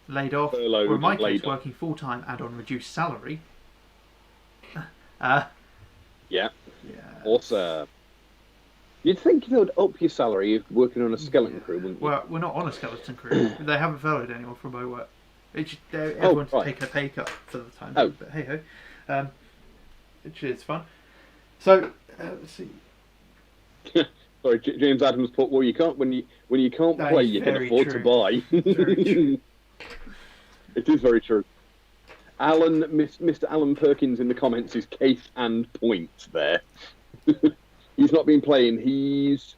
laid off, or in my case, working full time and on reduced salary. Also, you'd think they would up your salary if working on a skeleton crew, wouldn't you? Well, we're not on a skeleton crew. They haven't furloughed anyone from my work. Everyone's taking a pay cut for the time being, but hey ho, which is fun. So let's see. Sorry, James Adams put, well, you can't when you can't play, you can afford to buy. Very true. It is very true. Mr. Alan Perkins in the comments is case and point there. He's not been playing. He's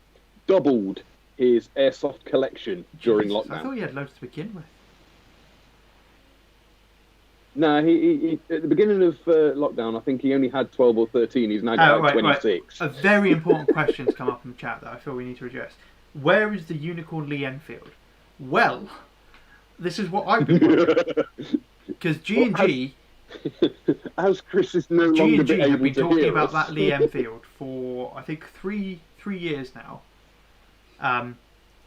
doubled his Airsoft collection during lockdown. I thought he had loads to begin with. No, he at the beginning of lockdown, I think he only had 12 or 13. He's now got 26. Right. A very important question's come up in the chat that I feel we need to address. Where is the Unicorn Lee Enfield? Well, this is what I've been wondering. Because G&G... As Chris is no longer G&G have been talking about us. that Lee Enfield for, I think, three years now.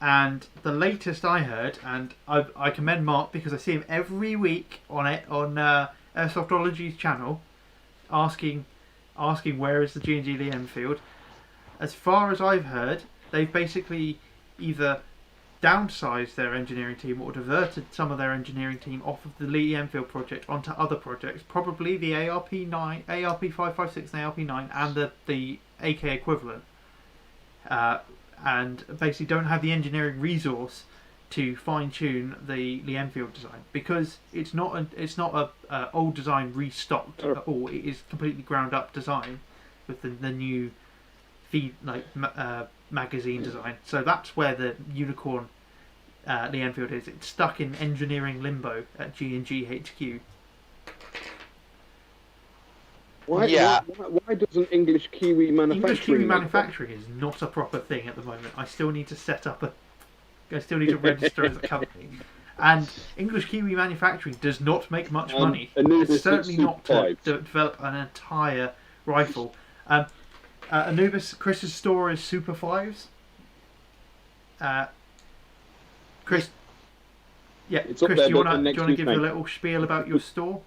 And the latest I heard, and I commend Mark because I see him every week on Airsoftology's channel, asking where is the G&G Lee Enfield. As far as I've heard, they've basically either downsized their engineering team or diverted some of their engineering team off of the Lee Enfield project onto other projects, probably the ARP9, ARP556 and ARP9 and the AK equivalent. And basically don't have the engineering resource to fine-tune the Lee Enfield design because it's not a old design restocked at all. It is completely ground up design with the new feed magazine design. So that's where the Unicorn Lee Enfield is. It's stuck in engineering limbo at G&G HQ. Why doesn't English Kiwi manufacturing is not a proper thing at the moment. I still need to I still need to register as a company. And English Kiwi Manufacturing does not make much money. It's certainly not to develop an entire rifle. Anubis, Chris's store is Super5ives. Chris, it's Chris, do you want to give a little spiel about your store?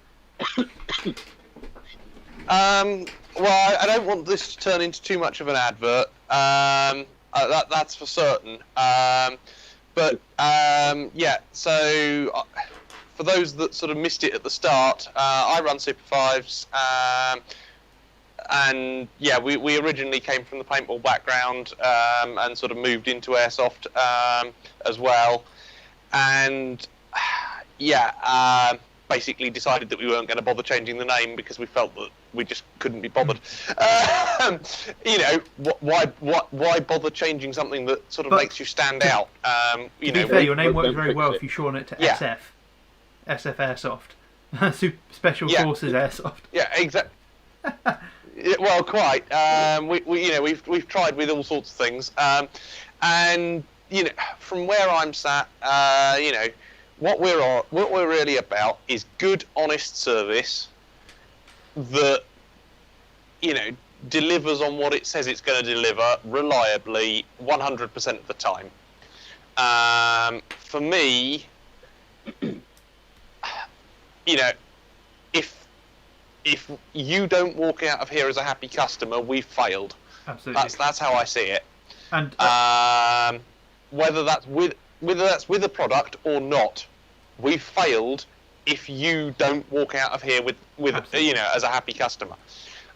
Well, I don't want this to turn into too much of an advert. That's for certain. So for those that sort of missed it at the start, I run Super5ives, and we originally came from the paintball background and sort of moved into Airsoft as well, and basically decided that we weren't going to bother changing the name because we felt that we just couldn't be bothered. You know, why bother changing something that sort of makes you stand out? You to know, be fair, your name works don't very fix well it. if you shorten it to Yeah. SF Airsoft, Special Yeah. Forces Airsoft. Yeah, exactly. Well, quite. We you know, we've tried with all sorts of things, and you know, from where I'm sat, you know, what we're really about is good, honest service that, you know, delivers on what it says it's going to deliver reliably 100% of the time. For me, you know, if you don't walk out of here as a happy customer, we've failed. Absolutely. That's how I see it. And Whether that's with a product or not, we've failed if you don't walk out of here with Absolutely. you know, as a happy customer.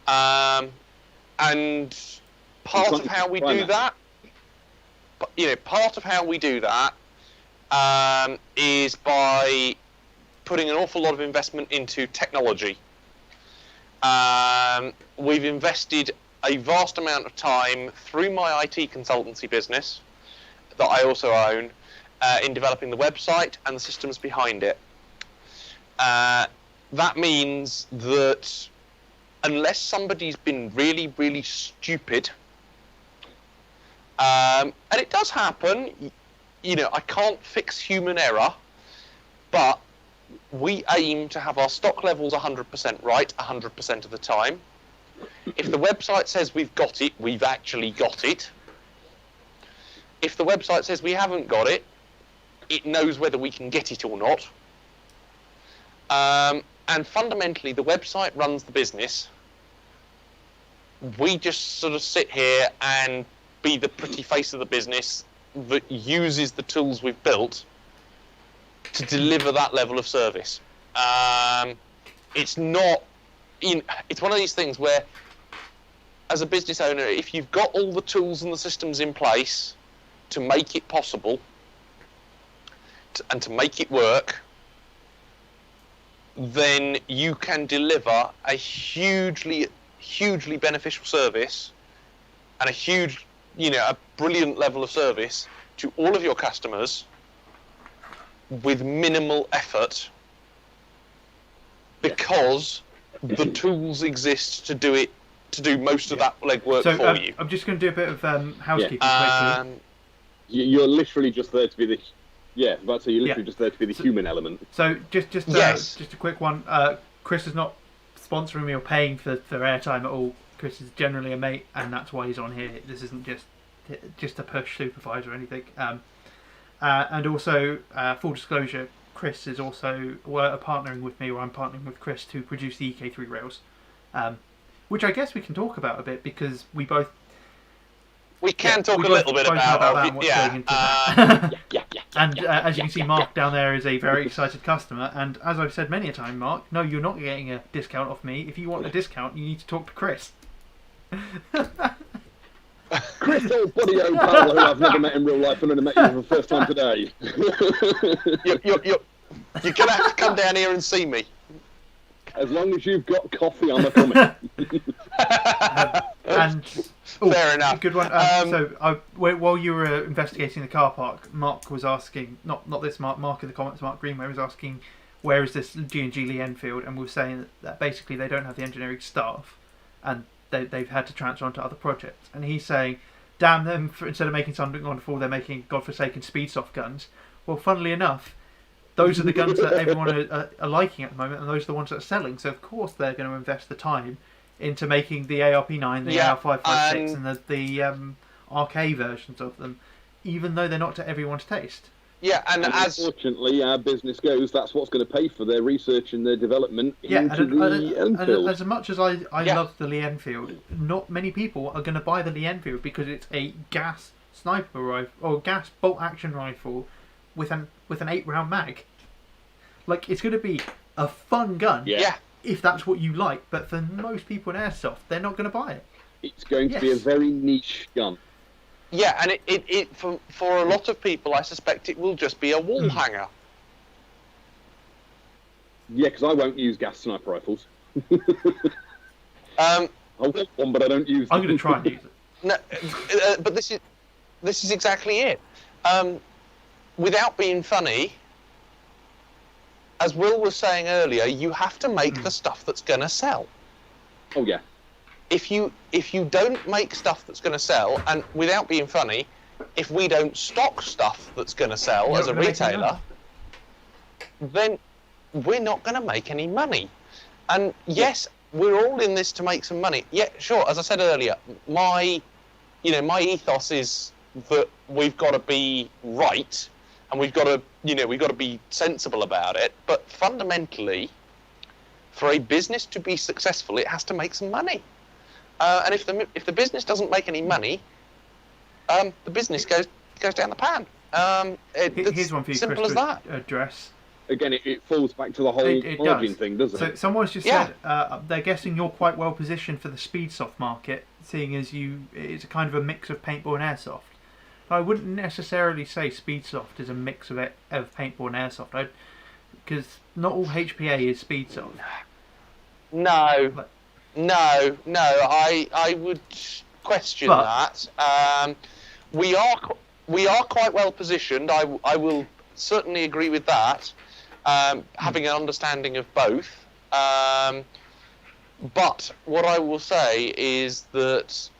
And part of how we do that, you know, part of how we do that is by putting an awful lot of investment into technology. We've invested a vast amount of time through my IT consultancy business that I also own in developing the website and the systems behind it. That means that unless somebody's been really, really stupid, and it does happen, you know, I can't fix human error, but we aim to have our stock levels 100% right 100% of the time. If the website says we've got it, we've actually got it. If the website says we haven't got it, it knows whether we can get it or not. And fundamentally, the website runs the business. We just sort of sit here and be the pretty face of the business that uses the tools we've built to deliver that level of service. It's not, it's one of these things where, as a business owner, if you've got all the tools and the systems in place to make it possible and to make it work, then you can deliver a hugely beneficial service and a huge, you know, a brilliant level of service to all of your customers with minimal effort, because the tools exist to do it, to do most of that legwork for you. I'm just going to do a bit of housekeeping quickly. You're literally just there to be the. Yeah, but so you're literally just there to be the human element. So just Yes. just a quick one. Chris is not sponsoring me or paying for airtime at all. Chris is generally a mate, and that's why he's on here. This isn't just to push Super5ives or anything. And also, full disclosure, Chris is also partnering with me, or I'm partnering with Chris to produce the EK3 rails, which I guess we can talk about a bit because we both. We can talk a little bit about that and what's going into that. Yeah. And as you can see, Mark down there is a very excited customer. And as I've said many a time, Mark, no, you're not getting a discount off me. If you want a discount, you need to talk to Chris. Chris, old buddy, old pal, who I've never met in real life and only met you for the first time today. You're gonna have to come down here and see me. As long as you've got coffee, I'm a coming. Fair enough. Good one. While you were investigating the car park, Mark was asking, not this Mark in the comments, Mark Greenway was asking, where is this G&G Lee Enfield? And we were saying that basically they don't have the engineering staff, and they've had to transfer onto other projects. And he's saying, damn them, instead of making something wonderful, they're making godforsaken speedsoft guns. Well, funnily enough, those are the guns that everyone are liking at the moment, and those are the ones that are selling. So of course they're going to invest the time into making the ARP9, the AR556, and the RK versions of them, even though they're not to everyone's taste. Yeah, and as unfortunately our business goes, that's what's going to pay for their research and their development into the Enfield. As much as I love the Lee Enfield, not many people are going to buy the Lee Enfield because it's a gas sniper rifle or gas bolt action rifle with an 8-round mag. Like, it's going to be a fun gun. Yeah. If that's what you like, but for most people in Airsoft, they're not going to buy it. It's going to be a very niche gun. Yeah, and it for a lot of people, I suspect it will just be a wall hanger. Yeah, because I won't use gas sniper rifles. Um, I want one, but I don't use them. I'm going to try and use it. No, but this is exactly it. Without being funny, as Will was saying earlier, you have to make the stuff that's going to sell. Oh, yeah. If you don't make stuff that's going to sell, and without being funny, if we don't stock stuff that's going to sell You're as a not gonna make any retailer, then we're not going to make any money. And yes, we're all in this to make some money. Yeah, sure. As I said earlier, my ethos is that we've got to be right, and we've got to be sensible about it. But fundamentally, for a business to be successful, it has to make some money. And if the business doesn't make any money, the business goes down the pan. Here's one for you, simple Chris, as that. to address. Again, it falls back to the whole It margin does. thing, doesn't So it? someone's just said they're guessing you're quite well positioned for the speedsoft market, seeing as it's a kind of a mix of paintball and airsoft. I wouldn't necessarily say speedsoft is a mix of paintball and airsoft, because not all HPA is speedsoft. No, But- no. I would question that. We are quite well positioned. I will certainly agree with that. Having an understanding of both. But what I will say is that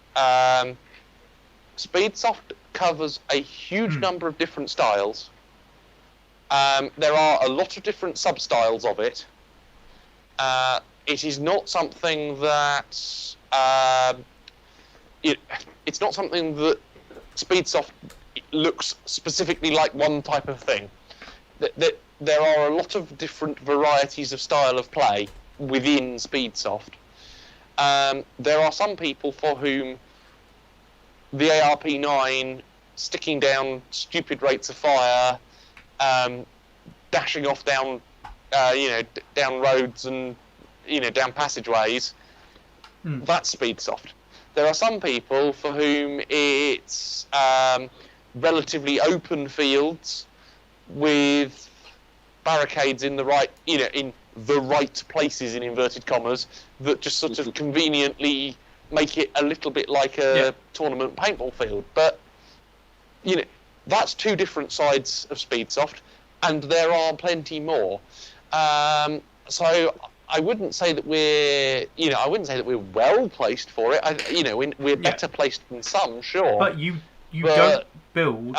Speedsoft covers a huge number of different styles. There are a lot of different sub-styles of it. It is not something that it's not something that Speedsoft looks specifically like one type of thing. There are a lot of different varieties of style of play within Speedsoft. There are some people for whom the ARP9, sticking down stupid rates of fire, dashing off down, down roads and down passageways, that's Speedsoft. There are some people for whom it's relatively open fields with barricades in the right, in the right places in inverted commas that just sort of conveniently make it a little bit like a tournament paintball field. But that's two different sides of Speedsoft, and there are plenty more. So I wouldn't say that we're well placed for it. We're better placed than some, sure. But you don't build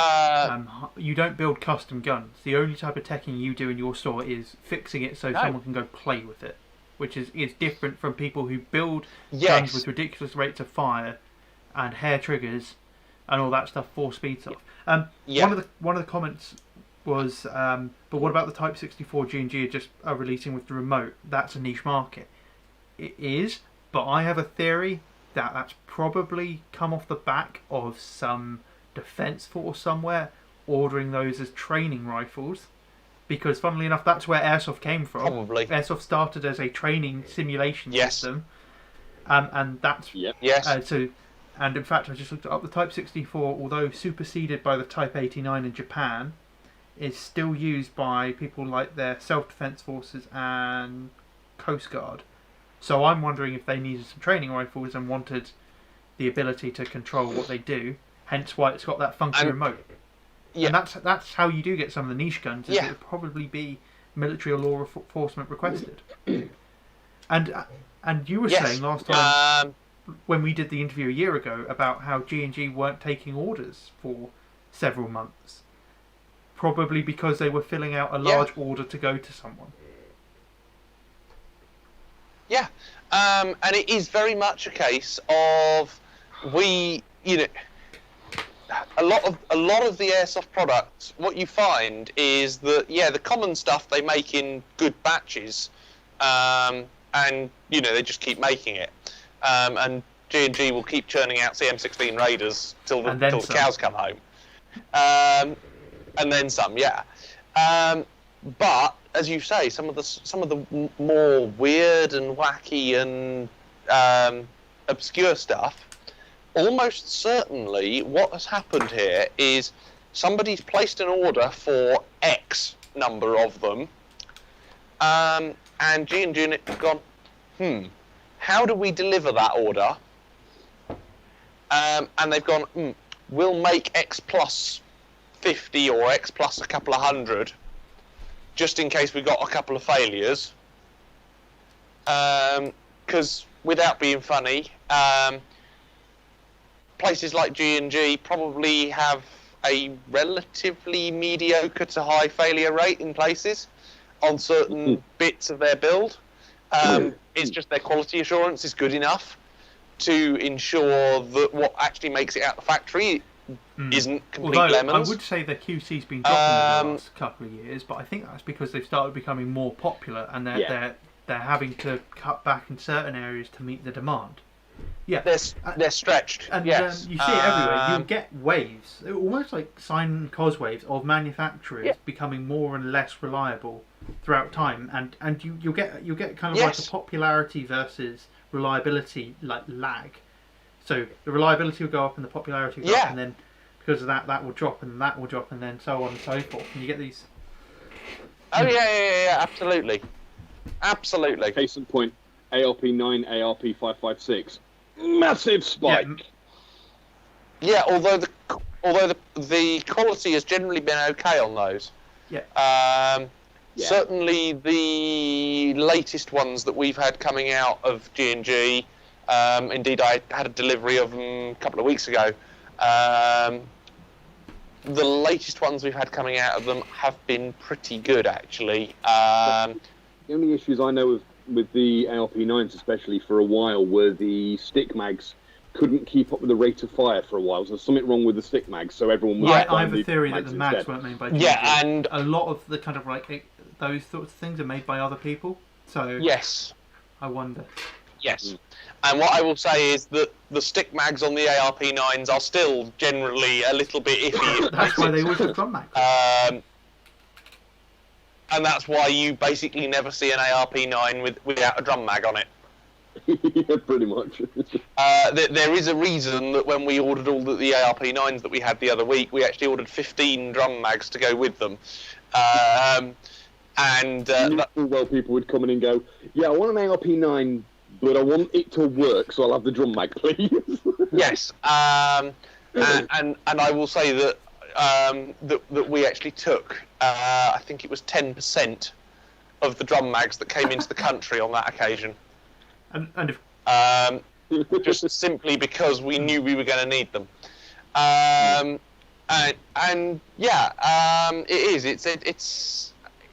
you don't build custom guns. The only type of teching you do in your store is fixing it so someone can go play with it, which is different from people who build guns with ridiculous rates of fire and hair triggers and all that stuff for Speedsoft. One of the comments was, but what about the Type 64 G&G are releasing with the remote? That's a niche market. It is, but I have a theory that that's probably come off the back of some defence force somewhere ordering those as training rifles, because funnily enough that's where Airsoft came from. Probably. Airsoft started as a training simulation system, and that's and in fact I just looked up the Type 64, although superseded by the Type 89 in Japan, is still used by people like their self-defense forces and Coast Guard. So I'm wondering if they needed some training rifles and wanted the ability to control what they do, hence why it's got that funky remote. And that's how you do get some of the niche guns, it would probably be military or law enforcement requested. And you were saying last time, when we did the interview a year ago, about how G&G weren't taking orders for several months. Probably because they were filling out a large order to go to someone. Yeah, and it is very much a case of a lot of the Airsoft products. What you find is that the common stuff they make in good batches, and they just keep making it, and G&G will keep churning out CM16 Raiders till the cows come home. And then some, but as you say, some of the more weird and wacky and obscure stuff, almost certainly what has happened here is somebody's placed an order for X number of them, and G&G have gone, how do we deliver that order? And they've gone, we'll make X plus 50 or X plus a couple of hundred, just in case we got a couple of failures. Because without being funny, places like G&G probably have a relatively mediocre to high failure rate in places on certain bits of their build. It's just their quality assurance is good enough to ensure that what actually makes it out the factory isn't complete Although, lemons. I would say their QC's been dropping in the last couple of years, but I think that's because they've started becoming more popular and they're having to cut back in certain areas to meet the demand. Yeah, they're stretched. And yes, you see it everywhere. You get waves, almost like sine and cos waves of manufacturers becoming more and less reliable throughout time, and you'll get kind of like a popularity versus reliability like lag. So the reliability will go up and the popularity will go up, and then because of that will drop and that will drop, and then so on and so forth, and you get these. Oh yeah, absolutely. Case in point, ARP9, ARP556, massive spike. Yeah, although the quality has generally been okay on those. Certainly the latest ones that we've had coming out of G&G. Indeed, I had a delivery of them a couple of weeks ago. The latest ones we've had coming out of them have been pretty good, actually. The only issues I know with the ARP9s, especially for a while, were the stick mags couldn't keep up with the rate of fire for a while. So there's something wrong with the stick mags, so everyone was. I have a theory that the mags weren't made by G&G. Yeah, and a lot of the kind of like those sorts of things are made by other people. So yes, I wonder. Yes. And what I will say is that the stick mags on the ARP9s are still generally a little bit iffy. That's why they always have drum mags. And that's why you basically never see an ARP9 without a drum mag on it. Yeah, pretty much. There is a reason that when we ordered all the ARP9s that we had the other week, we actually ordered 15 drum mags to go with them. Well, people would come in and go, yeah, I want an ARP9, but I want it to work, so I'll have the drum mag, please. Yes, and I will say that that we actually took, I think it was 10% of the drum mags that came into the country on that occasion. And if... just simply because we knew we were going to need them. It is.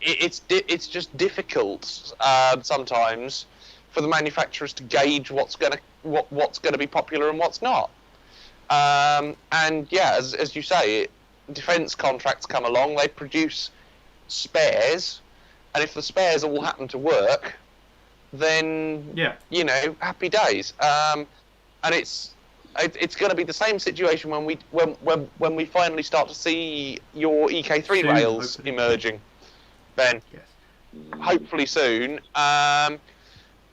It's just difficult sometimes for the manufacturers to gauge what's going to be popular and what's not. As you say, defence contracts come along, they produce spares, and if the spares all happen to work, then happy days. And it's going to be the same situation when we finally start to see your EK3 rails emerging. Ben, hopefully soon.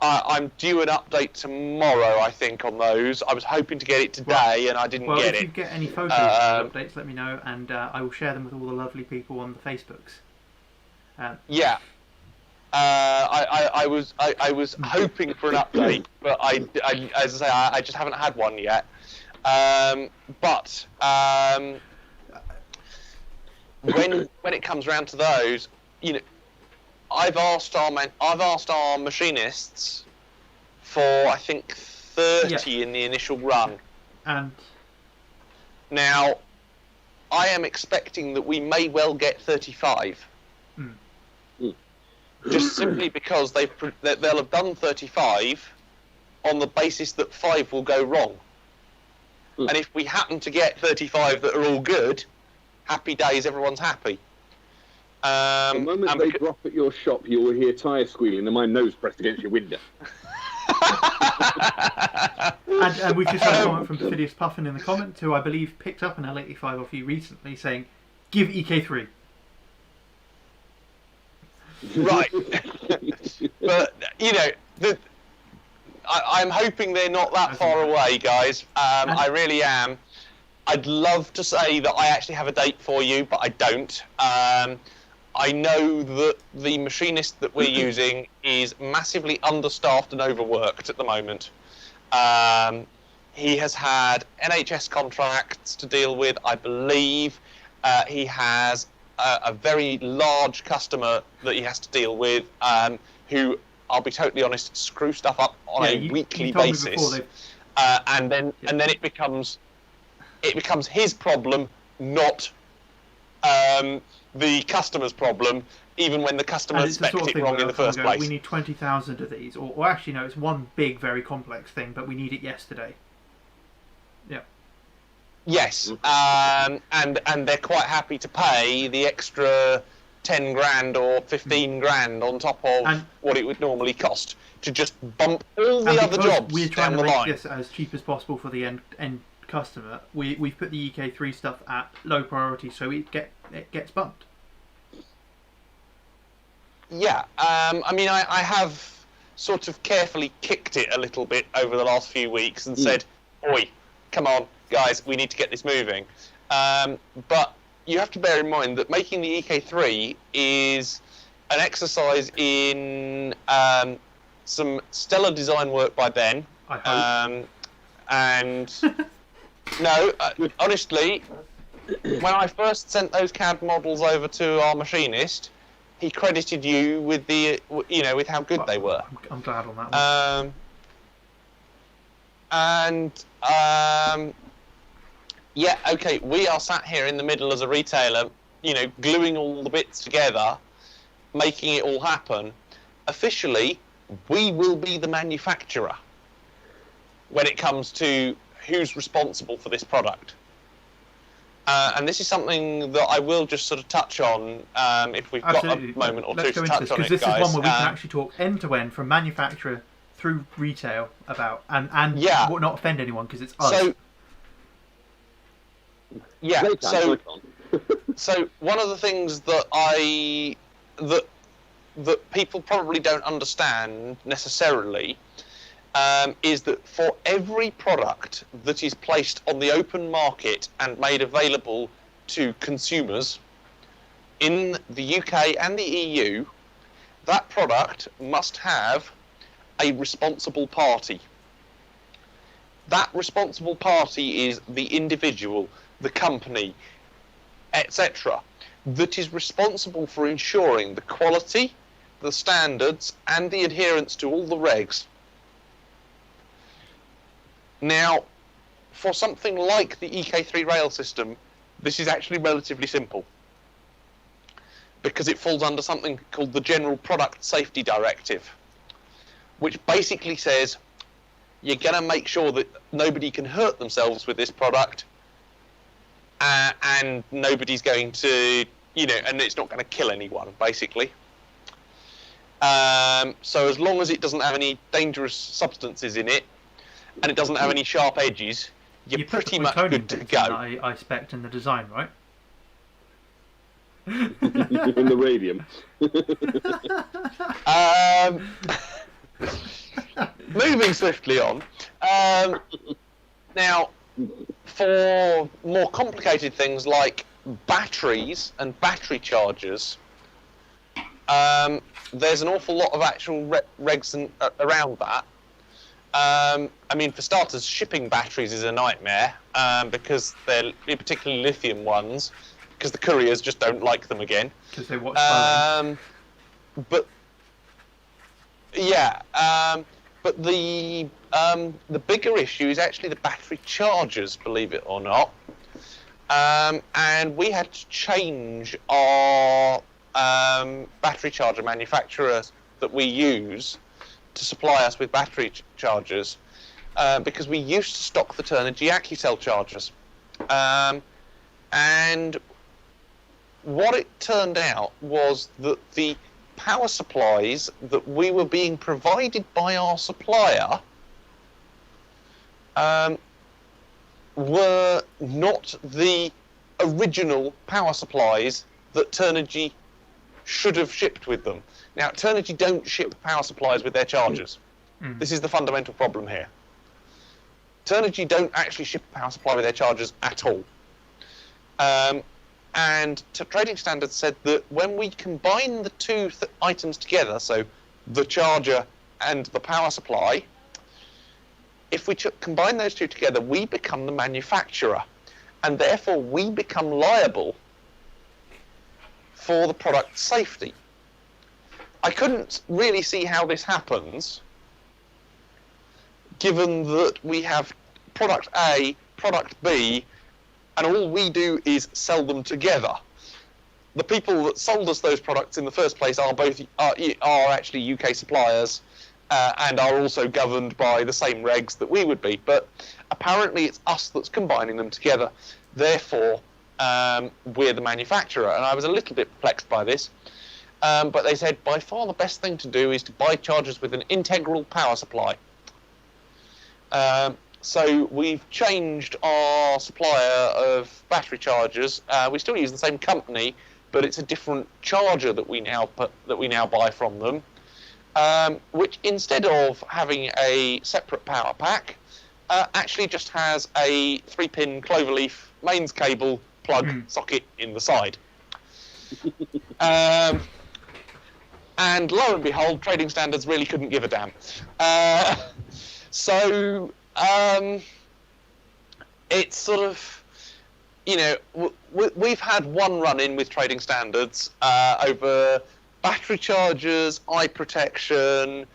I'm due an update tomorrow, I think, on those. I was hoping to get it today, and I didn't get it. If you get any photos of the updates, let me know, and I will share them with all the lovely people on the Facebooks. I was hoping for an update, but as I say, I just haven't had one yet. When it comes round to those, I've asked our machinists for, I think, 30 in the initial run. And now, I am expecting that we may well get 35. Just simply because they'll have done 35 on the basis that 5 will go wrong. And if we happen to get 35 that are all good, happy days, everyone's happy. The moment they drop at your shop, you will hear tyres squealing and my nose pressed against your window. and we've just had a comment from Phileas Puffin in the comments, who I believe picked up an L85 off you recently, saying, "Give EK3." Right. But, I'm hoping they're not that far away, guys. I really am. I'd love to say that I actually have a date for you, but I don't. I know that the machinist that we're using is massively understaffed and overworked at the moment. He has had NHS contracts to deal with, I believe. He has a very large customer that he has to deal with, who, I'll be totally honest, screw stuff up on a weekly basis. And then it becomes his problem, not the customer's problem, even when the customer specced it wrong in the first place. We need 20,000 of these, or actually no, it's one big, very complex thing, but we need it yesterday. Yeah. Yes, and they're quite happy to pay the extra 10 grand or 15 grand on top of what it would normally cost to just bump all the other jobs we're trying down to the make line. this as cheap as possible for the end customer. We've put the EK3 stuff at low priority, so it gets bumped. Yeah, I mean, I have sort of carefully kicked it a little bit over the last few weeks and said, oi, come on, guys, we need to get this moving. But you have to bear in mind that making the EK3 is an exercise in some stellar design work by Ben. I hope. And no, honestly, when I first sent those CAD models over to our machinist, he credited you with with how good they were. I'm glad on that one. Yeah, okay, we are sat here in the middle as a retailer, gluing all the bits together, making it all happen. Officially, we will be the manufacturer when it comes to who's responsible for this product. And this is something that I will just sort of touch on if we've got a moment or two to touch on it, guys. Because this is one where we can actually talk end to end from manufacturer through retail about and not offend anyone because it's us. So one of the things that that people probably don't understand necessarily is that for every product that is placed on the open market and made available to consumers in the UK and the EU, that product must have a responsible party. That responsible party is the individual, the company, etc., that is responsible for ensuring the quality, the standards, and the adherence to all the regs. Now, for something like the EK3 rail system, this is actually relatively simple because it falls under something called the General Product Safety Directive, which basically says you're going to make sure that nobody can hurt themselves with this product and nobody's going to, and it's not going to kill anyone, basically. So as long as it doesn't have any dangerous substances in it, and it doesn't have any sharp edges, you're pretty much good to go. I spec'd in the design, right? In the radium. Moving swiftly on. Now, for more complicated things like batteries and battery chargers, there's an awful lot of actual regs around that. I mean, for starters, shipping batteries is a nightmare because they're particularly lithium ones, because the couriers just don't like them again. Because they watch but yeah, but the bigger issue is actually the battery chargers, believe it or not. And we had to change our battery charger manufacturers that we use to supply us with battery chargers because we used to stock the Turnigy AccuCell chargers. And what it turned out was that the power supplies that we were being provided by our supplier were not the original power supplies that Turnigy should have shipped with them. Now, Turnigy don't ship power supplies with their chargers. This is the fundamental problem here. Turnigy don't actually ship a power supply with their chargers at all. And trading standards said that when we combine the two items together, so the charger and the power supply, if we combine those two together, we become the manufacturer, and therefore we become liable for the product's safety. I couldn't really see how this happens, given that we have product A, product B, and all we do is sell them together. The people that sold us those products in the first place are actually UK suppliers, and are also governed by the same regs that we would be. But apparently it's us that's combining them together. Therefore, we're the manufacturer. And I was a little bit perplexed by this. But they said by far the best thing to do is to buy chargers with an integral power supply. So we've changed our supplier of battery chargers. We still use the same company, but it's a different charger that we now buy from them. Which instead of having a separate power pack, actually just has a 3-pin cloverleaf mains cable plug socket in the side. And lo and behold, trading standards really couldn't give a damn. So it's sort of, we've had one run-in with trading standards over battery chargers, eye protection,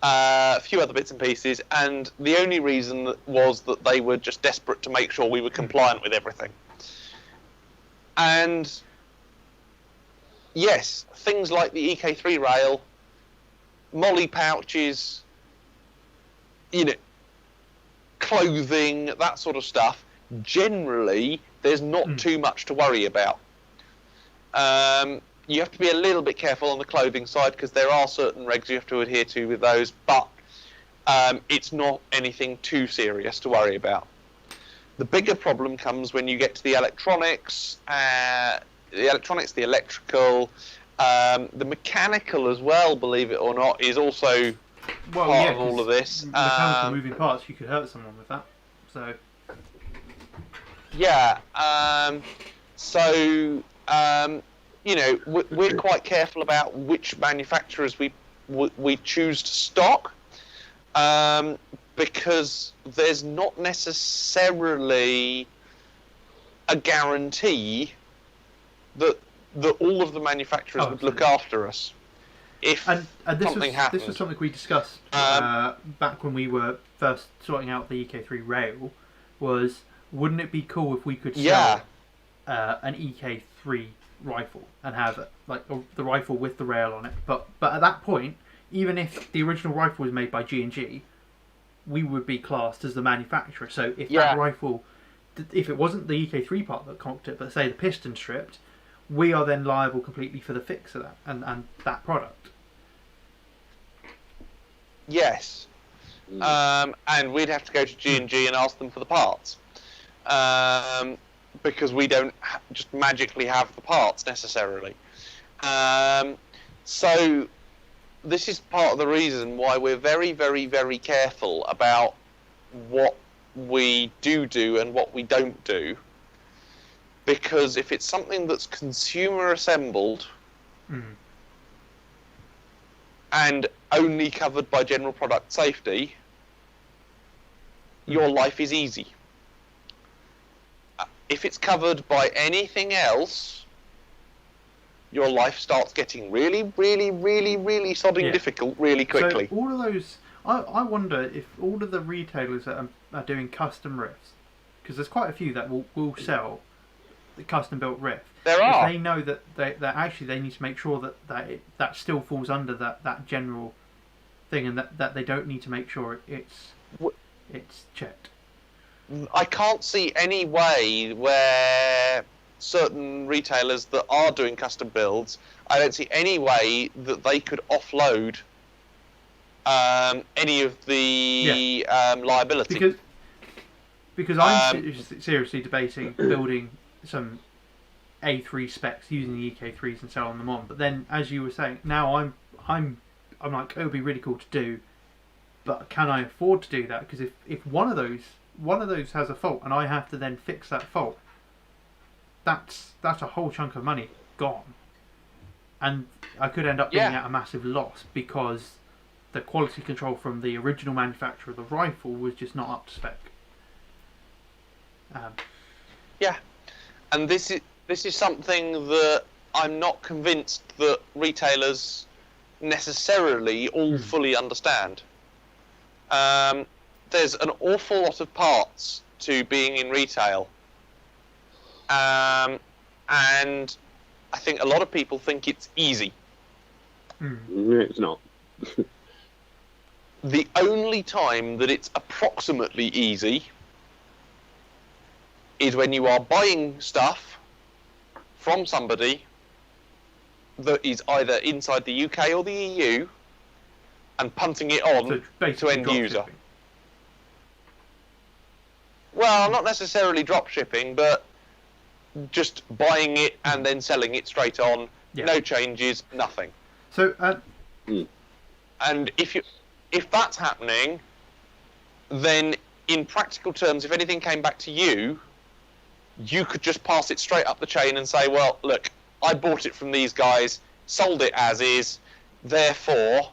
a few other bits and pieces, and the only reason was that they were just desperate to make sure we were compliant with everything. And yes, things like the EK3 rail, molly pouches, clothing, that sort of stuff, generally there's not too much to worry about. You have to be a little bit careful on the clothing side because there are certain regs you have to adhere to with those, but it's not anything too serious to worry about. The bigger problem comes when you get to the electronics, the electrical, the mechanical as well, believe it or not, is also part of all of this. Mechanical moving parts, you could hurt someone with that. So. Yeah. We're quite careful about which manufacturers we choose to stock, because there's not necessarily a guarantee that all of the manufacturers would look after us if something happened. This was something we discussed back when we were first sorting out the EK3 rail. Was wouldn't it be cool if we could sell an EK3 rifle and have the rifle with the rail on it? But at that point, even if the original rifle was made by G&G, we would be classed as the manufacturer. So if that rifle, if it wasn't the EK3 part that conked it, but say the piston stripped, we are then liable completely for the fix of that and that product. Yes. And we'd have to go to G&G and ask them for the parts. Because we don't just magically have the parts necessarily. So this is part of the reason why we're very, very, very careful about what we do and what we don't do. Because if it's something that's consumer assembled and only covered by general product safety, your life is easy. If it's covered by anything else, your life starts getting really, really, really, really sodding difficult really quickly. So all of those, I wonder if all of the retailers that are doing custom riffs, because there's quite a few that will sell the custom built riff. There are. If they know that actually they need to make sure that still falls under that general thing, and that they don't need to make sure it's checked. I can't see any way where certain retailers that are doing custom builds, I don't see any way that they could offload any of the liability. Because I'm seriously debating building some A3 specs using the EK3s and selling them on. But then, as you were saying, now I'm like, it would be really cool to do, but can I afford to do that? Because if one of those has a fault and I have to then fix that fault, that's a whole chunk of money gone, and I could end up being at a massive loss because the quality control from the original manufacturer of the rifle was just not up to spec. Yeah, and this is something that I'm not convinced that retailers necessarily all fully understand. There's an awful lot of parts to being in retail, and I think a lot of people think it's easy. It's not. The only time that it's approximately easy is when you are buying stuff from somebody that is either inside the UK or the EU and punting it on to end user. Well, not necessarily drop shipping, but just buying it and then selling it straight on. Yeah. No changes, nothing. So, and if that's happening, then in practical terms, if anything came back to you, you could just pass it straight up the chain and say, well, look, I bought it from these guys, sold it as is, therefore,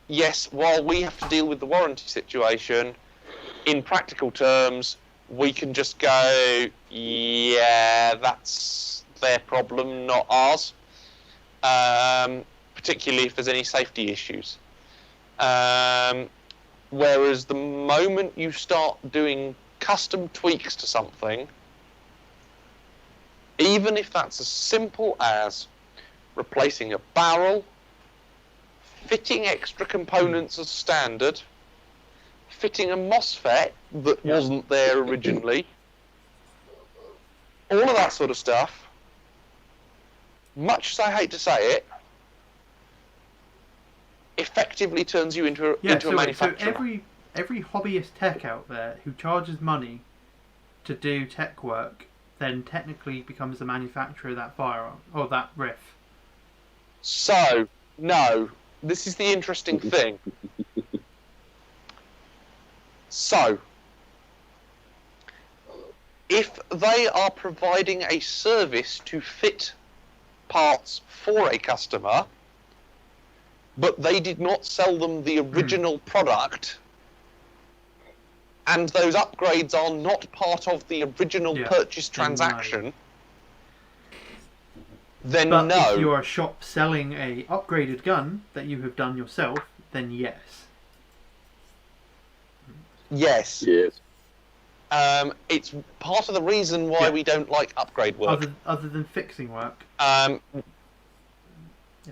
yes, while we have to deal with the warranty situation, in practical terms, we can just go, yeah, that's their problem, not ours, particularly if there's any safety issues. Whereas the moment you start doing custom tweaks to something, even if that's as simple as replacing a barrel, fitting extra components as standard, fitting a MOSFET that wasn't there originally, all of that sort of stuff, much as I hate to say it, effectively turns you into a manufacturer. So every hobbyist tech out there who charges money to do tech work then technically becomes the manufacturer of that firearm or that riff. So, no, this is the interesting thing. So, if they are providing a service to fit parts for a customer, but they did not sell them the original product, and those upgrades are not part of the original purchase transaction, then but no. If you're a shop selling a upgraded gun that you have done yourself, then yes. Yes. Yes. It's part of the reason why we don't like upgrade work. Other than fixing work. Other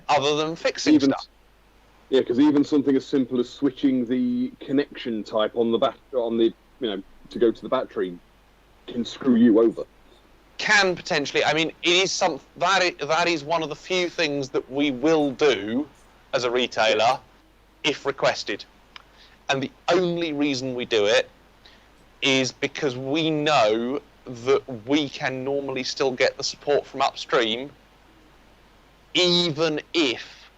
than fixing stuff. Yeah, because even something as simple as switching the connection type on the to go to the battery can screw you over. Can potentially. I mean, it is that is one of the few things that we will do as a retailer if requested. And the only reason we do it is because we know that we can normally still get the support from upstream, even if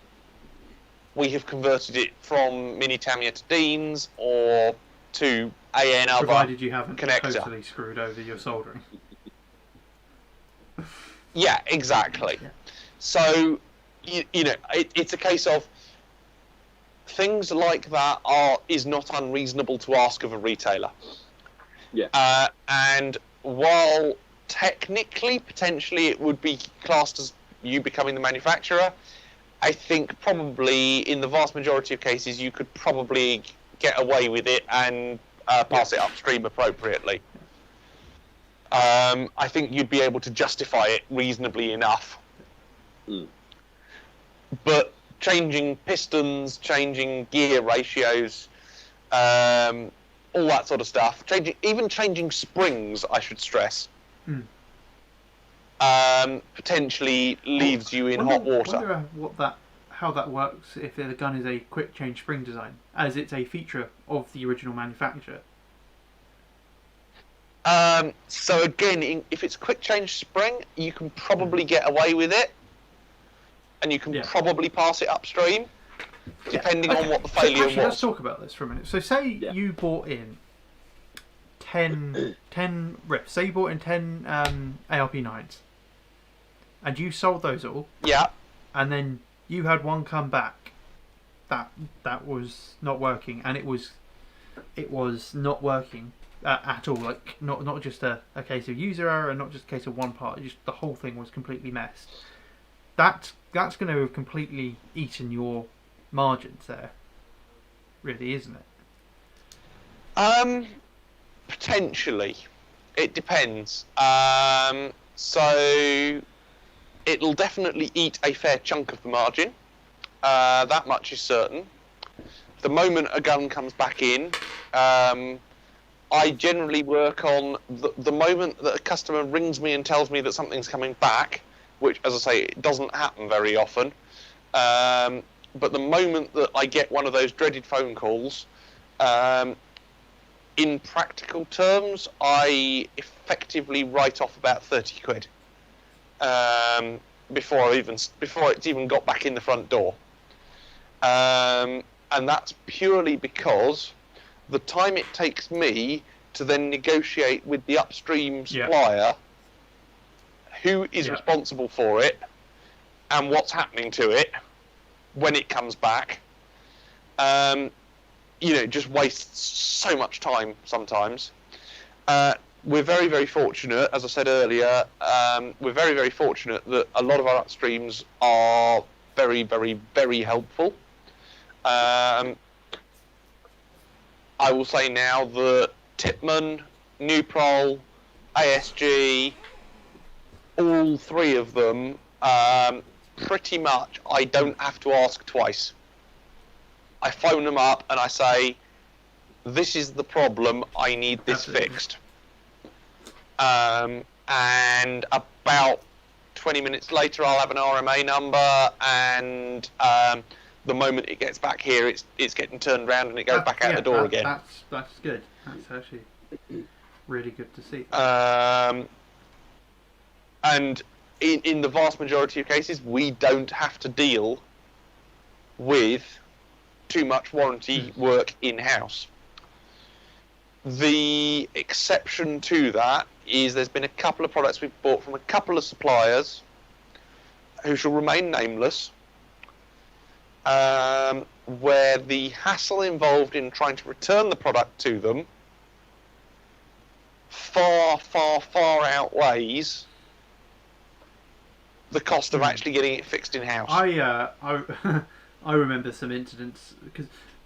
we have converted it from Mini Tamiya to Dean's or to AN other provided you haven't connector. Totally screwed over your soldering. Yeah, exactly. Yeah. So, you know, it's a case of things like that is not unreasonable to ask of a retailer. Yeah. And while technically, potentially, it would be classed as you becoming the manufacturer, I think probably in the vast majority of cases you could probably get away with it and pass it upstream appropriately. I think you'd be able to justify it reasonably enough. But changing pistons, changing gear ratios, all that sort of stuff, even changing springs, I should stress, potentially leaves you in hot water. I wonder how that works if the gun is a quick change spring design, as it's a feature of the original manufacturer. So again, if it's quick change spring, you can probably get away with it, and you can probably pass it upstream, depending on what the failure was. Let's talk about this for a minute. So say you bought in 10 rips. Say you bought in 10 ARP9s, and you sold those all. Yeah. And then you had one come back that was not working, and it was not working at all. Like not just a case of user error, and not just a case of one part. Just the whole thing was completely messed. That's going to have completely eaten your margins there, really, isn't it? Potentially, it depends. So it'll definitely eat a fair chunk of the margin. That much is certain. The moment a gun comes back in, I generally work on the moment that a customer rings me and tells me that something's coming back, which, as I say, it doesn't happen very often. But the moment that I get one of those dreaded phone calls, in practical terms, I effectively write off about 30 quid before it's even got back in the front door. And that's purely because the time it takes me to then negotiate with the upstream supplier who is responsible for it and what's happening to it when it comes back, just wastes so much time sometimes. We're very, very fortunate, as I said earlier, we're very, very fortunate that a lot of our upstreams are very, very, very helpful. I will say now that Tipman, Nuprol, ASG, all three of them, pretty much I don't have to ask twice. I phone them up and I say, this is the problem, I need this fixed. And about 20 minutes later I'll have an RMA number, and the moment it gets back here it's getting turned around and it goes back out the door again. That's good. That's actually really good to see. And in the vast majority of cases we don't have to deal with too much warranty work in-house. The exception to that is there's been a couple of products we've bought from a couple of suppliers who shall remain nameless, where the hassle involved in trying to return the product to them far, far, far outweighs the cost of actually getting it fixed in-house. I remember some incidents,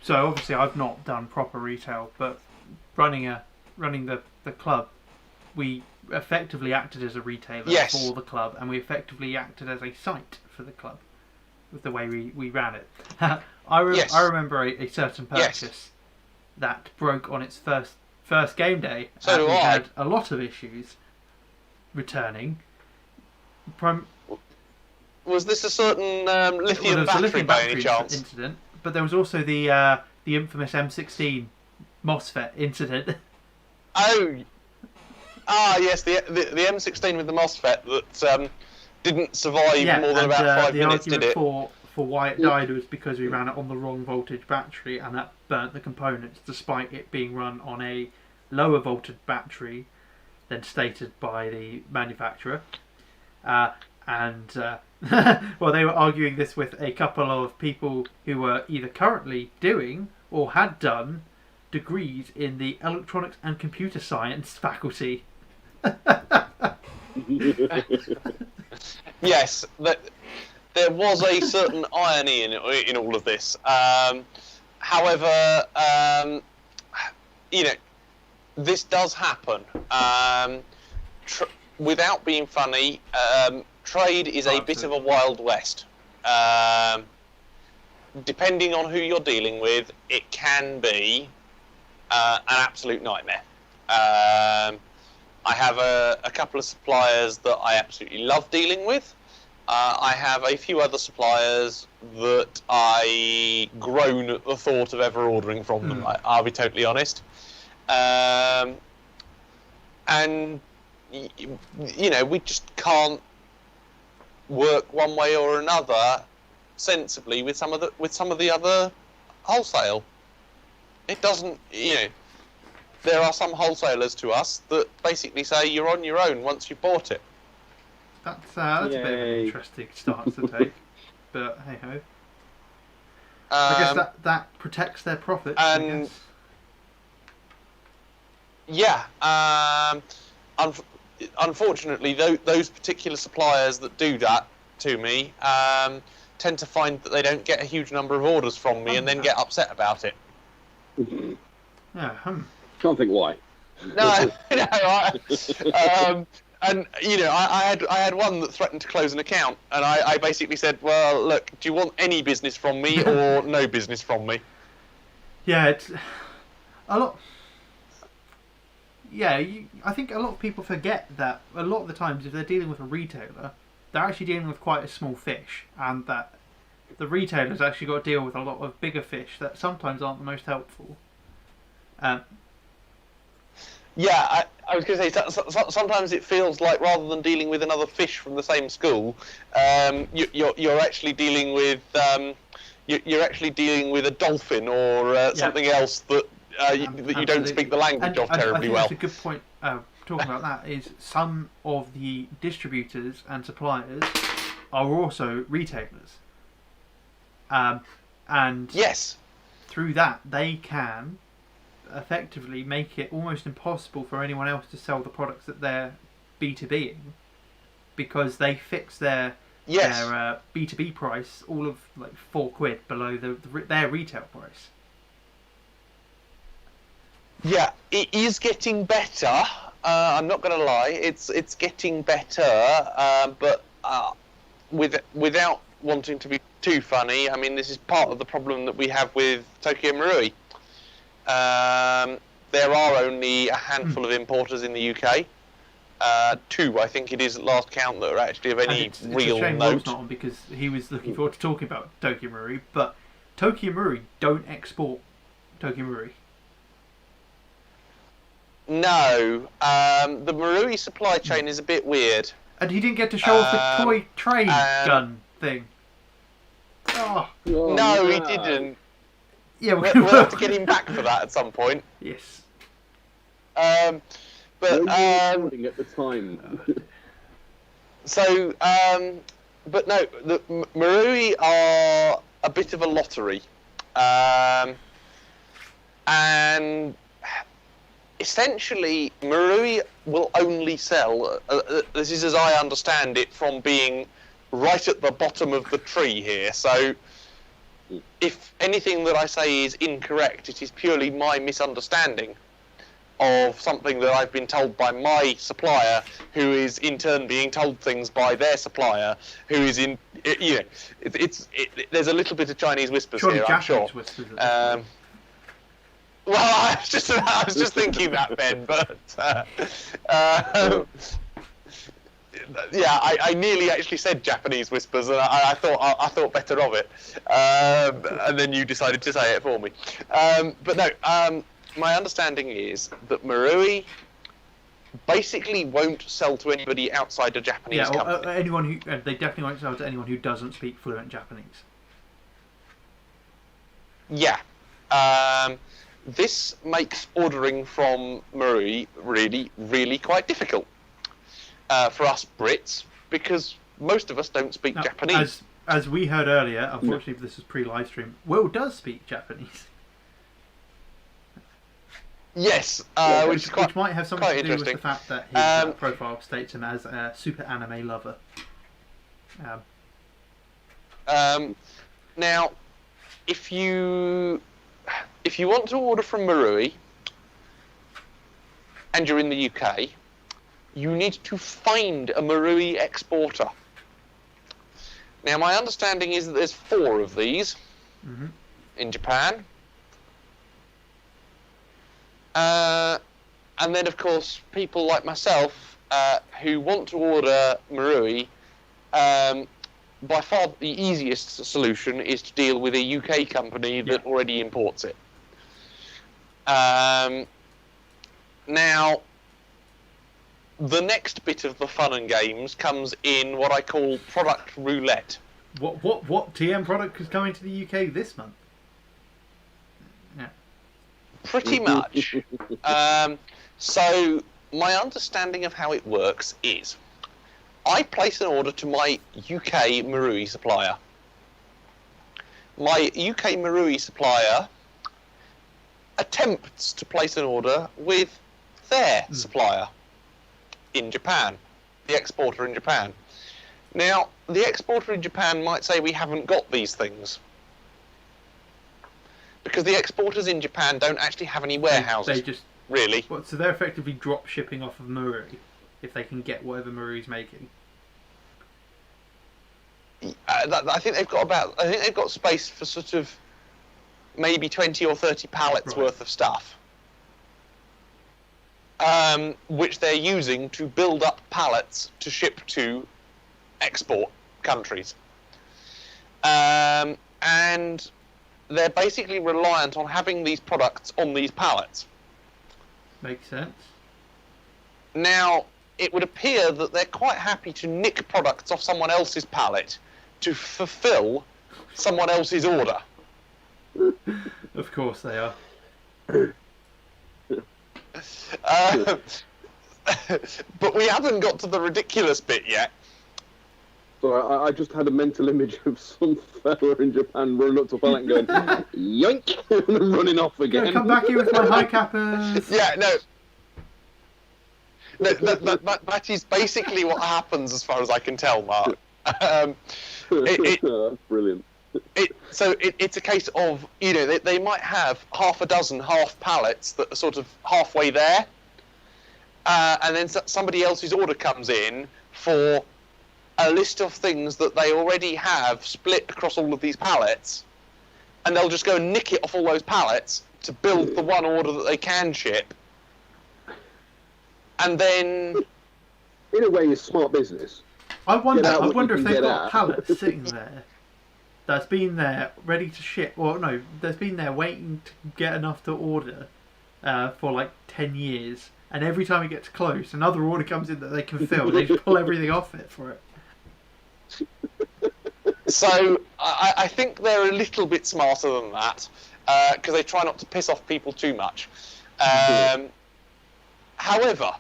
so obviously I've not done proper retail, but running the club, we effectively acted as a retailer for the club, and we effectively acted as a site for the club with the way we ran it. I remember a certain purchase that broke on its first game day, and we had a lot of issues returning. Was this a certain lithium battery by any chance? Incident, but there was also the infamous M16 MOSFET incident. Yes, the M16 with the MOSFET that didn't survive more than about 5 minutes, did it? For why it died was because we ran it on the wrong voltage battery, and that burnt the components, despite it being run on a lower voltage battery than stated by the manufacturer. Well, they were arguing this with a couple of people who were either currently doing or had done degrees in the electronics and computer science faculty. Yes, there was a certain irony in all of this. However, this does happen. Without being funny, trade is a bit of a wild west. Depending on who you're dealing with, it can be an absolute nightmare. I have a couple of suppliers that I absolutely love dealing with. I have a few other suppliers that I groan at the thought of ever ordering from them. I'll be totally honest. And we just can't work one way or another sensibly with some of the other wholesale. It doesn't, there are some wholesalers to us that basically say you're on your own once you've bought it. That's a bit of an interesting stance to take, but hey ho. I guess that protects their profits. I guess. Yeah. Unfortunately, those particular suppliers that do that to me tend to find that they don't get a huge number of orders from me and then get upset about it. Yeah. Can't think why. No. And I had one that threatened to close an account, and I basically said, well, look, do you want any business from me or no business from me? Yeah, it's a lot. Yeah, I think a lot of people forget that a lot of the times if they're dealing with a retailer, they're actually dealing with quite a small fish, and that the retailer's actually got to deal with a lot of bigger fish that sometimes aren't the most helpful. Yeah, I was going to say sometimes it feels like rather than dealing with another fish from the same school, you're actually dealing with you're actually dealing with a dolphin or something else that you don't speak the language of terribly well. That's a good point. Talking about that is some of the distributors and suppliers are also retailers, and yes, through that they can effectively make it almost impossible for anyone else to sell the products that they're B2Bing, because they fix their B2B price all of like £4 below their retail price. Yeah, it is getting better. I'm not going to lie, it's getting better, but without wanting to be too funny, I mean, this is part of the problem that we have with Tokyo Marui. There are only a handful of importers in the UK. 2, I think it is at last count, that are actually of any real it's a shame note. Rob's not on, because he was looking forward to talking about Tokyo Marui, but Tokyo Marui don't export Tokyo Marui. No, the Marui supply chain is a bit weird. And he didn't get to show off the toy train gun thing. Oh. No, he didn't. Yeah, we'll have to get him back for that at some point. Yes. But at the time. But no, the Marui are a bit of a lottery, and essentially Marui will only sell. This is as I understand it from being right at the bottom of the tree here. So, if anything that I say is incorrect, it is purely my misunderstanding of something that I've been told by my supplier, who is in turn being told things by their supplier, who is in. There's a little bit of Chinese whispers Surely here, I'm sure. Whispers Well, I was just thinking that, Ben, but yeah, I nearly actually said Japanese whispers, and I thought better of it, and then you decided to say it for me. But no, my understanding is that Marui basically won't sell to anybody outside a Japanese company. Anyone who they definitely won't sell to anyone who doesn't speak fluent Japanese. Yeah. This makes ordering from Marui really, really quite difficult for us Brits, because most of us don't speak Japanese. As we heard earlier, unfortunately this is pre-live stream, Will does speak Japanese. Yes, which might have something to do with the fact that his profile states him as a super anime lover. Now, if you want to order from Marui and you're in the UK, you need to find a Marui exporter. Now, my understanding is that there's 4 of these in Japan. And then, of course, people like myself who want to order Marui, by far the easiest solution is to deal with a UK company that already imports it. Now, the next bit of the fun and games comes in what I call product roulette. What TM product is coming to the UK this month? Yeah. Pretty much. So my understanding of how it works is I place an order to my UK Marui supplier. My UK Marui supplier attempts to place an order with their supplier in Japan, the exporter in Japan. Now, the exporter in Japan might say we haven't got these things, because the exporters in Japan don't actually have any warehouses. They just really. What? So they're effectively drop shipping off of Marui if they can get whatever Marui's making. I think they've got space for sort of maybe 20 or 30 pallets worth of stuff, which they're using to build up pallets to ship to export countries, and they're basically reliant on having these products on these pallets. Makes sense. Now, it would appear that they're quite happy to nick products off someone else's pallet to fulfill someone else's order. Of course they are. But we haven't got to the ridiculous bit yet. So I just had a mental image of some fella in Japan running up to a pallet and going, yoink, and then running off again. Come back here with my high cappers. Yeah, no. That is basically what happens as far as I can tell, Mark. That's brilliant. It's a case of, they might have half a dozen half pallets that are sort of halfway there, and then somebody else's order comes in for a list of things that they already have split across all of these pallets, and they'll just go and nick it off all those pallets to build the one order that they can ship, and then... In a way, it's smart business. I wonder if they've got at. pallets sitting there that's been there ready to ship. Well, no, that's been there waiting to get enough to order for like 10 years. And every time it gets close, another order comes in that they can fill. They just pull everything off it for it. So I think they're a little bit smarter than that, because they try not to piss off people too much. However,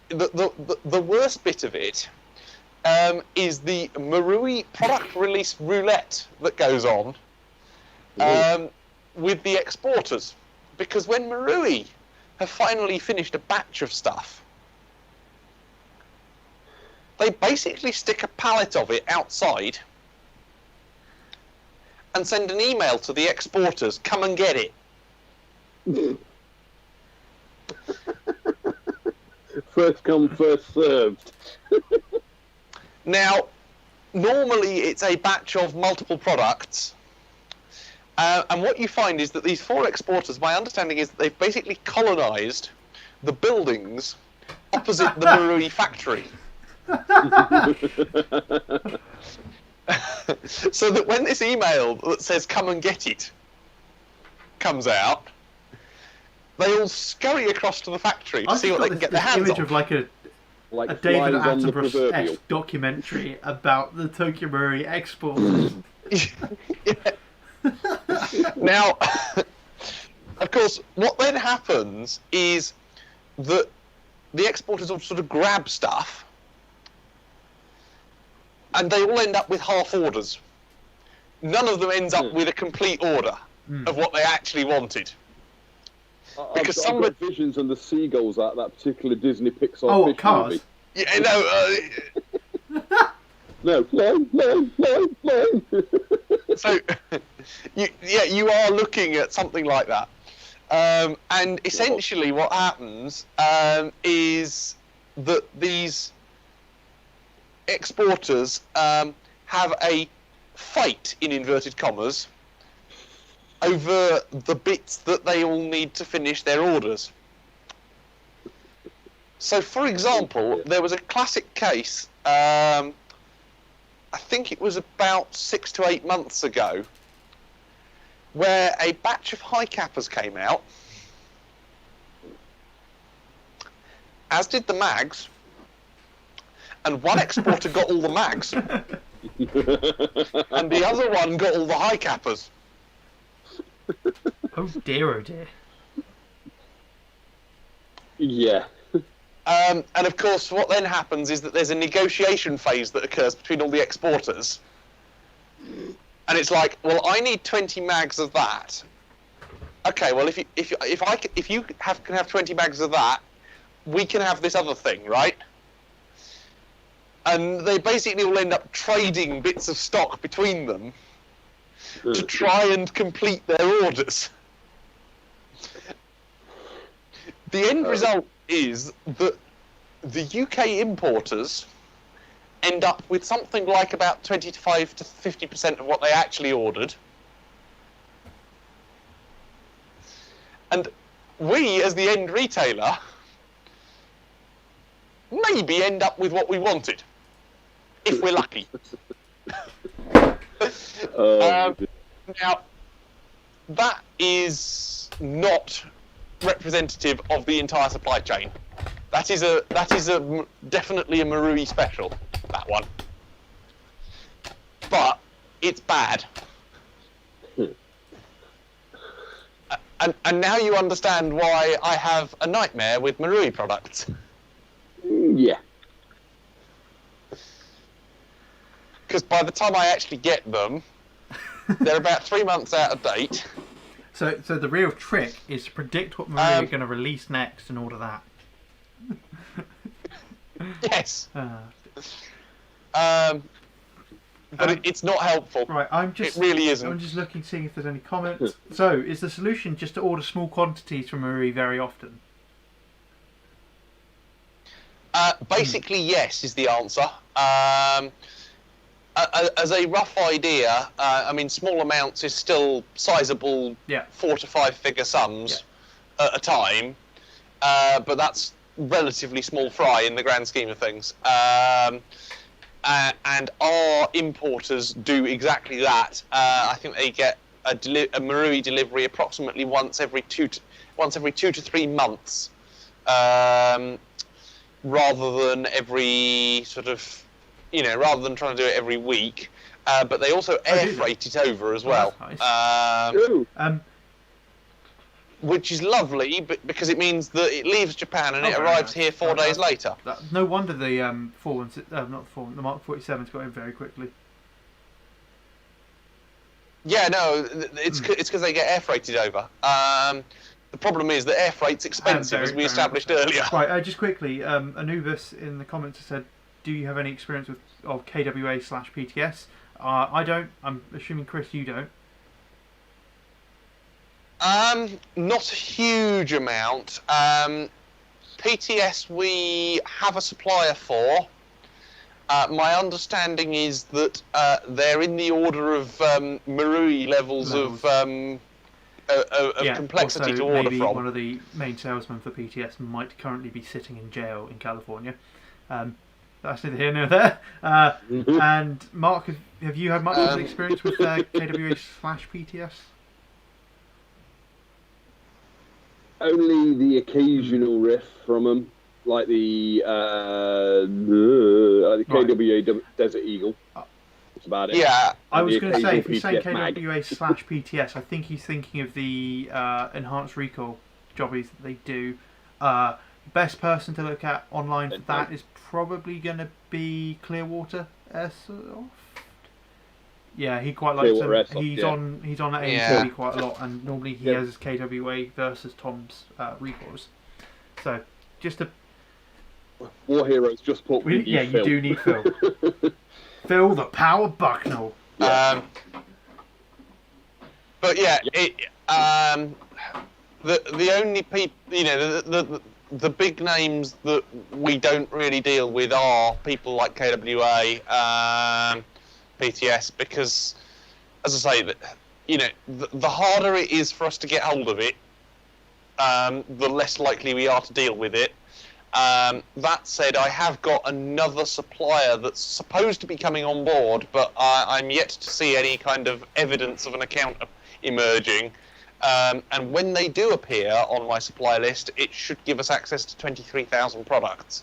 the worst bit of it is the Marui product release roulette that goes on with the exporters. Because when Marui have finally finished a batch of stuff, they basically stick a pallet of it outside and send an email to the exporters, come and get it. First come, first served. Now, normally it's a batch of multiple products, and what you find is that these 4 exporters, my understanding is that they've basically colonised the buildings opposite the Marui factory. So that when this email that says come and get it comes out, they all scurry across to the factory to see what they can get their hands on. Image of like a David Attenborough-esque documentary about the Tokyo Marui exporters. Now, of course, what then happens is that the exporters will sort of grab stuff, and they all end up with half orders. None of them ends up with a complete order of what they actually wanted. Because I've got visions and the seagulls at that particular Disney Pixar fish Cars? movie. Yeah, No, flying. So, you are looking at something like that. And essentially what happens is that these exporters have a fight, in inverted commas, over the bits that they all need to finish their orders. So, for example, there was a classic case, I think it was about 6 to 8 months ago, where a batch of high cappers came out, as did the mags, and one exporter got all the mags, and the other one got all the high cappers. Oh dear, oh dear. Yeah. And of course, what then happens is that there's a negotiation phase that occurs between all the exporters. And it's like, well, I need 20 mags of that. Okay, well, if you can have 20 bags of that, we can have this other thing, right? And they basically will end up trading bits of stock between them to try and complete their orders. The end result is that the UK importers end up with something like about 25 to 50% of what they actually ordered. And we, as the end retailer, maybe end up with what we wanted, if we're lucky. Now, that is not representative of the entire supply chain. That is definitely a Marui special, that one. But it's bad. And now you understand why I have a nightmare with Marui products. Yeah. Because by the time I actually get them, they're about 3 months out of date. So the real trick is to predict what Marui are going to release next and order that. Yes. But it's not helpful. Right, it really isn't. I'm just looking, seeing if there's any comments. So, is the solution just to order small quantities from Marui very often? Basically, yes, is the answer. As a rough idea, I mean, small amounts is still sizable 4 to 5 figure sums at a time, but that's relatively small fry in the grand scheme of things. And our importers do exactly that. I think they get a Marui delivery approximately once every 2 to 3 months, rather than every sort of, rather than trying to do it every week. But they also air freight it over as well. Nice. Which is lovely, because it means that it leaves Japan and it arrives here 4 days later. No wonder the the Mark 47's got in very quickly. Yeah, no, it's because they get air freighted over. The problem is that air freight's expensive, as we established earlier. Right, just quickly, Anubis in the comments has said, do you have any experience of KWA/PTS? I don't. I'm assuming, Chris, you don't. Not a huge amount. PTS we have a supplier for. My understanding is that they're in the order of Marui levels. of complexity to order maybe from. One of the main salesmen for PTS might currently be sitting in jail in California. That's neither here nor there. And Mark, have you had much experience with KWA/PTS? Only the occasional riff from them, like the KWA Desert Eagle. That's about it. Yeah, I was going to say, if he's saying PTS KWA/PTS, I think he's thinking of the enhanced recall jobbies that they do. Best person to look at online for that is probably going to be Clearwater Airsoft. Yeah, he quite likes them. He's on AMTV quite a lot, and normally he has his KWA versus Tom's recalls. So, just a War Heroes just put you do need Phil. Phil the Power Bucknell. But yeah, the only people, the big names that we don't really deal with are people like KWA, PTS, because, as I say, the harder it is for us to get hold of it, the less likely we are to deal with it. That said, I have got another supplier that's supposed to be coming on board, but I'm yet to see any kind of evidence of an account emerging. And when they do appear on my supply list, it should give us access to 23,000 products.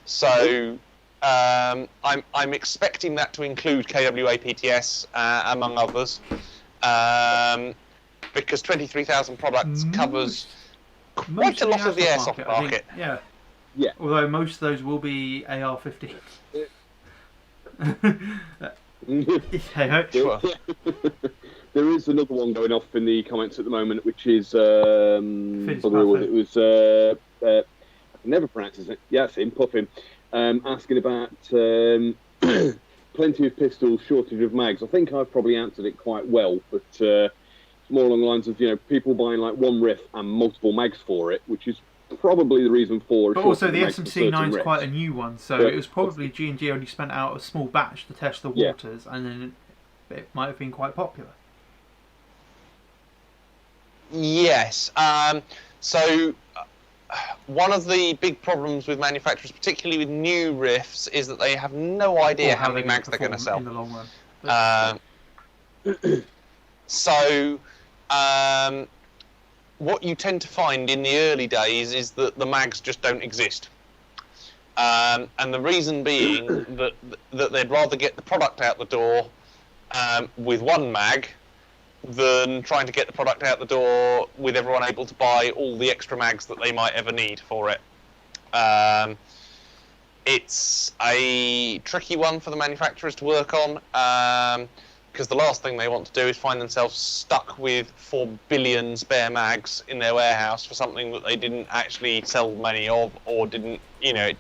So I'm expecting that to include KWA PTS, among others. because 23,000 products covers quite most a lot of the airsoft I market. think, yeah. Yeah. Although most of those will be AR-15. Hey ho. Sure. There is another one going off in the comments at the moment, which is Fizz I can never pronounce it. Yeah, it's him, Puffin, asking about plenty of pistols, shortage of mags. I think I've probably answered it quite well, but more along the lines of people buying like one riff and multiple mags for it, which is probably the reason for. But also the SMC9 is quite a new one, so it was probably G&G only spent out a small batch to test the waters, and then it might have been quite popular. Yes. So one of the big problems with manufacturers, particularly with new riffs, is that they have no idea how many mags they're going to sell in the long run. So what you tend to find in the early days is that the mags just don't exist. And the reason being that they'd rather get the product out the door with one mag than trying to get the product out the door with everyone able to buy all the extra mags that they might ever need for it. It's a tricky one for the manufacturers to work on, because the last thing they want to do is find themselves stuck with 4 billion spare mags in their warehouse for something that they didn't actually sell many of, or didn't, it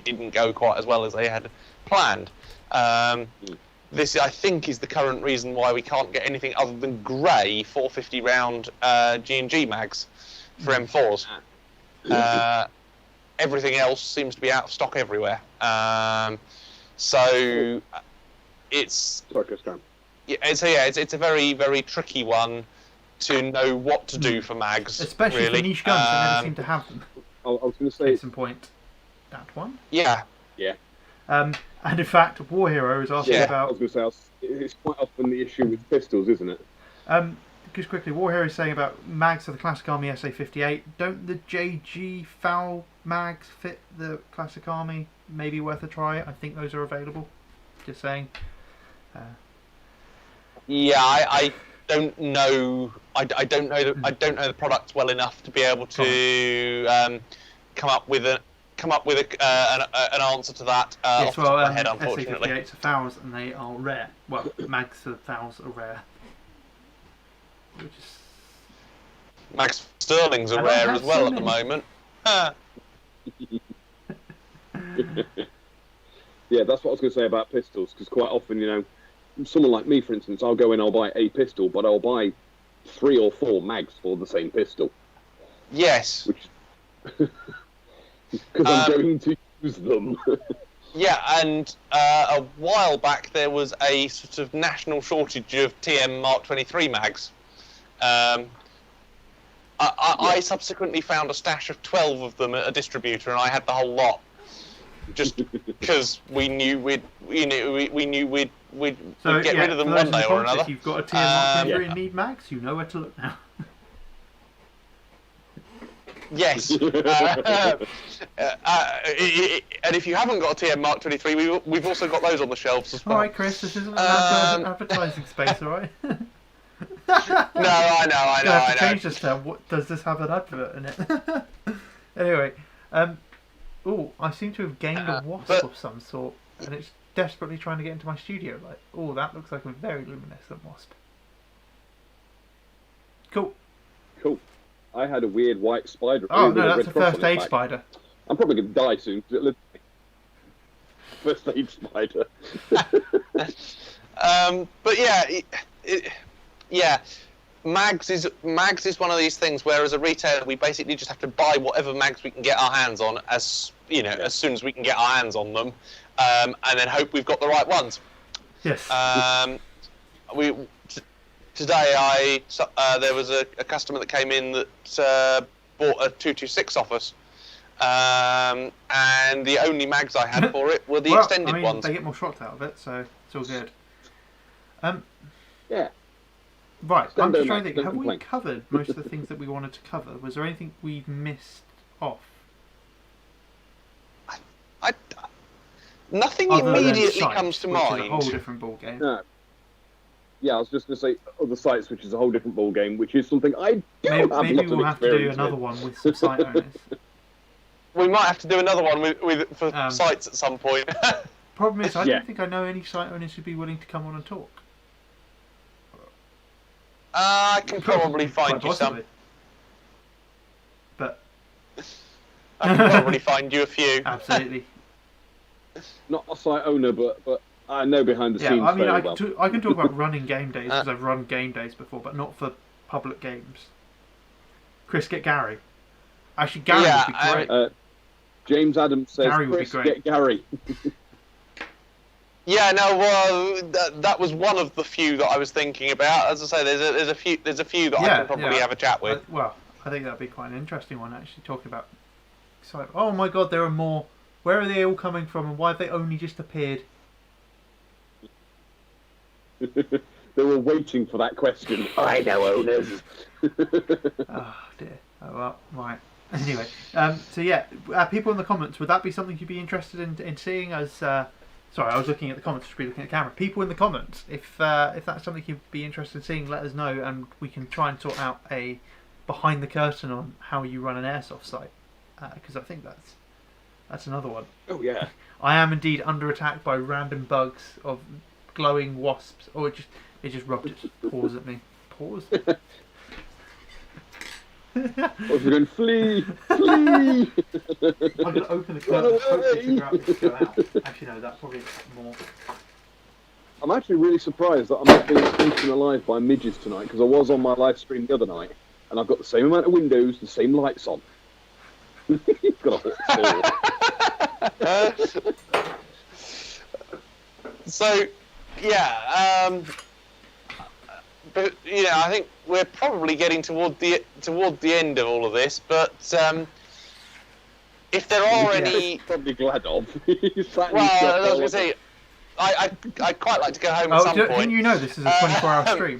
didn't go quite as well as they had planned. This, I think, is the current reason why we can't get anything other than grey 450 round G&G mags for M4s. Everything else seems to be out of stock everywhere. So it's it's a very, very tricky one to know what to do for mags. Especially really. for niche guns, they never seem to have them. I was going to say. Case in point, that one. Yeah. Yeah. And in fact, War Hero is asking about. I was going to say, it's quite often the issue with pistols, isn't it? Just quickly, War Hero is saying about mags for the Classic Army SA-58. Don't the JG FOUL mags fit the Classic Army? Maybe worth a try. I think those are available. Just saying. Yeah, I don't know. I don't know the products well enough to be able to come up with an answer to that off the top of my head, unfortunately. SA-58s are FOULs and they are rare. Well, mags for FOULs are rare. Which is... Max Sterlings are rare as well at the moment. Yeah, that's what I was going to say about pistols, because quite often, someone like me, for instance, I'll go in, I'll buy a pistol, but I'll buy 3 or 4 mags for the same pistol. Yes. Because I'm going to use them. Yeah, and a while back there was a sort of national shortage of TM Mark 23 mags. I subsequently found a stash of 12 of them at a distributor, and I had the whole lot, just because we knew we'd get rid of them one day or another. If you've got a TM Mark 23 and need mags, you know where to look now. Yes. And if you haven't got a TM Mark 23, we've also got those on the shelves as well. Alright, Chris, this isn't an advertising space, alright? No, I know. You have to change this now. What does this have an advert in it? Anyway, I seem to have gained a wasp of some sort, and it's desperately trying to get into my studio light. Oh, that looks like a very luminescent wasp. Cool. I had a weird white spider. Oh no, that's a first aid spider. I'm probably going to die soon. First aid spider. But yeah, mags is one of these things where, as a retailer, we basically just have to buy whatever mags we can get our hands on as soon as we can get our hands on them, and then hope we've got the right ones. Yes. Today, there was a customer that came in that bought a 226 off us, and the only mags I had for it were the extended ones. They get more shots out of it, so it's all good. Yeah. Right, I'm just trying to think. Have we covered most of the things that we wanted to cover? Was there anything we missed off? Nothing Other than immediately Shite, comes to which mind. is a whole different ballgame. No. I was just going to say other sites, which is a whole different ball game, which is something I don't have Maybe a lot we'll of have to do experience another with. one with some site owners. We might have to do another one for sites at some point. Problem is, I Yeah. don't think I know any site owners who'd be willing to come on and talk. I can probably find Quite you some. possibly. But I can probably find you a few. absolutely. Not a site owner, but I know behind the Yeah, scenes I mean, very I well. can talk about running game days because I've run game days before, but not for public games. Chris, get Gary. Actually, Gary Yeah, would be great. James Adams says, Gary would be Chris, great. get Gary. Yeah, no, well, that was one of the few that I was thinking about. As I say, there's a few that I can probably have a chat with. I think that'd be quite an interesting one, actually, talking about. So, oh my God, there are more. Where are they all coming from, and why have they only just appeared? They were waiting for that question. I know owners. Oh dear. Oh well, right. Anyway, so yeah, people in the comments, would that be something you'd be interested in seeing as? Sorry, I was looking at the comments, should be looking at the camera. People in the comments, if that's something you'd be interested in seeing, let us know, and we can try and sort out a behind the curtain on how you run an airsoft site, because I think that's another one. Oh, yeah. I am indeed under attack by random bugs of glowing wasps. Oh, it just rubbed its paws at me. Paws? What's it going? Flee! Flee! I'm going to open the curtain and hopefully figure out if it's go out. Actually, no, that probably is more. I'm actually really surprised that I'm not being eaten alive by midges tonight, because I was on my live stream the other night, and I've got the same amount of windows, the same lights on. You've got a hot So, yeah, but I think we're probably getting toward the end of all of this. But if there are any, probably glad of. well, I was going to say, I'd quite like to go home at some point. Didn't you know this is a 24-hour stream?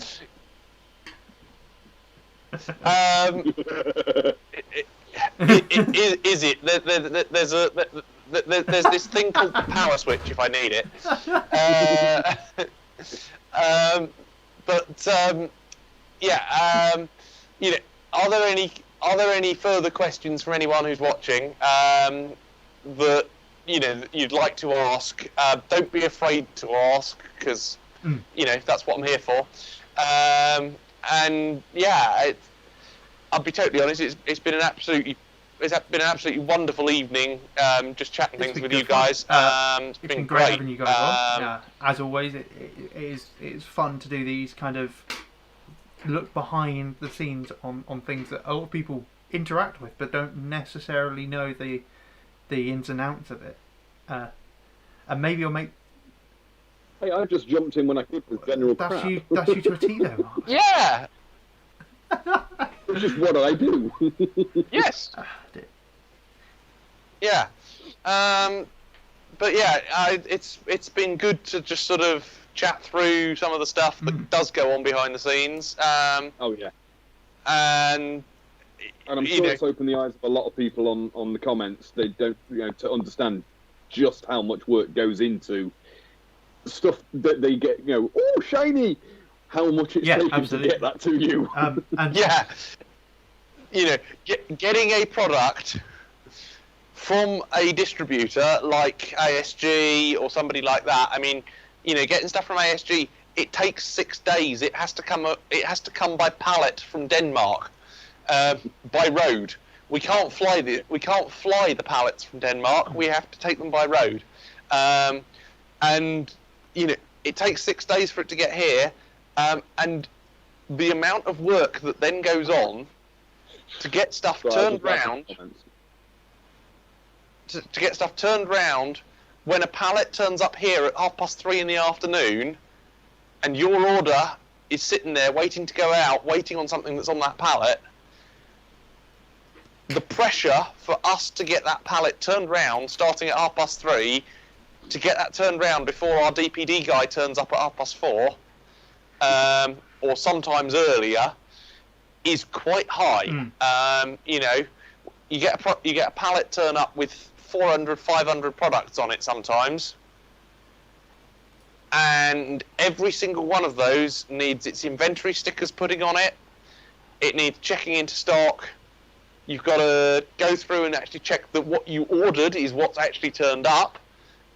Is it? There's this thing called the power switch if I need it. Are there any further questions from anyone who's watching that you'd like to ask? Don't be afraid to ask, because that's what I'm here for. And yeah, I'll be totally honest. It's been an absolutely wonderful evening. Just chatting things with you guys. It's been great having you guys on. Yeah, as always, it is fun to do these kind of look behind the scenes on things that a lot of people interact with, but don't necessarily know the ins and outs of it. And maybe you'll make. Hey, I just jumped in when I could with general crap. That's you to a T though, Mark. Yeah. It's just what I do. Yes. Yeah. But yeah, it's been good to just sort of chat through some of the stuff that does go on behind the scenes. Oh yeah. And I'm sure it's opened the eyes of a lot of people on the comments. They don't, to understand just how much work goes into stuff that they get. Oh, shiny! How much it's taken to get that to you. And yeah. Getting a product from a distributor like ASG or somebody like that. I mean, getting stuff from ASG, it takes 6 days. It has to come by pallet from Denmark, by road. We can't fly the pallets from Denmark. We have to take them by road, and it takes 6 days for it to get here, and the amount of work that then goes on to get stuff turned round. To get stuff turned round when a pallet turns up here at 3:30 in the afternoon, and your order is sitting there waiting to go out, waiting on something that's on that pallet. The pressure for us to get that pallet turned round, starting at 3:30, to get that turned round before our DPD guy turns up at 4:30, or sometimes earlier, is quite high. You get a pallet turn up with 400, 500 products on it sometimes, and every single one of those needs its inventory stickers putting on it. It needs checking into stock. You've got to go through and actually check that what you ordered is what's actually turned up,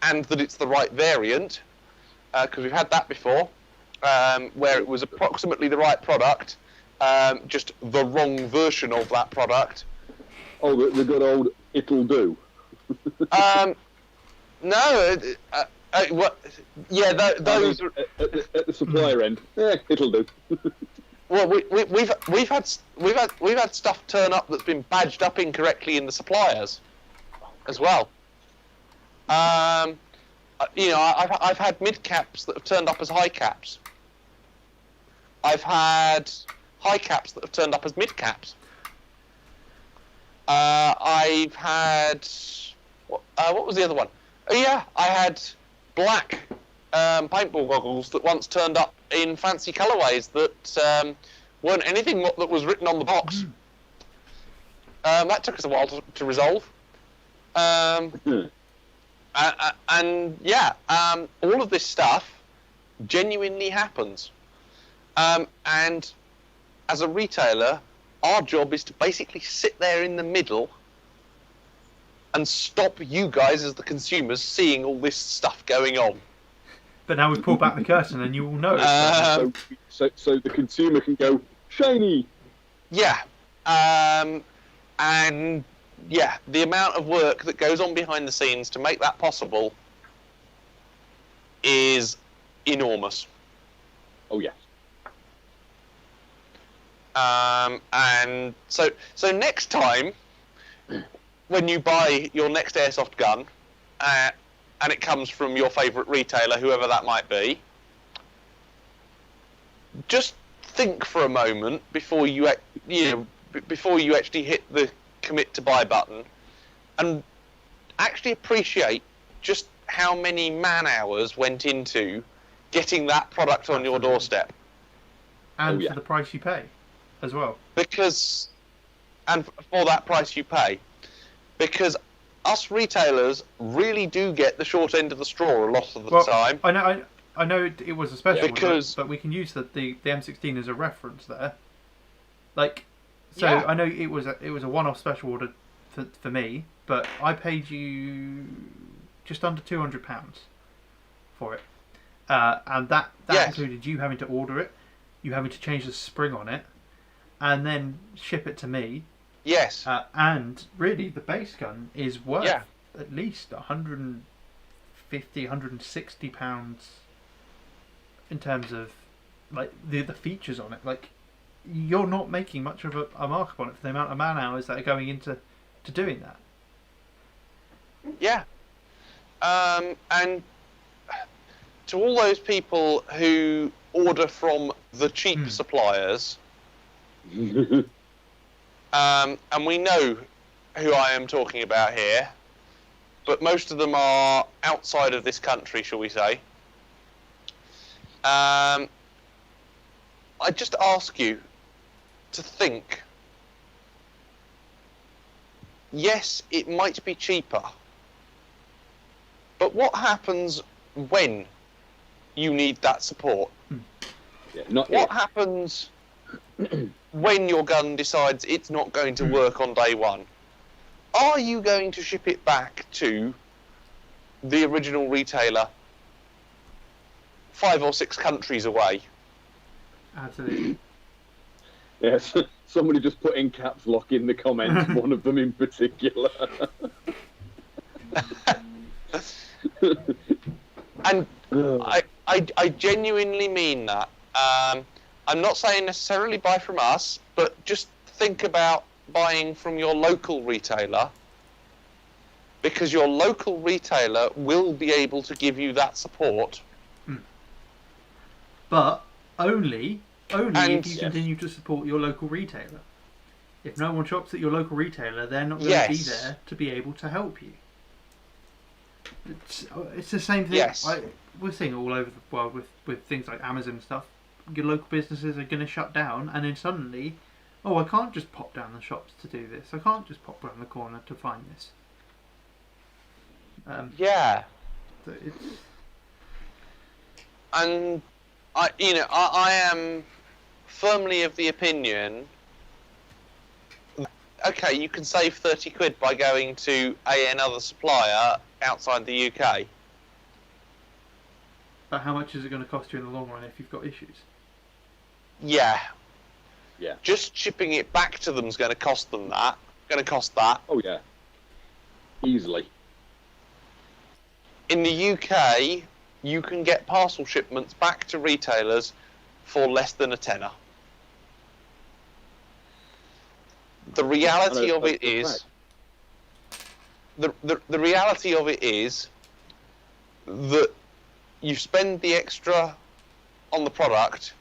and that it's the right variant, because we've had that before, where it was approximately the right product, just the wrong version of that product. Oh, the good old it'll do. No, what? Yeah, those. At the supplier end, it'll do. Well, we've had stuff turn up that's been badged up incorrectly in the suppliers, as well. You know, I've had mid caps that have turned up as high caps. I've had high caps that have turned up as mid caps. I've had what was the other one? Oh yeah, I had black paintball goggles that once turned up in fancy colourways that weren't anything that was written on the box. That took us a while to resolve. And yeah, all of this stuff genuinely happens. And as a retailer, our job is to basically sit there in the middle and stop you guys as the consumers seeing all this stuff going on. But now we've pulled back the curtain and you all know. So the consumer can go, shiny! Yeah. And yeah, the amount of work that goes on behind the scenes to make that possible is enormous. Oh, yes. And so next time, when you buy your next airsoft gun, and it comes from your favourite retailer, whoever that might be, just think for a moment before you actually hit the commit to buy button, and actually appreciate just how many man hours went into getting that product on your doorstep, and for the price you pay, as well. And for that price you pay, because us retailers really do get the short end of the straw a lot of the time. I know it was a special one, but we can use the M16 as a reference there. Like, so yeah. I know it was a one-off special order for me, but I paid you just under £200 for it, and that included you having to order it, you having to change the spring on it, and then ship it to me. Yes. And really, the base gun is worth at least £150, £160 in terms of like the features on it. Like, you're not making much of a markup on it for the amount of man hours that are going into doing that. Yeah. And to all those people who order from the cheap suppliers. And we know who I am talking about here, but most of them are outside of this country, shall we say. I just ask you to think, yes, it might be cheaper, but what happens when you need that support? What happens when your gun decides it's not going to work on day one? Are you going to ship it back to the original retailer 5 or 6 countries away? Absolutely. Yes, somebody just put in caps lock in the comments, one of them in particular. And I genuinely mean that. I'm not saying necessarily buy from us, but just think about buying from your local retailer, because your local retailer will be able to give you that support. But only if you continue to support your local retailer. If no one shops at your local retailer, they're not going to be there to be able to help you. It's the same thing. Yes. We're seeing it all over the world with things like Amazon and stuff. Your local businesses are going to shut down, and then suddenly, I can't just pop down the shops to do this. I can't just pop around the corner to find this. Yeah. So And I am firmly of the opinion. Okay, you can save 30 quid by going to another supplier outside the UK. But how much is it going to cost you in the long run if you've got issues? Yeah. Yeah. Just shipping it back to them is going to cost them that. Going to cost that. Oh yeah. Easily. In the UK, you can get parcel shipments back to retailers for less than a tenner. The reality of it is, the reality of it is that you spend the extra on the product,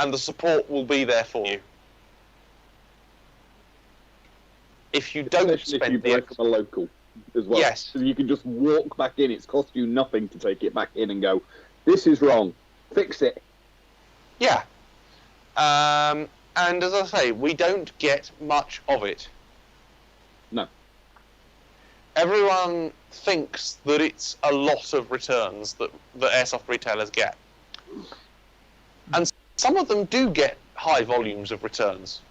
and the support will be there for you. If you don't spend if you buy from a local as well, yes, so you can just walk back in. It's cost you nothing to take it back in and go, "This is wrong. Fix it." Yeah. And as I say, we don't get much of it. No. Everyone thinks that it's a lot of returns that airsoft retailers get. And some of them do get high volumes of returns.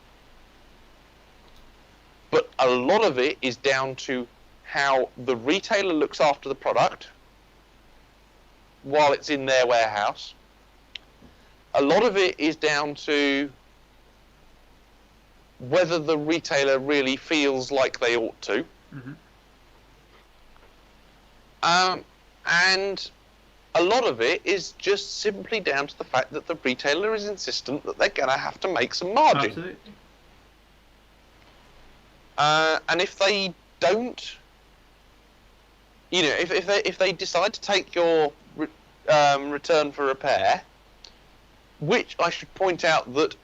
But a lot of it is down to how the retailer looks after the product while it's in their warehouse. A lot of it is down to whether the retailer really feels like they ought to. Mm-hmm. And a lot of it is just simply down to the fact that the retailer is insistent that they're going to have to make some margin. Absolutely. And if they don't, if they decide to take your return for repair, which I should point out that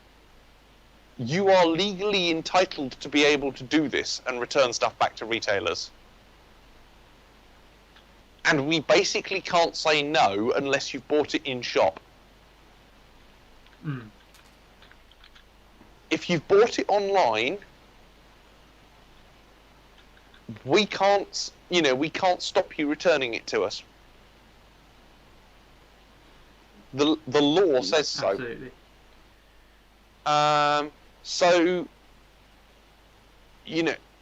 you are legally entitled to be able to do this and return stuff back to retailers. And we basically can't say no unless you've bought it in shop. Mm. If you've bought it online, we can't stop you returning it to us. The law says so. Absolutely. So,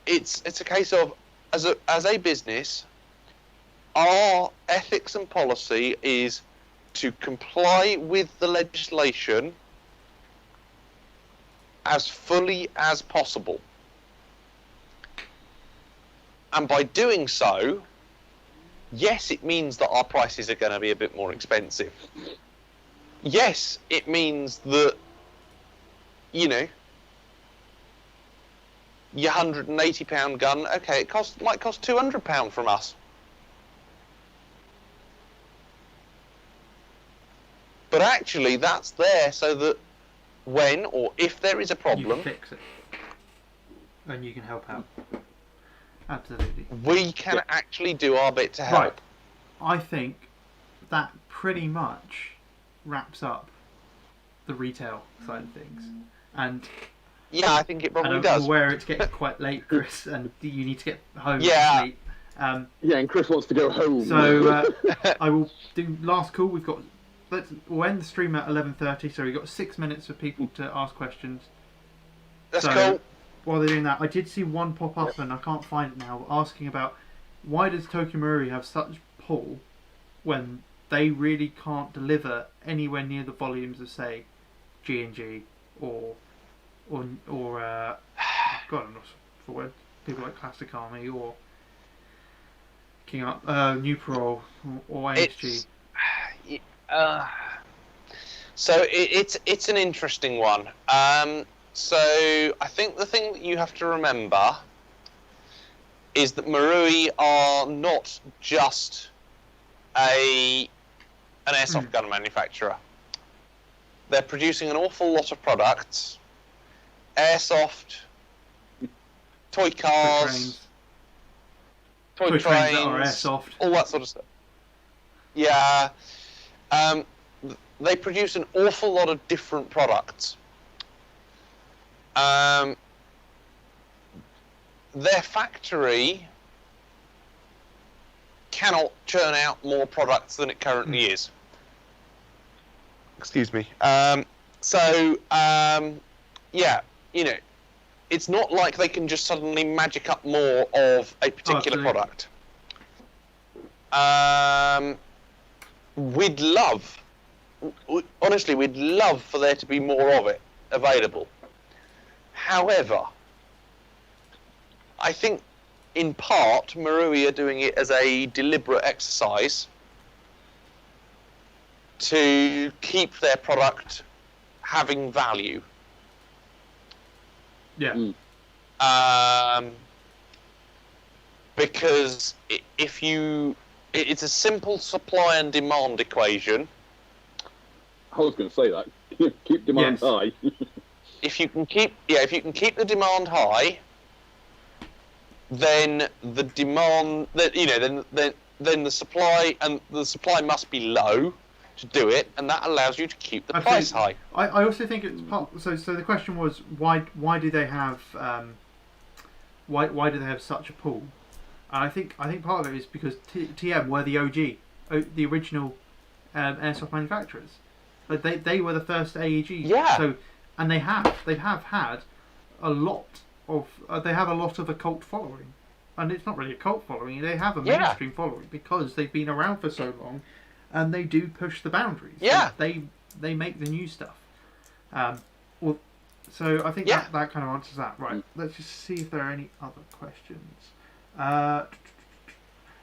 it's a case of, as a business, our ethics and policy is to comply with the legislation as fully as possible. And by doing so, yes, it means that our prices are going to be a bit more expensive. Yes, it means that, your £180 gun, okay, it might cost £200 from us. But actually, that's there so that when or if there is a problem, you can fix it, and you can help out. Absolutely. We can actually do our bit to help. Right. I think that pretty much wraps up the retail side of things, and yeah, I think it probably I'm does. aware it's getting quite late, Chris, and you need to get home Yeah. to sleep. Yeah, and Chris wants to go home. So I will do last call. We'll end the stream at 11:30, so we've got 6 minutes for people to ask questions. That's So, cool. While they're doing that, I did see one pop up, and I can't find it now, asking about why does Tokyo Marui have such pull when they really can't deliver anywhere near the volumes of, say, G&G or God, I'm not for word, people like Classic Army or King Up, New Pro or ASG. So it's an interesting one. So I think the thing that you have to remember is that Marui are not just an airsoft gun manufacturer. They're producing an awful lot of products: airsoft, toy cars, toy trains that are airsoft, all that sort of stuff. Yeah. They produce an awful lot of different products. Their factory cannot churn out more products than it currently is. Excuse me. Yeah, you know, it's not like they can just suddenly magic up more of a particular absolutely. product. We'd love, honestly, we'd love for there to be more of it available. However, I think in part Marui are doing it as a deliberate exercise to keep their product having value. Yeah. Because it's a simple supply and demand equation. I was going to say that. Keep demand Yes. high. If you can keep the demand high, then the demand, then the supply must be low to do it, and that allows you to keep the price high. I also think it's part. So the question was why do they have why do they have such a pool? And I think part of it is because TM were the OG, the original airsoft manufacturers. Like they were the first AEG. Yeah. So and they have had a lot of they have a lot of a cult following, and it's not really a cult following. They have a mainstream following because they've been around for so long, and they do push the boundaries. Yeah. They make the new stuff. So I think that kind of answers that. Right. Let's just see if there are any other questions.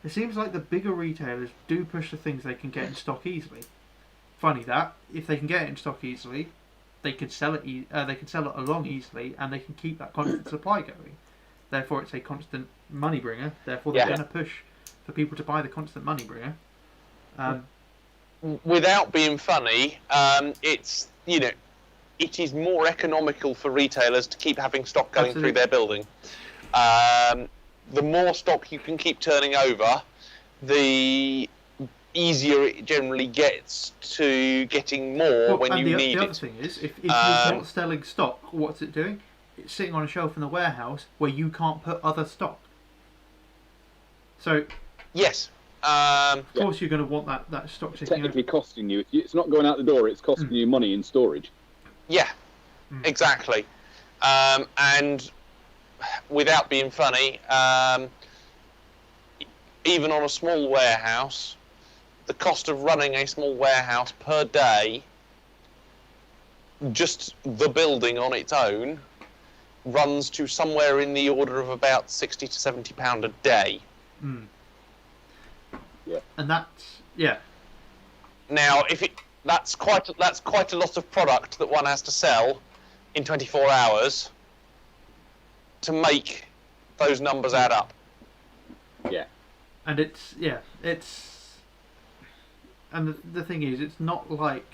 It seems like the bigger retailers do push the things they can get in stock easily. Funny that if they can get it in stock easily, they could sell it. They can sell it along easily, and they can keep that constant supply going. Therefore, it's a constant money bringer. Therefore, they're going to push for people to buy the constant money bringer. Without being funny, it's it is more economical for retailers to keep having stock going through their building. The more stock you can keep turning over, the easier it generally gets to getting more when you need it. The other thing is, if it's not selling stock, what's it doing? It's sitting on a shelf in the warehouse where you can't put other stock. So yes, of course you're going to want that stock technically costing you. It's not going out the door. It's costing you money in storage. Yeah, exactly. And without being funny, even on a small warehouse, the cost of running a small warehouse per day, just the building on its own, runs to somewhere in the order of about £60 to £70 a day. Yeah, and that's Now, that's quite a lot of product that one has to sell in 24 hours to make those numbers add up. Yeah, and and the thing is, it's not like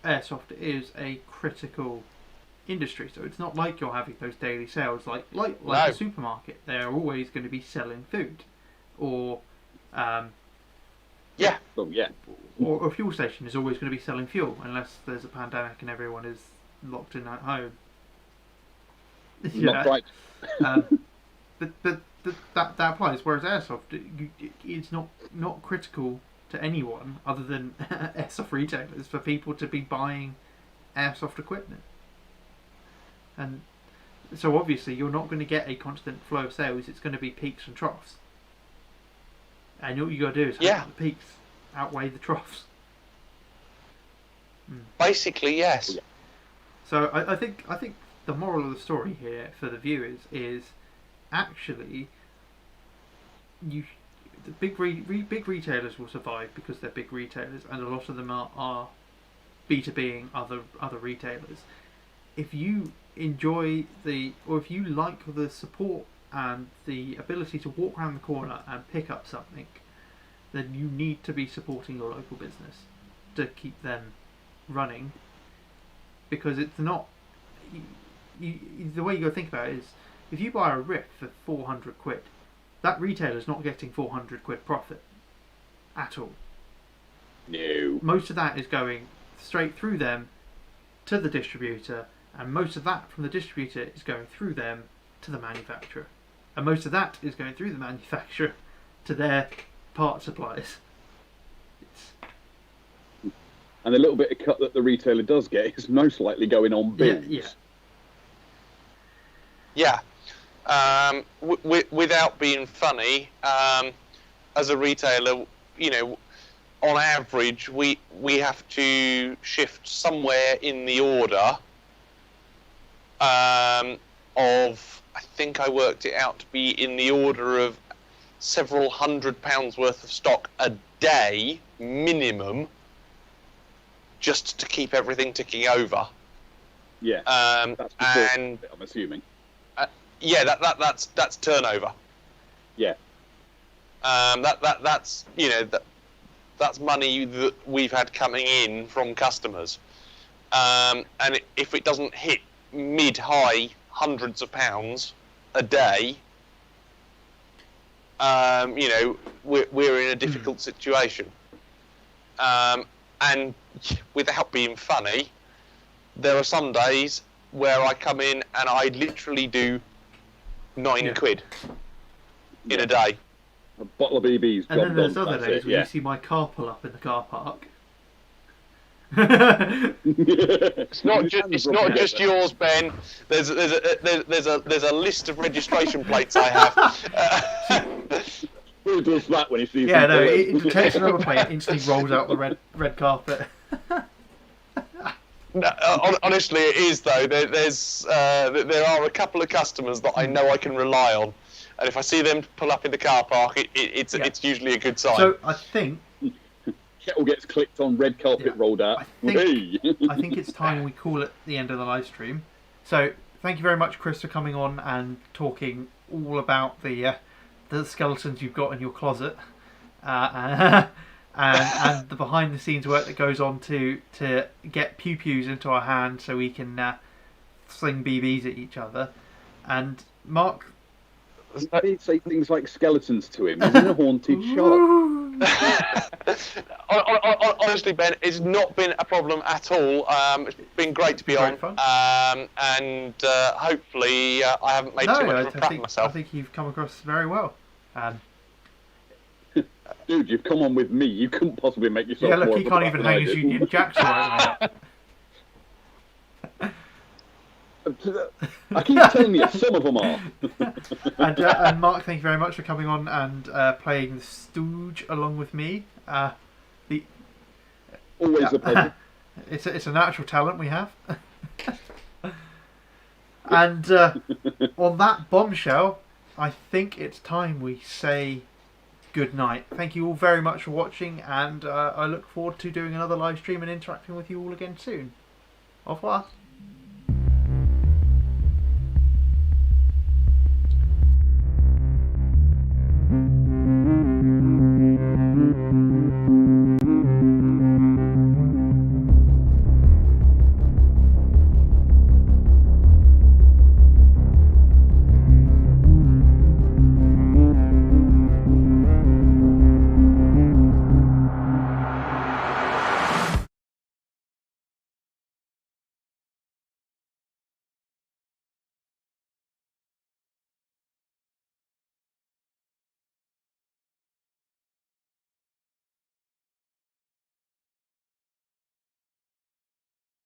airsoft is a critical industry, so it's not like you're having those daily sales like a supermarket. They're always going to be selling food, or or a fuel station is always going to be selling fuel unless there's a pandemic and everyone is locked in at home. not right. But that applies. Whereas airsoft, it's not critical to anyone other than airsoft retailers for people to be buying airsoft equipment. And so obviously you're not going to get a constant flow of sales. It's going to be peaks and troughs. And all you got to do is hope the peaks outweigh the troughs. Basically, yes. So I think the moral of the story here for the viewers is actually the big retailers will survive because they're big retailers, and a lot of them are B2Bing other retailers. If you enjoy if you like the support and the ability to walk around the corner and pick up something, then you need to be supporting your local business to keep them running, because it's not the way you got to think about it is, if you buy a RIF for 400 quid, that retailer's not getting 400 quid profit at all. No. Most of that is going straight through them to the distributor, and most of that from the distributor is going through them to the manufacturer, and most of that is going through the manufacturer to their part suppliers. and the little bit of cut that the retailer does get is most likely going on bills. Yeah. Without being funny, as a retailer, you know, on average, we have to shift somewhere in the order of, I think I worked it out to be in the order of several £100 worth of stock a day minimum, just to keep everything ticking over. Yeah, that's and I'm assuming. Yeah, that's turnover. Yeah. That's you know that's money that we've had coming in from customers, and if it doesn't hit mid-high hundreds of pounds a day, you know, we're in a difficult situation. And without being funny, there are some days where I come in and I literally do £9 in a day. A bottle of BB's. And then there's other days where you see my car pull up in the car park. It's not just yours, Ben. There's a list of registration plates I have. Who does that when he sees? Yeah, no, it takes another plate and instantly rolls out the red carpet. No, honestly, it is though. There are a couple of customers that I know I can rely on, and if I see them pull up in the car park, it's usually a good sign. So I think kettle gets clicked on, red carpet rolled out. I think it's time we call it the end of the live stream. So thank you very much, Chris, for coming on and talking all about the skeletons you've got in your closet, and the behind the scenes work that goes on to get pew-pews into our hands so we can sling BBs at each other. And Mark, he'd say things like skeletons to him. He's in a haunted shop. Honestly, Ben, it's not been a problem at all. It's been great to be on, and hopefully I haven't made too much of a prat of myself. I think you've come across very well. Dude, you've come on with me. You couldn't possibly make yourself. Yeah, look, more he of a can't brat even than hang I his did. Union Jacks right now. I keep telling you, some of them are. And Mark, thank you very much for coming on and playing the Stooge along with me. Always a pleasure. It's a natural talent we have. And on that bombshell, I think it's time we say good night. Thank you all very much for watching, and I look forward to doing another live stream and interacting with you all again soon. Au revoir.